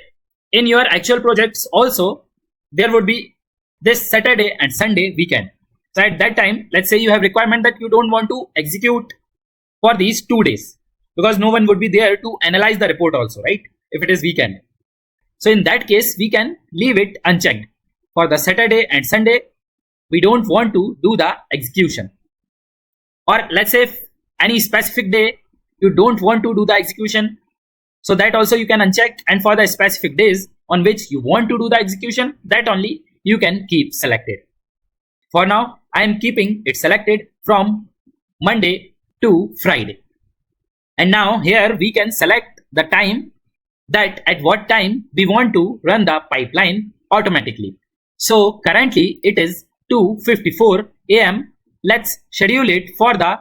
in your actual projects also, there would be this Saturday and Sunday weekend. So at that time, let's say you have requirement that you don't want to execute for these 2 days because no one would be there to analyze the report also, right? If it is weekend. So in that case, we can leave it unchecked. For the Saturday and Sunday, we don't want to do the execution. Or let's say if any specific day you don't want to do the execution, so that also you can uncheck, and for the specific days on which you want to do the execution, that only you can keep selected. For now, I am keeping it selected from Monday to Friday. And now here we can select the time, that at what time we want to run the pipeline automatically. So currently it is 2:54 AM. Let's schedule it for the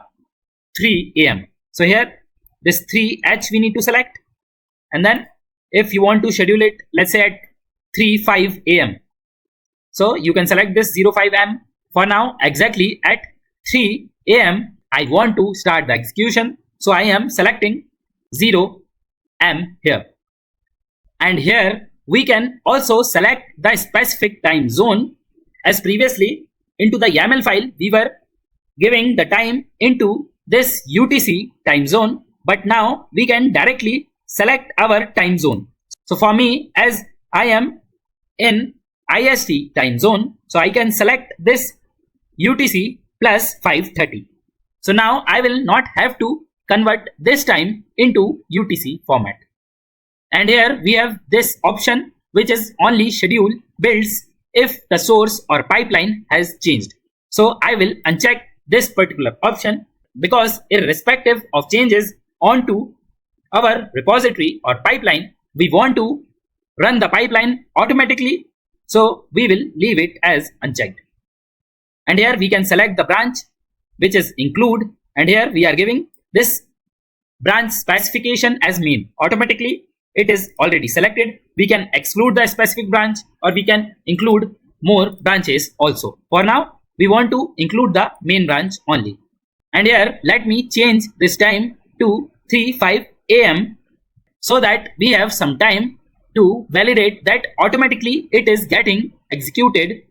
3 AM. So here this 3H we need to select, and then if you want to schedule it, let's say at 3:05 AM, so you can select this 05 AM. For now, exactly at 3 AM I want to start the execution, so I am selecting 0 AM here. And here we can also select the specific time zone. As previously into the YAML file we were giving the time into this UTC time zone, but now we can directly select our time zone. So for me, as I am in IST time zone, so I can select this UTC plus 5:30. So now I will not have to convert this time into UTC format. And here we have this option which is only schedule builds if the source or pipeline has changed. So I will uncheck this particular option because irrespective of changes onto our repository or pipeline, we want to run the pipeline automatically. So we will leave it as unchecked. And here we can select the branch which is include, and here we are giving this branch specification as main. Automatically it is already selected. We can exclude the specific branch or we can include more branches also. For now, we want to include the main branch only. And here let me change this time to 3:05 AM so that we have some time to validate that automatically it is getting executed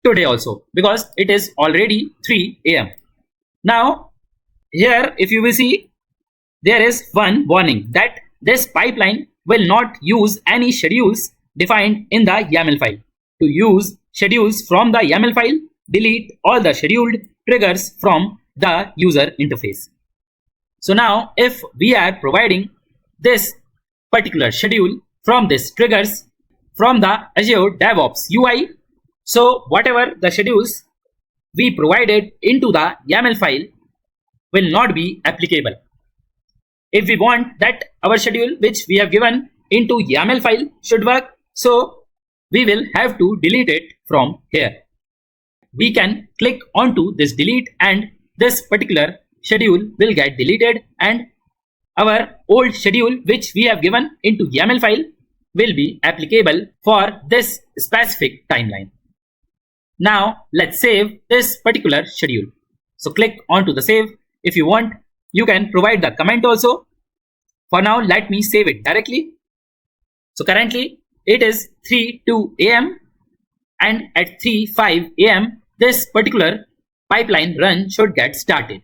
today also, because it is already 3 AM. Now here if you will see, there is one warning that this pipeline will not use any schedules defined in the YAML file. To use schedules from the YAML file, delete all the scheduled triggers from the user interface. So now if we are providing this particular schedule from this triggers from the Azure DevOps UI, so whatever the schedules we provided into the YAML file will not be applicable. If we want that our schedule which we have given into YAML file should work, so we will have to delete it from here. We can click onto this delete and this particular schedule will get deleted, and our old schedule which we have given into YAML file will be applicable for this specific timeline. Now let's save this particular schedule. So click onto the save. If you want, you can provide the comment also. For now, let me save it directly. So currently it is 3:02 AM, and at 3:05 AM this particular pipeline run should get started.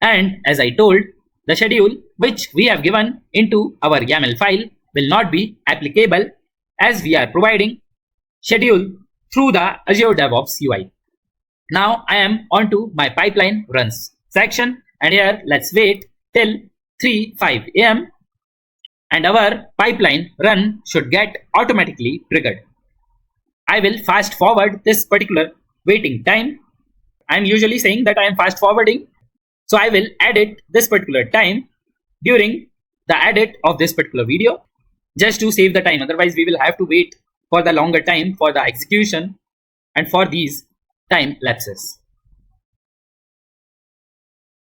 And as I told, the schedule which we have given into our YAML file will not be applicable as we are providing schedule through the Azure DevOps UI. Now I am onto my pipeline runs section, and here let's wait till 3:05 AM and our pipeline run should get automatically triggered. I will fast forward this particular waiting time. I am usually saying that I am fast forwarding, so I will edit this particular time during the edit of this particular video just to save the time. Otherwise we will have to wait for the longer time for the execution and for these time lapses.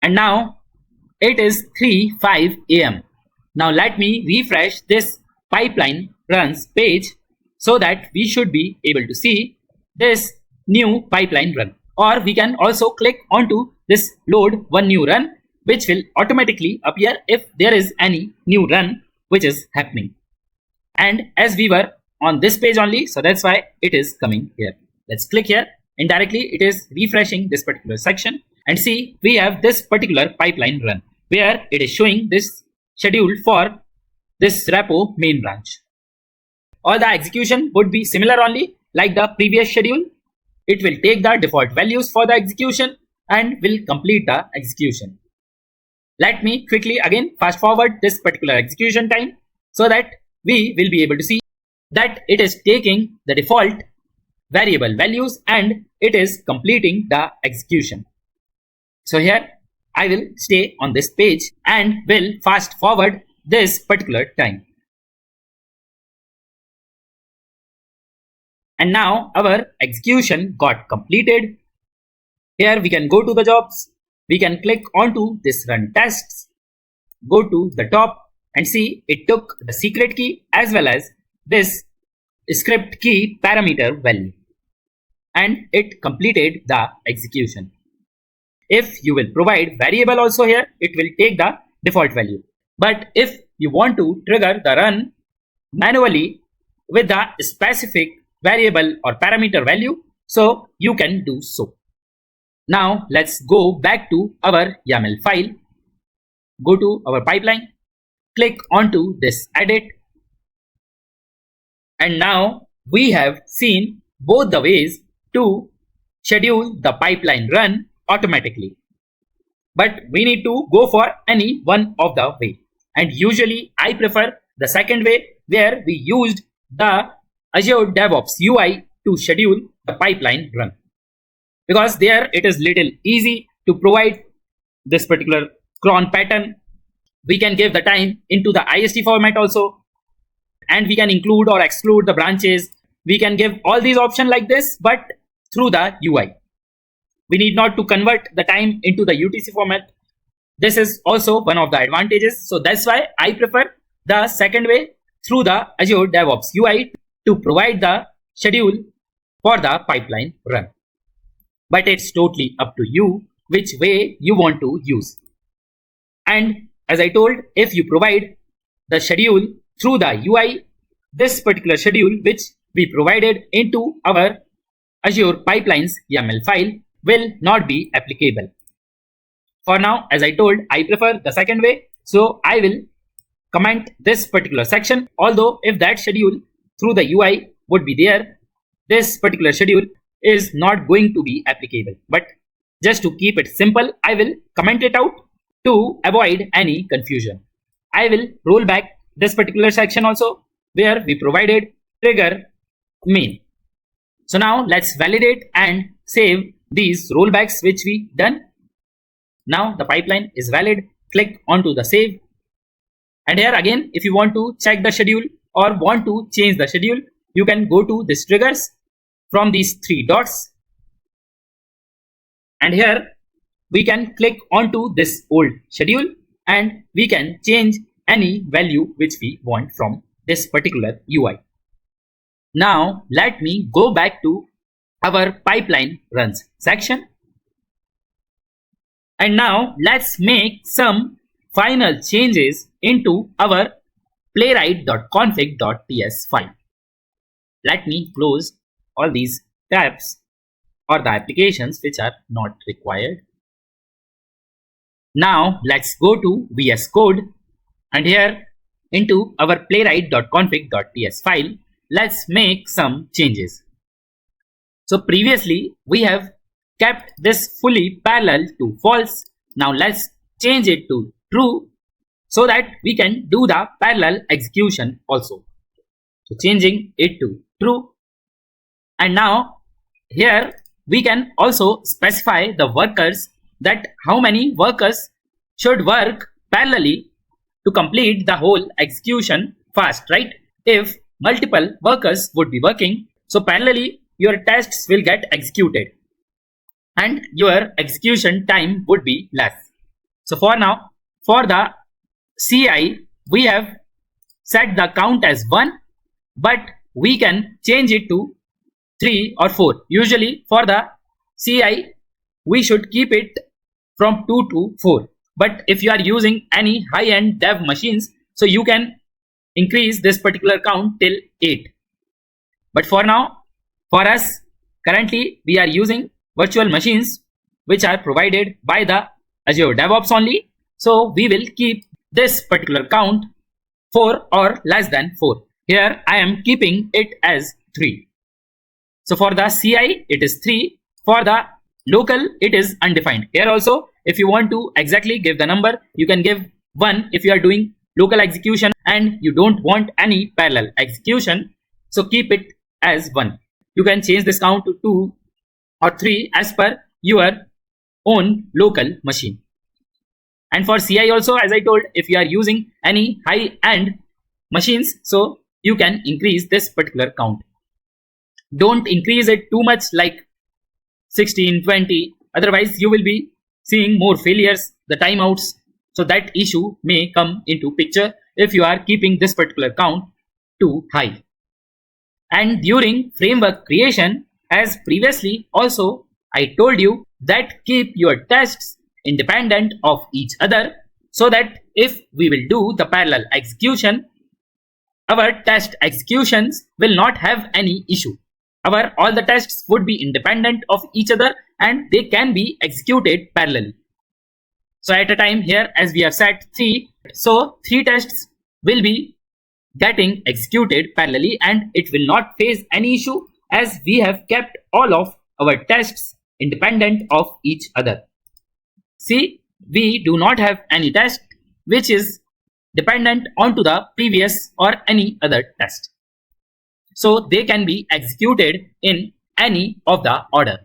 And now it is 3:05 AM. Now let me refresh this pipeline runs page so that we should be able to see this new pipeline run. Or we can also click onto this load one new run, which will automatically appear if there is any new run which is happening. And as we were on this page only, so that's why it is coming here. Let's click here, and directly it is refreshing this particular section, and see we have this particular pipeline run where it is showing this schedule for this repo main branch. All the execution would be similar only like the previous schedule. It will take the default values for the execution and will complete the execution. Let me quickly again fast forward this particular execution time so that we will be able to see that it is taking the default variable values and it is completing the execution. So here I will stay on this page and will fast forward this particular time. And now our execution got completed. Here we can go to the jobs. We can click onto this run tests, go to the top and see it took the secret key as well as this script key parameter value and it completed the execution. If you will provide variable also here, it will take the default value. But if you want to trigger the run manually with the specific variable or parameter value, so you can do so. Now let's go back to our YAML file, go to our pipeline, click onto this edit, and now we have seen both the ways to schedule the pipeline run automatically. But we need to go for any one of the way, and usually I prefer the second way where we used the Azure DevOps UI to schedule the pipeline run, because there it is little easy to provide this particular cron pattern. We can give the time into the IST format also, and we can include or exclude the branches. We can give all these options like this, but through the UI. We need not to convert the time into the UTC format. This is also one of the advantages. So that's why I prefer the second way through the Azure DevOps UI to provide the schedule for the pipeline run. But it's totally up to you which way you want to use. And as I told, if you provide the schedule through the UI, this particular schedule which we provided into our Azure Pipelines YAML file will not be applicable. For now, as I told, I prefer the second way. So I will comment this particular section. Although if that schedule through the UI would be there, this particular schedule is not going to be applicable. But just to keep it simple, I will comment it out to avoid any confusion. I will roll back this particular section also where we provided trigger main. So now let's validate and save these rollbacks which we done. Now the pipeline is valid. Click onto the save. And here again, if you want to check the schedule or want to change the schedule, you can go to this triggers from these three dots. And here we can click onto this old schedule and we can change any value which we want from this particular UI. Now let me go back to our pipeline runs section. And now let's make some final changes into our playwright.config.ts file. Let me close all these tabs or the applications which are not required. Now let's go to VS Code and here into our playwright.config.ts file, let's make some changes. So previously we have kept this fully parallel to false. Now let's change it to true so that we can do the parallel execution also. So changing it to true. And now here we can also specify the workers, that how many workers should work parallelly to complete the whole execution fast, right? If multiple workers would be working, so parallelly your tests will get executed and your execution time would be less. So for now, for the CI, we have set the count as 1, but we can change it to 3 or 4. Usually for the CI, we should keep it from 2 to 4. But if you are using any high-end dev machines, so you can increase this particular count till 8. But for now, for us, currently we are using virtual machines which are provided by the Azure DevOps only. So we will keep this particular count 4 or less than 4. Here I am keeping it as 3. So for the CI, it is 3. For the local, it is undefined. Here also, if you want to exactly give the number, you can give 1 if you are doing local execution and you don't want any parallel execution. So keep it as 1. You can change this count to 2 or 3 as per your own local machine. And for CI also, as I told, if you are using any high-end machines, so you can increase this particular count. Don't increase it too much like 16, 20. Otherwise, you will be seeing more failures, the timeouts. So that issue may come into picture if you are keeping this particular count too high. And during framework creation, as previously also I told you that keep your tests independent of each other so that if we will do the parallel execution, our test executions will not have any issue. All the tests would be independent of each other and they can be executed parallelly. So at a time here, as we have set 3, so 3 tests will be getting executed parallelly and it will not face any issue as we have kept all of our tests independent of each other. See, we do not have any test which is dependent onto the previous or any other test. So they can be executed in any of the order.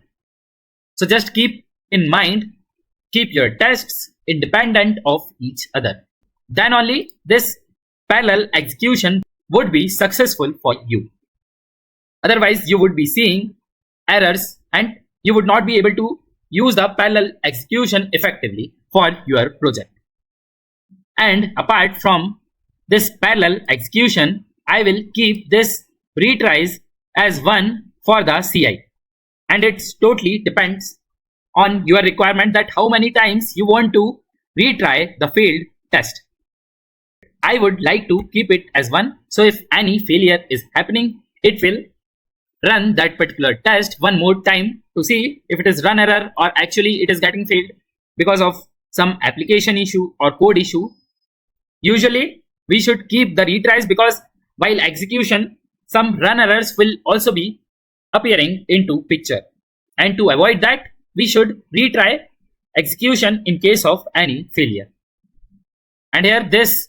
So just keep in mind, keep your tests independent of each other. Then only this parallel execution would be successful for you. Otherwise, you would be seeing errors and you would not be able to use the parallel execution effectively for your project. And apart from this parallel execution, I will keep this retries as 1 for the CI. And it totally depends on your requirement that how many times you want to retry the failed test. I would like to keep it as 1. So if any failure is happening, it will run that particular test one more time to see if it is run error or actually it is getting failed because of some application issue or code issue. Usually we should keep the retries because while execution, some run errors will also be appearing into picture. And to avoid that, we should retry execution in case of any failure. And here this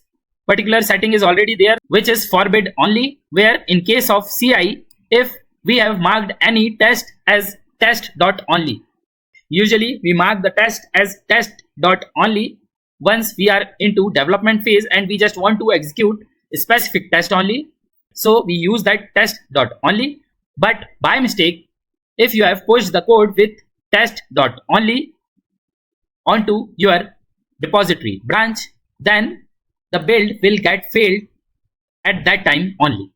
particular setting is already there, which is forbid only, where in case of CI, if we have marked any test as test.only. Usually we mark the test as test.only once we are into development phase and we just want to execute a specific test only. So we use that test.only. But by mistake, if you have pushed the code with test.only onto your repository branch, then the build will get failed at that time only.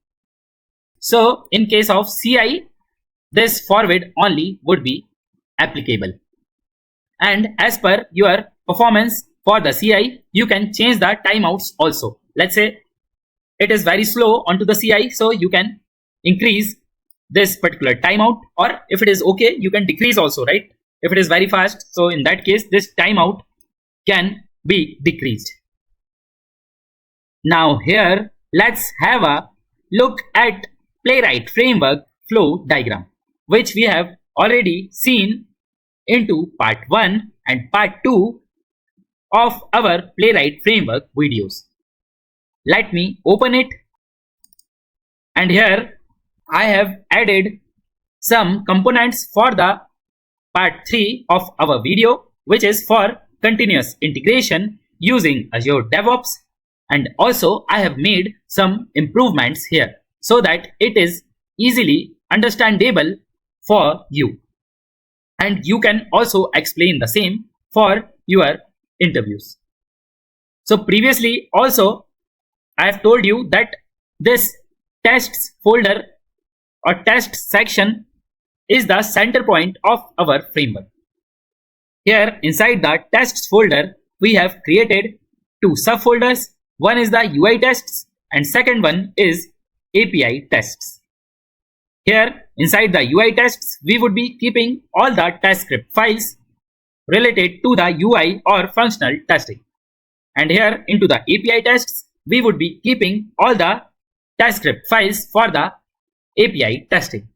So in case of CI, this forbid only would be applicable. And as per your performance for the CI, you can change the timeouts also. Let's say it is very slow onto the CI, so you can increase this particular timeout, or if it is okay, you can decrease also, right? If it is very fast, so in that case, this timeout can be decreased. Now here, let's have a look at Playwright Framework flow diagram, which we have already seen into part 1 and part 2 of our Playwright Framework videos. Let me open it. And here I have added some components for the part 3 of our video, which is for continuous integration using Azure DevOps. And also I have made some improvements here so that it is easily understandable for you. And you can also explain the same for your interviews. So previously also I have told you that this tests folder or test section is the center point of our framework. Here inside the tests folder, we have created two subfolders. One is the UI tests and second one is API tests. Here inside the UI tests, we would be keeping all the TypeScript files related to the UI or functional testing. And here into the API tests, we would be keeping all the TypeScript files for the API testing.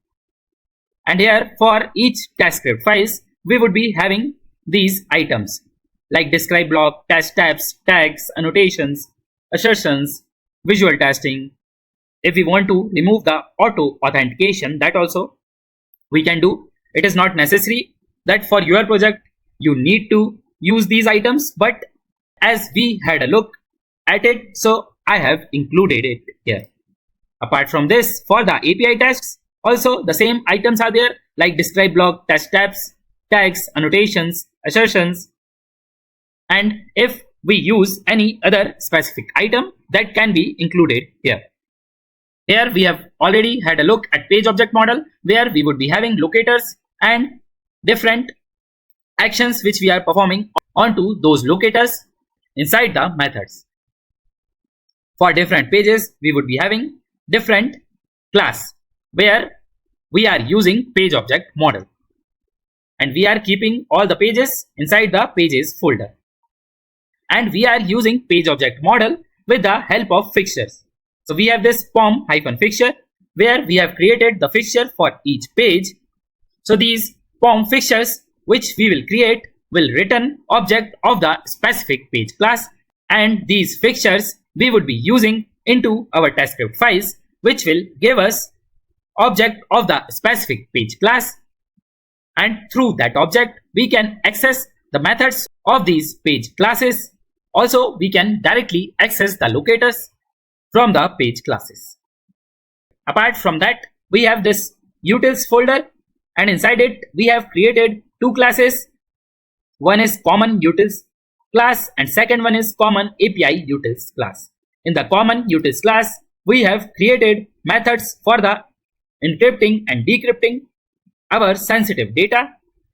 And here for each TypeScript files, we would be having these items like describe block, test tabs, tags, annotations, assertions, visual testing. If we want to remove the auto authentication, that also we can do. It is not necessary that for your project you need to use these items, but as we had a look at it, so I have included it here. Apart from this, for the API tests, also the same items are there like describe block, test tabs, tags, annotations, assertions. And if we use any other specific item, that can be included here. Here we have already had a look at page object model, where we would be having locators and different actions which we are performing onto those locators inside the methods. For different pages, we would be having different class where we are using page object model. And we are keeping all the pages inside the pages folder. And we are using page object model with the help of fixtures. So we have this pom-fixture where we have created the fixture for each page. So these pom fixtures which we will create will return object of the specific page class, and these fixtures we would be using into our TypeScript files, which will give us object of the specific page class, and through that object we can access the methods of these page classes. Also, we can directly access the locators from the page classes. Apart from that, we have this utils folder, and inside it we have created two classes. One is common utils class and second one is common API utils class. In the common utils class, we have created methods for the encrypting and decrypting our sensitive data,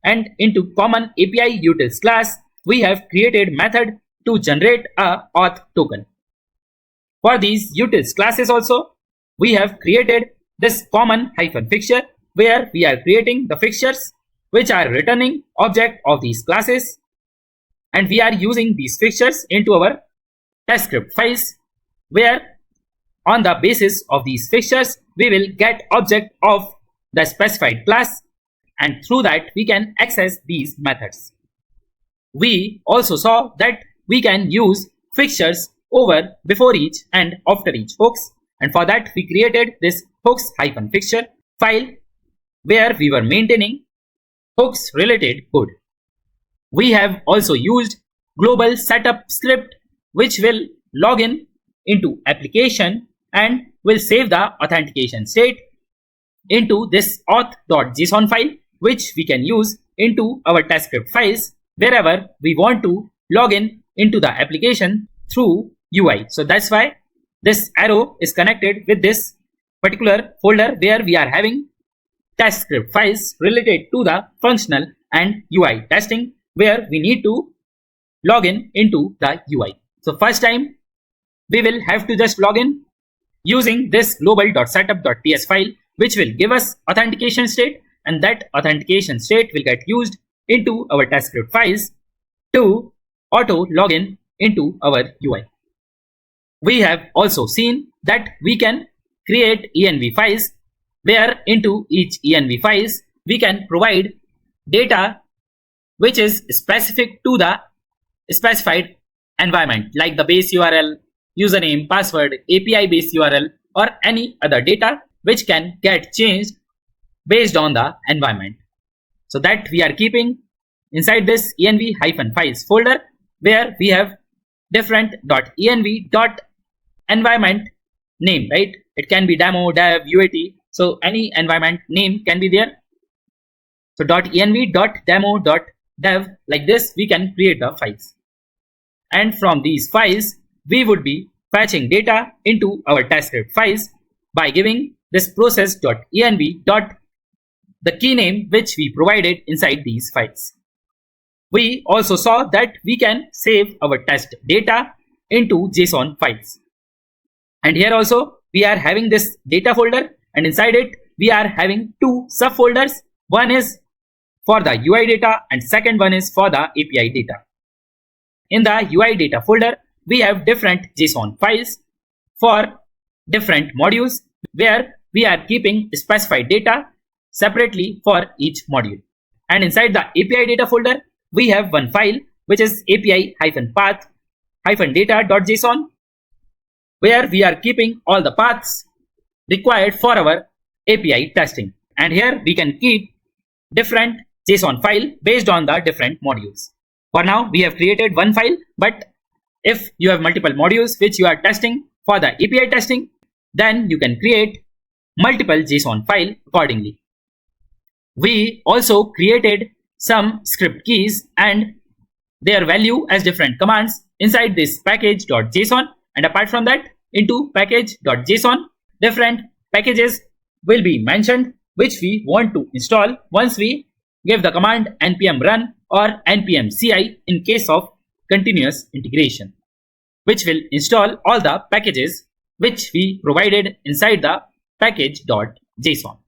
and into common API utils class, we have created method to generate a auth token. For these utils classes also, we have created this common-fixture where we are creating the fixtures which are returning object of these classes, and we are using these fixtures into our TypeScript files, where on the basis of these fixtures we will get object of the specified class, and through that we can access these methods. We also saw that we can use fixtures over before each and after each hooks, and for that we created this hooks-fixture file where we were maintaining hooks related code. We have also used global setup script which will log in into application and will save the authentication state into this auth.json file, which we can use into our TypeScript files wherever we want to log in into the application through UI. So that's why this arrow is connected with this particular folder where we are having TypeScript files related to the functional and UI testing, where we need to log in into the UI. So first time we will have to just log in using this global.setup.ts file, which will give us authentication state, and that authentication state will get used into our TypeScript files to auto login into our UI. We have also seen that we can create env files, where into each env files we can provide data which is specific to the specified environment, like the base URL, username, password, API base URL, or any other data which can get changed based on the environment. So that we are keeping inside this env-files folder, where we have different .env.environment name, right? It can be demo, dev, UAT. So any environment name can be there. So .env.demo.dev, like this we can create the files. And from these files, we would be fetching data into our TypeScript files by giving this process.env.getData the key name which we provided inside these files. We also saw that we can save our test data into JSON files. And here also we are having this data folder, and inside it we are having two subfolders. One is for the UI data and second one is for the API data. In the UI data folder, we have different JSON files for different modules where we are keeping specified data separately for each module. And inside the API data folder, we have one file which is api-path-data.json, where we are keeping all the paths required for our API testing. And here we can keep different JSON file based on the different modules. For now, we have created one file, but if you have multiple modules which you are testing for the API testing, then you can create multiple JSON file accordingly. We also created some script keys and their value as different commands inside this package.json, and apart from that, into package.json, different packages will be mentioned which we want to install once we give the command npm run or npm CI in case of continuous integration, which will install all the packages which we provided inside the package.json.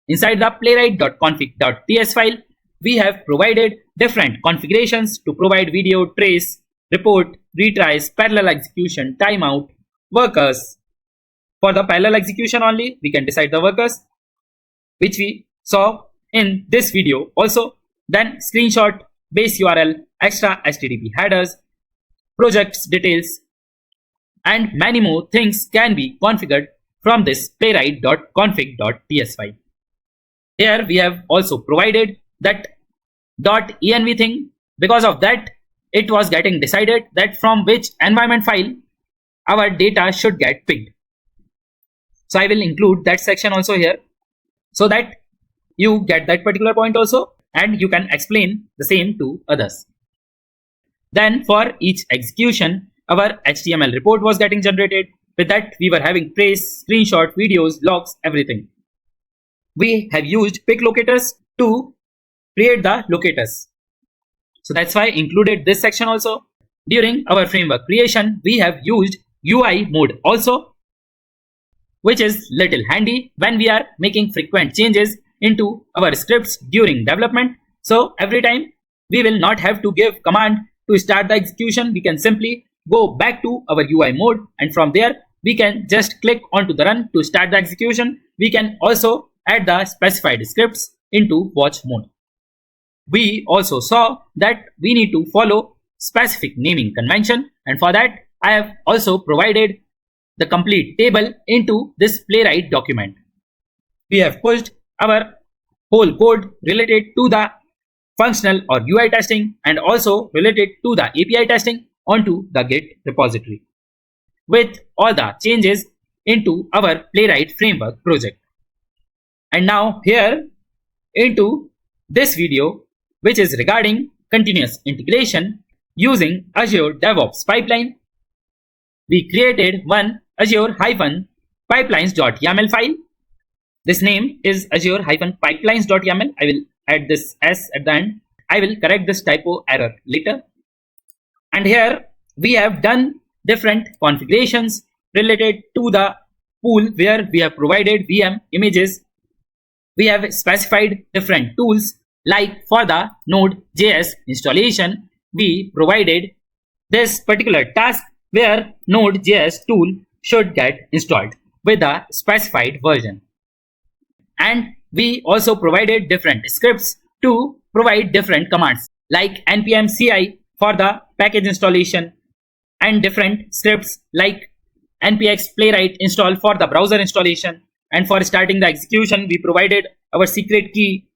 Inside the playwright.config.ts file, we have provided different configurations to provide video, trace, report, retries, parallel execution, timeout, workers. For the parallel execution only, we can decide the workers, which we saw in this video also. Then screenshot, base URL, extra HTTP headers, projects details, and many more things can be configured from this playwright.config.ts file. Here we have also provided that .env thing. Because of that, it was getting decided that from which environment file our data should get picked. So I will include that section also here so that you get that particular point also and you can explain the same to others. Then for each execution, our HTML report was getting generated. With that, we were having trace, screenshot, videos, logs, everything. We have used pick locators to create the locators. So that's why I included this section also. During our framework creation, we have used UI mode also, which is little handy when we are making frequent changes into our scripts during development. So every time we will not have to give command to start the execution. We can simply go back to our UI mode, and from there we can just click onto the run to start the execution. We can also add the specified scripts into watch mode. We also saw that we need to follow specific naming convention, and for that I have also provided the complete table into this Playwright document. We have pushed our whole code related to the functional or UI testing and also related to the API testing onto the Git repository with all the changes into our Playwright Framework project. And now here into this video, which is regarding continuous integration using Azure DevOps pipeline, we created one Azure-pipelines.yaml file. This name is Azure-pipelines.yaml. I will add this S at the end. I will correct this typo error later. And here we have done different configurations related to the pool where we have provided VM images. We have specified different tools, like for the Node.js installation, we provided this particular task where Node.js tool should get installed with a specified version. And we also provided different scripts to provide different commands like npm CI for the package installation and different scripts like npx playwright install for the browser installation. And for starting the execution, we provided our secret key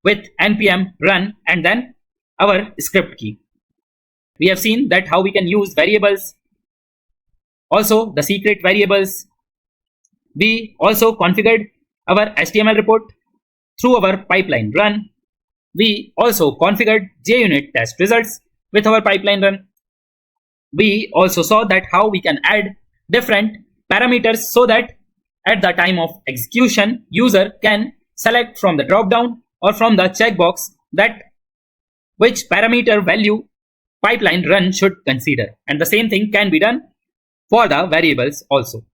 with npm run and then our script key. We have seen that how we can use variables, also the secret variables. We also configured our HTML report through our pipeline run. We also configured JUnit test results with our pipeline run. We also saw that how we can add different parameters so that at the time of execution, user can select from the drop down or from the checkbox that which parameter value pipeline run should consider. And the same thing can be done for the variables also.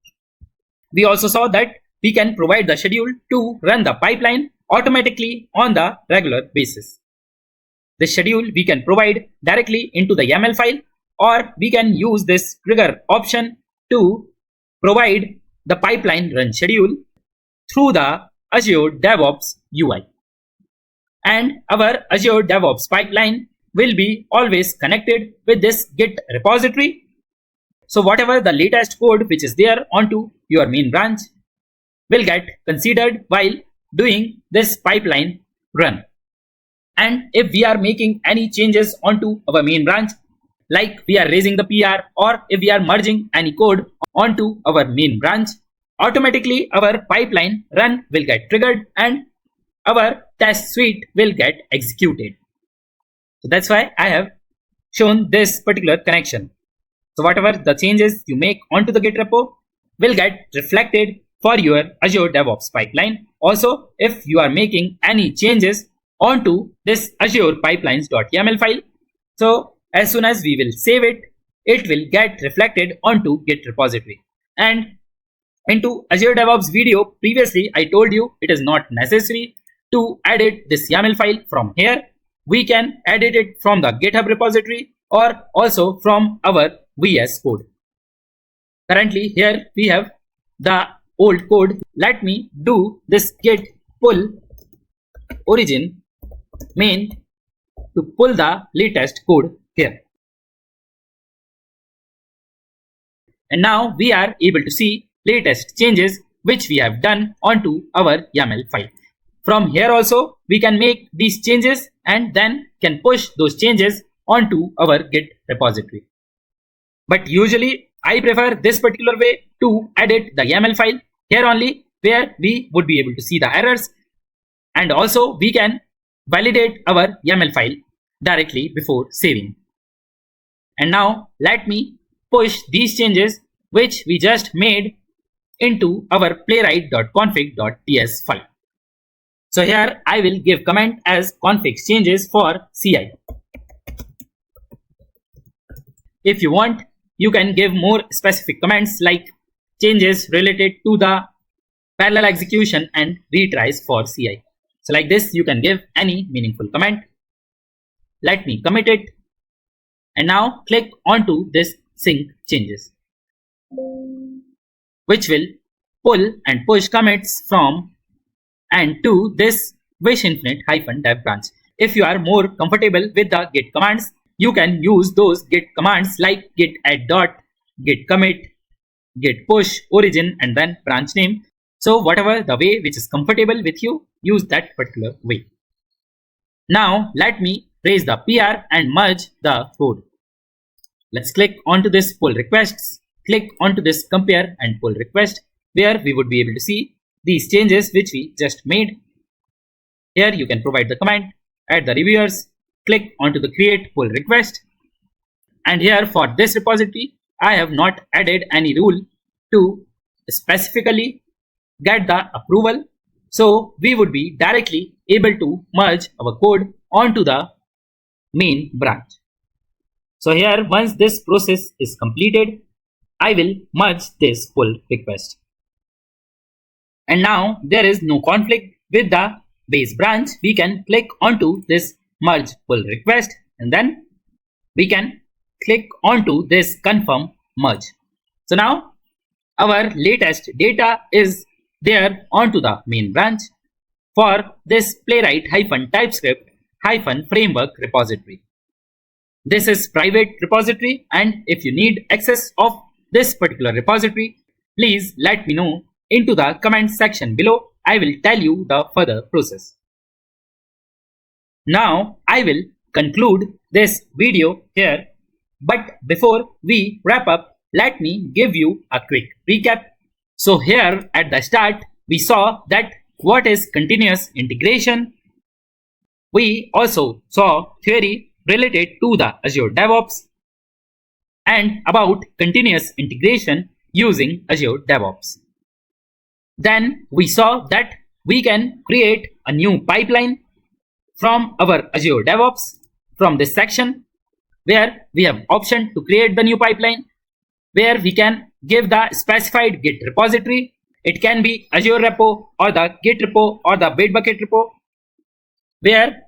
We also saw that we can provide the schedule to run the pipeline automatically on the regular basis. This schedule we can provide directly into the YAML file, or we can use this trigger option to provide the pipeline run schedule through the Azure DevOps UI. And our Azure DevOps pipeline will be always connected with this Git repository. So whatever the latest code which is there onto your main branch will get considered while doing this pipeline run. And if we are making any changes onto our main branch, like we are raising the PR or if we are merging any code onto our main branch, automatically our pipeline run will get triggered and our test suite will get executed. So that's why I have shown this particular connection. So whatever the changes you make onto the Git repo will get reflected for your Azure DevOps pipeline. Also, if you are making any changes onto this Azure pipelines.yaml file, so as soon as we will save it, it will get reflected onto Git repository. And into Azure DevOps video previously, I told you it is not necessary to edit this YAML file from here. We can edit it from the GitHub repository or also from our VS Code. Currently here we have the old code. Let me do this git pull origin main to pull the latest code here. And now we are able to see latest changes which we have done onto our YAML file. From here also we can make these changes and then can push those changes onto our Git repository. But usually I prefer this particular way to edit the YAML file here only, where we would be able to see the errors, and also we can validate our YAML file directly before saving. And now let me push these changes which we just made into our playwright.config.ts file. So here I will give comment as config changes for CI. If you want, you can give more specific comments like changes related to the parallel execution and retries for CI. So like this, you can give any meaningful comment. Let me commit it. And now click onto this sync changes, which will pull and push commits from and to this wishinfinite-dev branch. If you are more comfortable with the git commands, you can use those git commands like git add dot, git commit, git push origin and then branch name. So whatever the way which is comfortable with you, use that particular way. Now let me raise the PR and merge the code. Let's click onto this pull requests, click onto this compare and pull request, where we would be able to see these changes which we just made. Here you can provide the comment, add the reviewers, click onto the create pull request. And here for this repository, I have not added any rule to specifically get the approval. So we would be directly able to merge our code onto the main branch. So here, once this process is completed, I will merge this pull request. And now there is no conflict with the base branch. We can click onto this merge pull request and then we can click onto this confirm merge. So now our latest data is there onto the main branch for this Playwright-TypeScript-framework repository. This is private repository, and if you need access of this particular repository, please let me know into the comment section below. I will tell you the further process. Now I will conclude this video here, but before we wrap up, let me give you a quick recap. So here at the start, we saw that what is continuous integration. We also saw theory related to the Azure DevOps and about continuous integration using Azure DevOps. Then we saw that we can create a new pipeline from our Azure DevOps from this section, where we have option to create the new pipeline, where we can give the specified Git repository. It can be Azure repo or the Git repo or the Bitbucket repo, where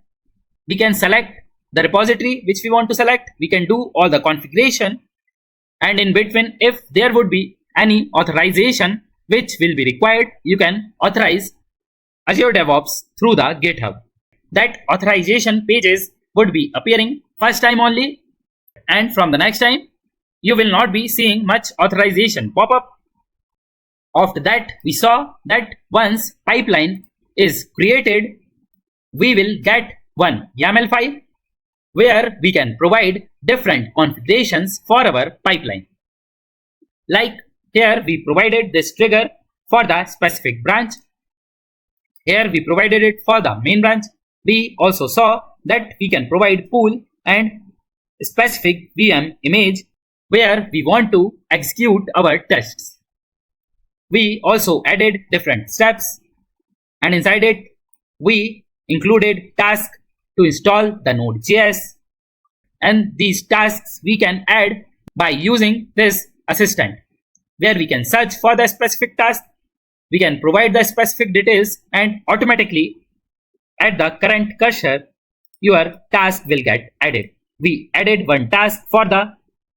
we can select the repository which we want to select. We can do all the configuration, and in between, if there would be any authorization which will be required, you can authorize Azure DevOps through the GitHub. That authorization pages would be appearing first time only, and from the next time you will not be seeing much authorization pop up. After that, we saw that once pipeline is created, we will get one YAML file where we can provide different configurations for our pipeline. Like here we provided this trigger for the specific branch. Here we provided it for the main branch. We also saw that we can provide pool and specific VM image where we want to execute our tests. We also added different steps, and inside it we included task to install the Node.js, and these tasks we can add by using this assistant, where we can search for the specific task. We can provide the specific details, and automatically at the current cursor your task will get added. We added one task for the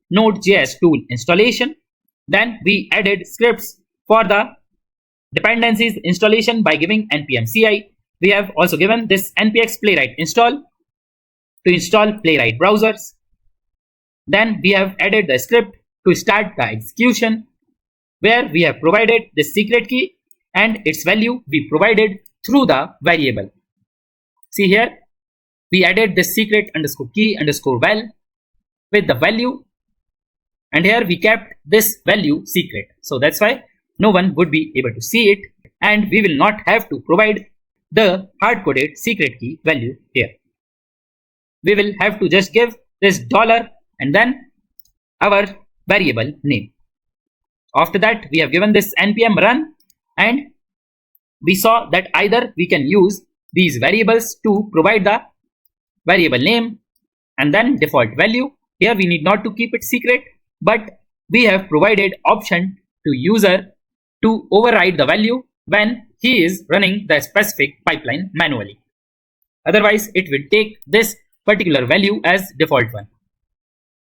Node.js tool installation. Then we added scripts for the dependencies installation by giving npm CI. We have also given this npx playwright install to install Playwright browsers. Then we have added the script to start the execution, where we have provided the secret key and its value we provided through the variable. See here, we added this secret underscore key underscore val with the value, and here we kept this value secret. So that's why no one would be able to see it, and we will not have to provide the hard-coded secret key value here. We will have to just give this dollar and then our variable name. After that, we have given this npm run, and we saw that either we can use these variables to provide the variable name and then default value. Here we need not to keep it secret, but we have provided option to user to override the value when he is running the specific pipeline manually. Otherwise, it will take this particular value as default one.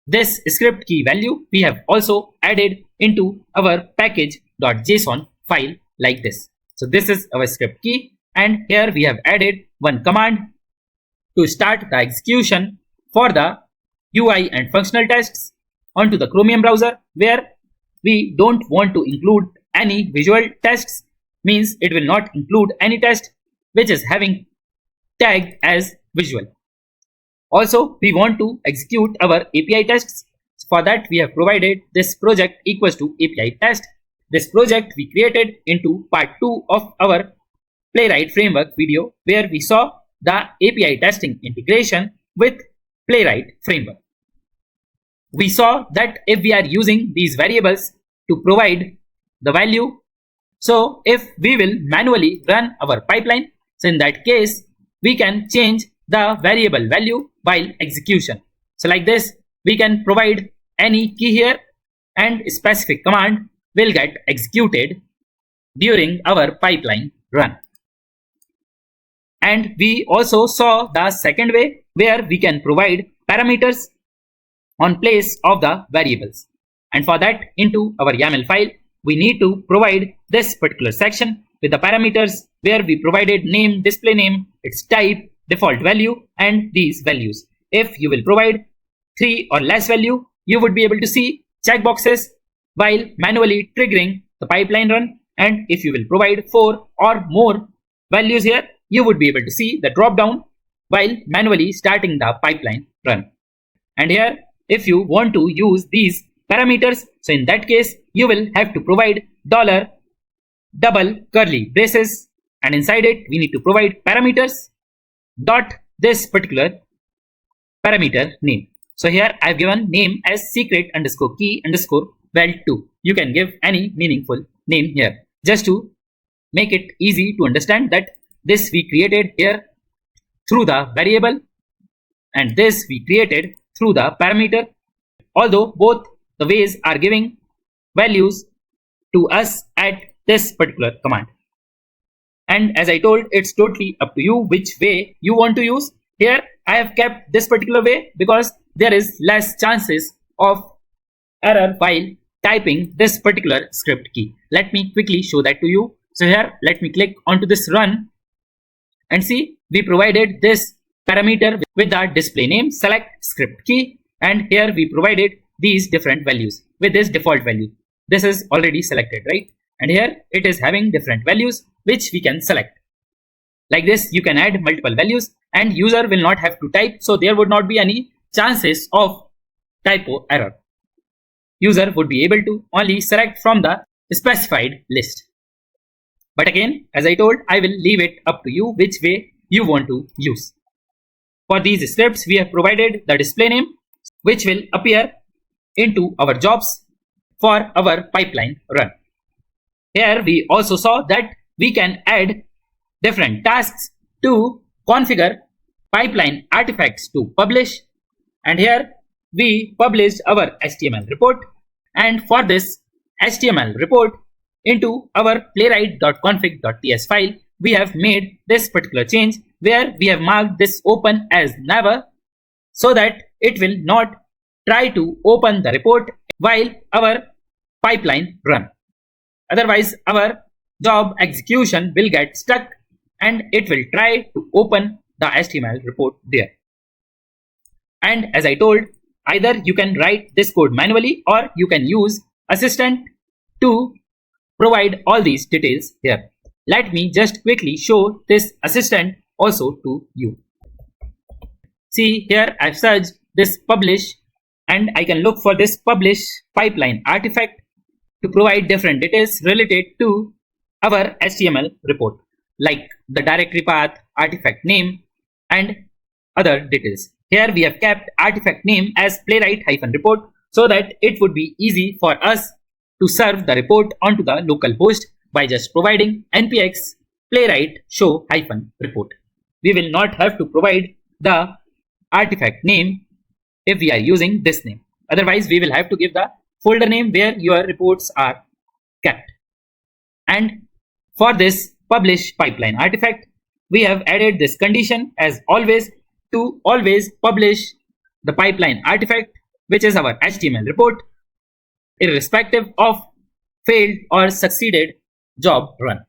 This script key value we have also added into our package.json file like this. So this is our script key, and here we have added one command to start the execution for the UI and functional tests onto the Chromium browser, where we don't want to include any visual tests, means it will not include any test which is having tag as visual. Also, we want to execute our API tests. For that, we have provided this project equals to API test. This project we created into part 2 of our Playwright Framework video, where we saw the API testing integration with Playwright Framework. We saw that if we are using these variables to provide the value, so if we will manually run our pipeline, so in that case we can change the variable value while execution. So like this, we can provide any key here, and a specific command will get executed during our pipeline run. And we also saw the second way, where we can provide parameters on place of the variables. And for that, into our YAML file, we need to provide this particular section with the parameters, where we provided name, display name, its type, default value, and these values. If you will provide 3 or less value, you would be able to see checkboxes while manually triggering the pipeline run. And if you will provide 4 or more values here, you would be able to see the drop down while manually starting the pipeline run. And here, if you want to use these parameters, so in that case, you will have to provide dollar double curly braces, and inside it we need to provide parameters dot this particular parameter name. So here I have given name as secret underscore key underscore val2. You can give any meaningful name here just to make it easy to understand that this we created here through the variable and this we created through the parameter, although both the ways are giving values to us at this particular command. And as I told, it's totally up to you which way you want to use. Here I have kept this particular way because there is less chances of error while typing this particular script key. Let me quickly show that to you. So here let me click onto this run and see we provided this parameter with the display name select script key, and here we provided these different values with this default value. This is already selected, right? And here it is having different values which we can select. Like this you can add multiple values and user will not have to type, so there would not be any chances of typo error. User would be able to only select from the specified list. But again, as I told, I will leave it up to you which way you want to use. For these scripts, we have provided the display name which will appear into our jobs for our pipeline run. Here we also saw that we can add different tasks to configure pipeline artifacts to publish, and here we published our HTML report, and for this HTML report into our playwright.config.ts file we have made this particular change where we have marked this open as never so that it will not try to open the report while our pipeline run. Otherwise our job execution will get stuck and it will try to open the HTML report there. And as I told, either you can write this code manually or you can use assistant to provide all these details here. Let me just quickly show this assistant also to you. See, here I've searched this publish and I can look for this publish pipeline artifact to provide different details related to our HTML report, like the directory path, artifact name, and other details. Here we have kept artifact name as playwright-report so that it would be easy for us to serve the report onto the local host by just providing npx playwright show-report. We will not have to provide the artifact name if we are using this name. Otherwise, we will have to give the folder name where your reports are kept. And for this publish pipeline artifact, we have added this condition as always to always publish the pipeline artifact, which is our HTML report, irrespective of failed or succeeded job run.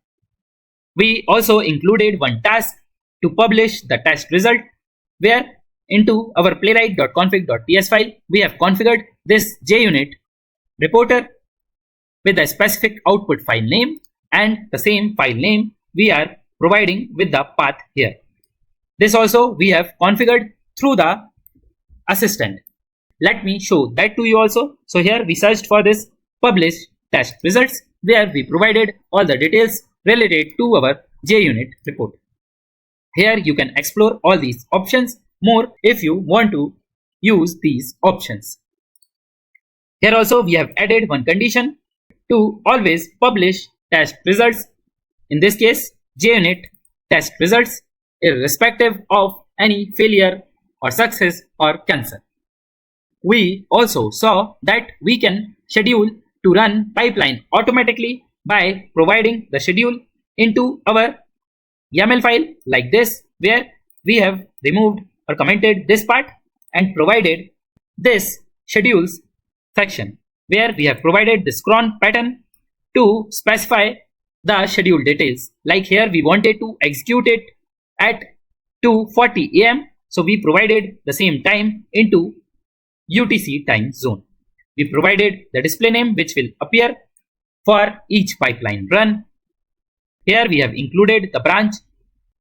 We also included one task to publish the test result, where into our playwright.config.ts file we have configured this JUnit reporter with a specific output file name, and the same file name we are providing with the path here. This also we have configured through the assistant. Let me show that to you also. So here we searched for this publish test results where we provided all the details related to our JUnit report. Here you can explore all these options more if you want to use these options. Here also we have added one condition to always publish test results, in this case JUnit test results, irrespective of any failure or success or cancel. We also saw that we can schedule to run pipeline automatically by providing the schedule into our YAML file like this, where we have removed or commented this part and provided this schedules section where we have provided this cron pattern to specify the schedule details. Like here we wanted to execute it at 2:40 AM, so we provided the same time into UTC time zone. We provided the display name which will appear for each pipeline run. Here we have included the branch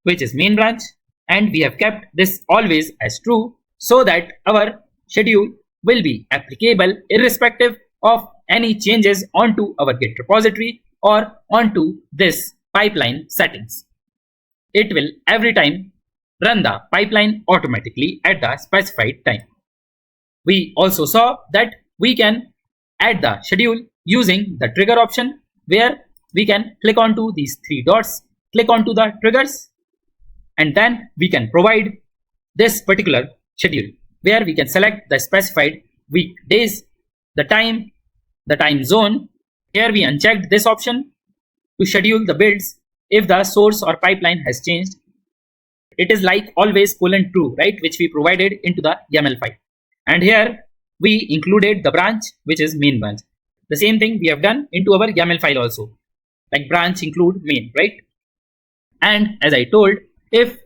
which is main branch, and we have kept this always as true so that our schedule will be applicable irrespective of any changes onto our Git repository or onto this pipeline settings. It will every time run the pipeline automatically at the specified time. We also saw that we can add the schedule using the trigger option, where we can click onto these three dots, click onto the triggers, and then we can provide this particular schedule where we can select the specified week, days, the time zone. Here we unchecked this option to schedule the builds if the source or pipeline has changed. It is like always :true, right, which we provided into the YAML file. And here we included the branch, which is main branch. The same thing we have done into our YAML file also, like branch include main, right? And as I told, if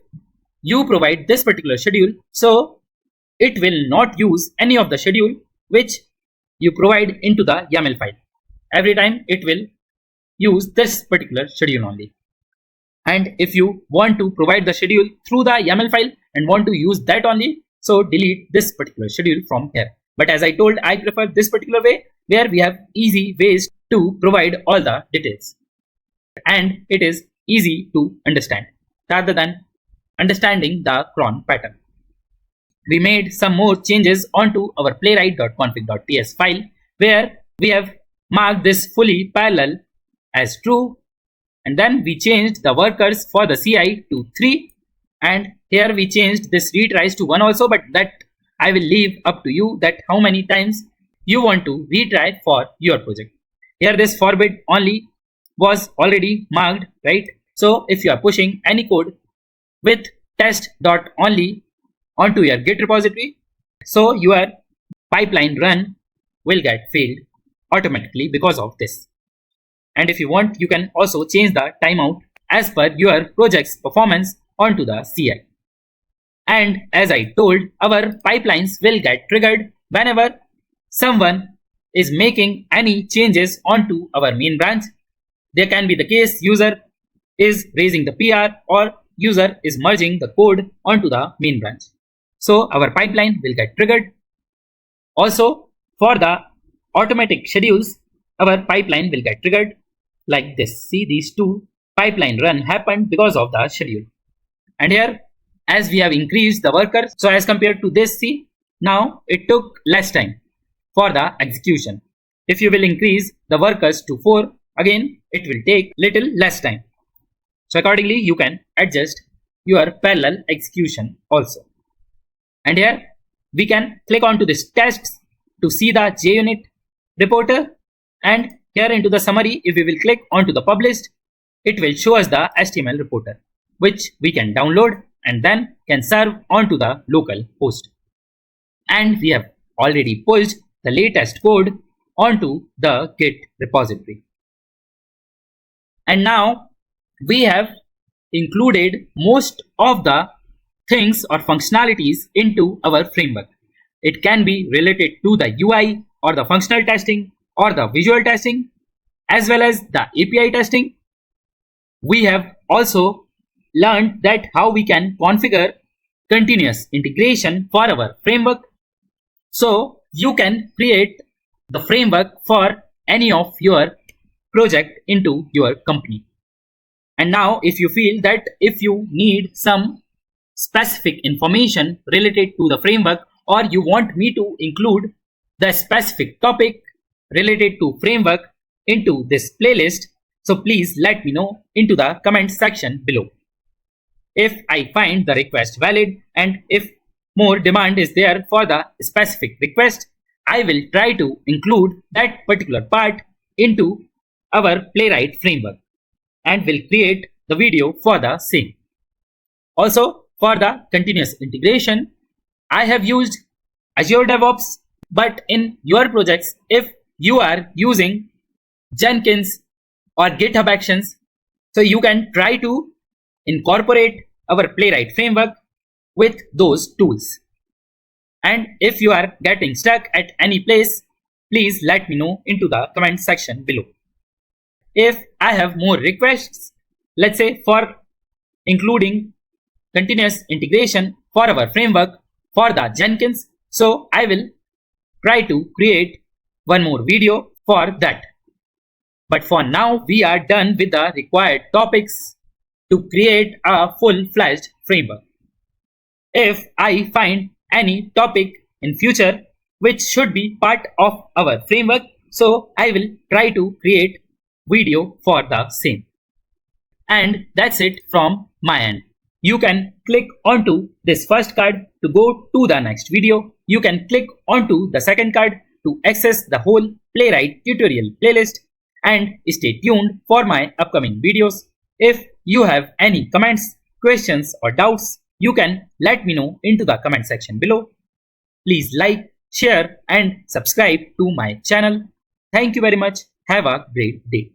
you provide this particular schedule, so it will not use any of the schedule which you provide into the YAML file. Every time it will use this particular schedule only. And if you want to provide the schedule through the YAML file and want to use that only, so delete this particular schedule from here. But as I told, I prefer this particular way where we have easy ways to provide all the details. And it is easy to understand rather than understanding the cron pattern. We made some more changes onto our playwright.config.ts file where we have marked this fully parallel as true, and then we changed the workers for the CI to 3, and here we changed this retries to 1 also, but that I will leave up to you that how many times you want to retry for your project. Here this forbid only was already marked, right? So if you are pushing any code with test.only onto your Git repository, so your pipeline run will get failed automatically because of this. And if you want, you can also change the timeout as per your project's performance onto the CI. And as I told, our pipelines will get triggered whenever someone is making any changes onto our main branch. There can be the case user is raising the PR or user is merging the code onto the main branch. So our pipeline will get triggered. Also, for the automatic schedules, our pipeline will get triggered like this. See, these two pipeline run happened because of the schedule. And here, as we have increased the workers, so as compared to this, see, now it took less time for the execution. If you will increase the workers to 4, again, it will take little less time. So accordingly, you can adjust your parallel execution also. And here we can click onto this tests to see the JUnit reporter, and here into the summary, if we will click onto the published, it will show us the HTML reporter, which we can download and then can serve onto the local host. And we have already pushed the latest code onto the Git repository. And now we have included most of the things or functionalities into our framework. It can be related to the UI or the functional testing or the visual testing as well as the API testing. We have also learned that how we can configure continuous integration for our framework. So you can create the framework for any of your project into your company. And now if you feel that if you need some specific information related to the framework, or you want me to include the specific topic related to framework into this playlist, so please let me know into the comment section below. If I find the request valid and if more demand is there for the specific request, I will try to include that particular part into our Playwright framework and will create the video for the same. Also, for the continuous integration, I have used Azure DevOps, but in your projects, if you are using Jenkins or GitHub Actions, so you can try to incorporate our Playwright framework with those tools. And if you are getting stuck at any place, please let me know into the comment section below. If I have more requests, let's say for including continuous integration for our framework for the Jenkins, so I will try to create one more video for that. But for now, we are done with the required topics to create a full-fledged framework. If I find any topic in future which should be part of our framework, so I will try to create video for the same. And that's it from my end. You can click onto this first card to go to the next video. You can click onto the second card to access the whole Playwright tutorial playlist, and stay tuned for my upcoming videos. If you have any comments, questions or doubts, you can let me know into the comment section below. Please like, share and subscribe to my channel. Thank you very much. Have a great day.